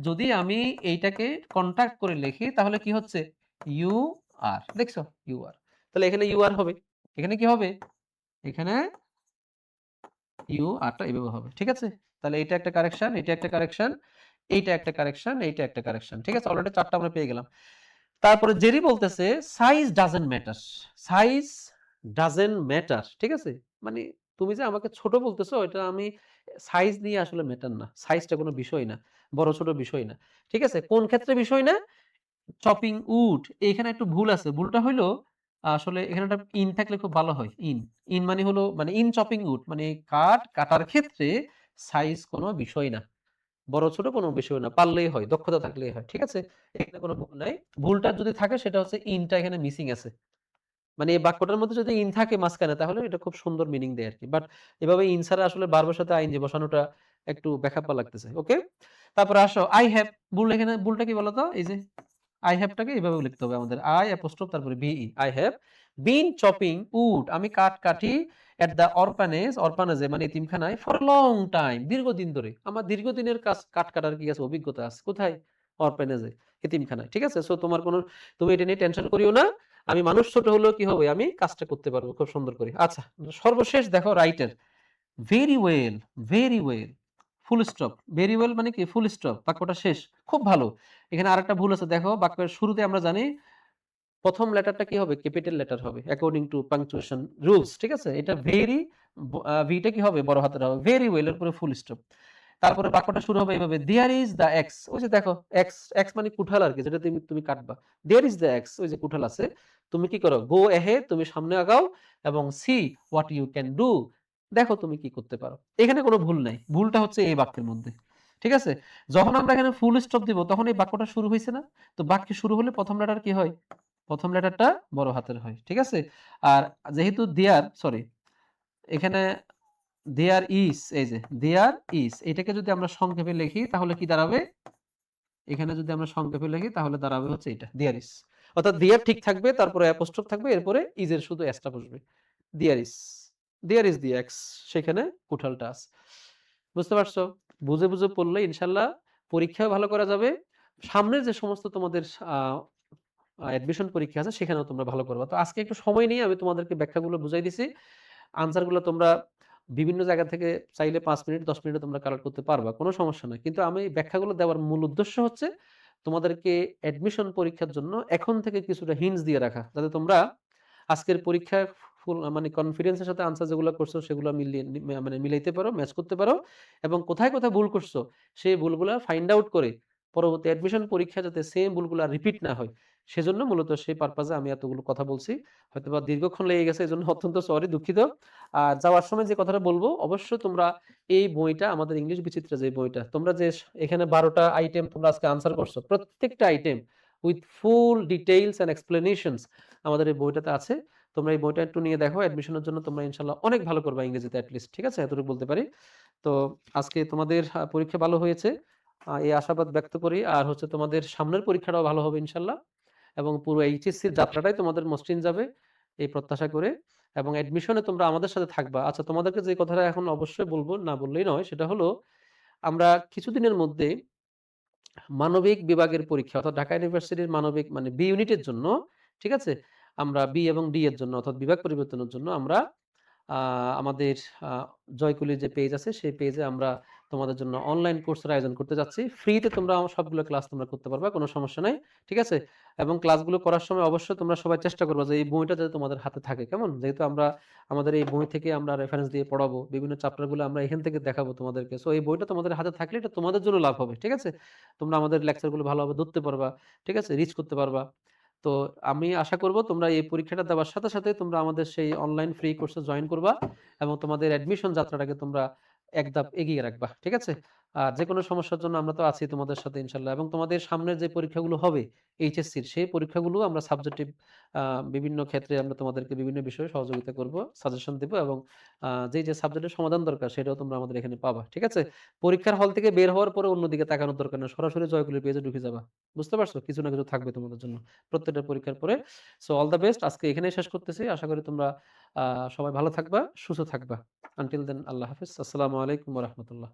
যদি আমি এইটাকে কন্টাক্ট করে লিখি তাহলে কি হচ্ছে, ইউ আর, দেখছো ইউ আর, তাহলে এখানে ইউ আর হবে, এখানে কি হবে, এখানে ইউ আরটা এভাবে হবে। ঠিক আছে? তাহলে এটা একটা কারেকশন, এটা একটা কারেকশন, এইটা একটা কারেকশন, এইটা একটা কারেকশন। ঠিক আছে? অলরেডি 4টা আমরা পেয়ে গেলাম। তারপরে জেরি বলতেছে size doesn't matter, size doesn't matter. ঠিক আছে? মানে তুমি যে আমাকে ছোট বলতেছো এটা আমি সাইজ নিয়ে আসলে ম্যাটার না, সাইজটা কোনো বিষয় না, বড় ছোট বিষয় না। ঠিক আছে? কোন ক্ষেত্রে বিষয় না, চপিং উড, এইখানে একটু ভুল আছে। ভুলটা হইলো আসলে এখানে একটা ইন থাকলে খুব ভালো হয়। ইন, ইন মানে হলো মানে ইন চপিং উড মানে কাটার ক্ষেত্রে সাইজ কোনো বিষয় না। বড় ছোট কোনো বিষয় না। পারলেই হয়, দক্ষতা থাকলেই হয়। ঠিক আছে? এখানে কোনো ভুল নাই। ভুলটা যদি থাকে সেটা হচ্ছে ইনটা এখানে মিসিং আছে। মানে এই বাক্যটার মধ্যে যদি ইন থাকে মাঝখানে তাহলে এটা খুব সুন্দর মিনিং দেয় আরকি। বাট এভাবে ইন ছাড়া আসলে ভার্বের সাথে আইএনজি বসানোটা একটু বেখাপ্পা লাগতেছে। ওকে? তারপরে আসো আই হ্যাভ, ভুল এখানে ভুলটা কি বলতো? এই যে আই হ্যাভটাকে এভাবে লিখতে হবে আমাদের। আই অ্যাপোস্ট্রোফ তারপরে VE. I have been chopping wood, আমি কাটি এট দ্য অরফানেজ, অরফানেজে মানে এতিমখানায় ফর লং টাইম, দীর্ঘদিন ধরে। আমার দীর্ঘদিনের কাজ কাটার কি আছে, অভিজ্ঞতা আছে। কোথায়? অরফানেজে, এতিমখানায়। ঠিক আছে? সো তোমার কোনো, তুমি এটা নিয়ে টেনশন করিও না। আমি মানুষ ছোট হলেও কি হবে, আমি কাজটা করতে পারবো খুব সুন্দর করে। আচ্ছা, সর্বশেষ দেখো writer very well, very well, full stop, very well মানে কি ফুল স্টপ, বাক্যটা শেষ, খুব ভালো। এখানে আরেকটা ভুল আছে, দেখো বাক্যের শুরুতে আমরা জানি প্রথম লেটারটা কি হবে, ক্যাপিটাল লেটার হবে অ্যাকর্ডিং টু পাংচুয়েশন রুলস। ঠিক আছে? এটা ভেরি, ভিটা কি হবে, বড় হাতের হবে, ভেরি ওয়েল এর পরে ফুল স্টপ। তারপরে বাক্যটা শুরু হবে এভাবে, দেয়ার ইজ দ্য এক্স, ওই যে দেখো এক্স, এক্স মানে কুঠাল আর কি, যেটা তুমি তুমি কাটবা। দেয়ার ইজ দ্য এক্স, ওই যে কুঠাল আছে, তুমি কি করো, গো অ্যাহেড, তুমি সামনে আগাও, এবং see what you can do, দেখো তুমি কি করতে পারো। এখানে কোনো ভুল নাই, ভুলটা হচ্ছে এই বাক্যের মধ্যে। ঠিক আছে? যখন আমরা এখানে ফুল স্টপ দিব তখন এই বাক্যটা শুরু হয়েছে না, তো বাক্য শুরু হলে প্রথম লেটার কি হয়, প্রথম লেটারটা বড় হাতের হয়। ঠিক আছে? আর যেহেতু দেয়ার, সরি, এখানে দেয়ার ইজ, এই যে দেয়ার ইজ, এটাকে যদি আমরা সংক্ষেপে লিখি তাহলে কি দাঁড়াবে, এখানে যদি আমরা সংক্ষেপে লিখি তাহলে দাঁড়াবে হচ্ছে এটা, দেয়ার ইজ। অর্থাৎ দেয়ার ঠিক থাকবে, তারপরে অ্যাপোস্ট্রোফ থাকবে, এরপরে ইজ এর শুধু এসটা বসবে। There is, there is the axe, সেখানে কুঠালটা আছে। বুঝতে পারছো? বুঝে বুঝে পড়লে ইনশাল্লাহ পরীক্ষাও ভালো করা যাবে। সামনের যে সমস্ত তোমাদের অ্যাডমিশন পরীক্ষা আছে সেখানেও তোমরা ভালো করবা। তো আজকে একটু সময় নিয়ে আমি তোমাদেরকে ব্যাখ্যাগুলো বুঝাই দিছি। আনসারগুলো তোমরা বিভিন্ন জায়গা থেকে চাইলে ৫ মিনিট ১০ মিনিটে তোমরা কালেক্ট করতে পারবা। কোনো সমস্যা নাই। কিন্তু আমি এই ব্যাখ্যাগুলো দেওয়ার মূল উদ্দেশ্য হচ্ছে তোমাদেরকে অ্যাডমিশন পরীক্ষার জন্য এখন থেকে কিছুটা হিন্টস দিয়ে রাখা। যাতে তোমরা আজকের পরীক্ষায় ফুল মানে কনফিডেন্স এর সাথে আনসার যেগুলো করছো সেগুলো মিলিয়ে মানে মিলাইতে পারো, ম্যাচ করতে পারো, এবং কোথায়, কোথায় ভুল করছো সেই ভুলগুলা ফাইন্ড আউট করে পরবর্তী অ্যাডমিশন পরীক্ষায় যাতে সেম ভুলগুলা রিপিট না হয় সেজন্য মূলত সেই পারপাজে আমি এতগুলো কথা বলছি। হয়তোবা দীর্ঘক্ষণ লেগে গেছে, এজন্য অত্যন্ত সরি, দুঃখিত। আর যাওয়ার সময় যে কথাটা বলবো, অবশ্যই তোমরা এই বইটা, আমাদের ইংলিশ বিচিত্রা যে বইটা, তোমরা যে এখানে 12টা আইটেম তোমরা আজকে আনসার করছো, প্রত্যেকটা item with full details and explanations আমাদের এই বইটাতে আছে। তোমরা এই বইটা একটু নিয়ে দেখো, অ্যাডমিশনের জন্য তোমরা ইনশাআল্লাহ অনেক ভালো করবা ইংরেজিতে অ্যাটলিস্ট। ঠিক আছে? এতটুকু বলতে পারি। তো আজকে তোমাদের পরীক্ষা ভালো হয়েছে, এই আশাবাদ ব্যক্ত করি। আর হচ্ছে তোমাদের সামনের পরীক্ষাটাও ভালো হবে ইনশাআল্লাহ, এবং পুরো এইচএসসির যাত্রাটাই তোমাদের মসৃণ যাবে এই প্রত্যাশা করে। এবং অ্যাডমিশনে তোমরা আমাদের সাথে থাকবা। আচ্ছা, তোমাদেরকে যে কথাটা এখন অবশ্যই বলবো, না বললেই নয়, সেটা হলো আমরা কিছুদিনের মধ্যে মানবিক বিভাগের পরীক্ষা, অর্থাৎ ঢাকা ইউনিভার্সিটির মানবিক মানে বি ইউনিটের জন্য, ঠিক আছে, আমরা বি এবং ডি এর জন্য অর্থাৎ বিভাগ পরিবর্তনের জন্য আমরা আমাদের জয়কুলির যে পেজ আছে সেই পেজে আমরা তোমাদের জন্য অনলাইন কোর্সের আয়োজন করতে যাচ্ছি। ফ্রিতে তোমরা সবগুলো ক্লাস তোমরা করতে পারবা, কোনো সমস্যা নাই। ঠিক আছে? এবং ক্লাসগুলো করার সময় অবশ্যই তোমরা সবাই চেষ্টা করবা যে এই বইটা যাতে তোমাদের হাতে থাকে। কেমন? যেহেতু আমরা আমাদের এই বই থেকে আমরা রেফারেন্স দিয়ে পড়াবো, বিভিন্ন চ্যাপ্টারগুলো আমরা এখান থেকে দেখাবো তোমাদেরকে। সো এই বইটা তোমাদের হাতে থাকলে এটা তোমাদের জন্য লাভ হবে। ঠিক আছে? তোমরা আমাদের লেকচারগুলো ভালোভাবে ধরতে পারবা। ঠিক আছে? রিচ করতে পারবা। তো আমি আশা করব তোমরা এই পরীক্ষাটা দেওয়ার সাথে, সাথে তোমরা আমাদের সেই অনলাইন ফ্রি কোর্সে জয়েন করবা এবং তোমাদের অ্যাডমিশন যাত্রাটাকে তোমরা এক ধাপ এগিয়ে রাখবা। ঠিক আছে? আর যেকোনো সমস্যার জন্য আমরা তো আছি তোমাদের সাথে ইনশাআল্লাহ, এবং তোমাদের সামনের যে পরীক্ষাগুলো হবে এইচএসসির, সেই পরীক্ষাগুলো আমরা সাবজেক্টিভ বিভিন্ন ক্ষেত্রে আমরা তোমাদেরকে বিভিন্ন বিষয়ে সহযোগিতা করব, সাজেশন দেব, এবং যে সাবজেক্টের সমাধান দরকার সেটাও তোমরা আমাদের এখানে পাবা। ঠিক আছে? পরীক্ষার হল থেকে বের হওয়ার পরে অন্যদিকে তাকানোর দরকার নেই। সরাসরি জয়গুলির পেজে ঢুকে যাবা। বুঝতে পারছো? কিছু না কিছু থাকবে তোমাদের জন্য প্রত্যেকটা পরীক্ষার পরে। So all the best. আজকে এখানেই শেষ করতেছি। আশা করি তোমরা সবাই ভালো থাকবা, সুস্থ থাকবা। আনটিল দেন আল্লাহ হাফেজ। আসসালামু আলাইকুম ওয়া রাহমাতুল্লাহ।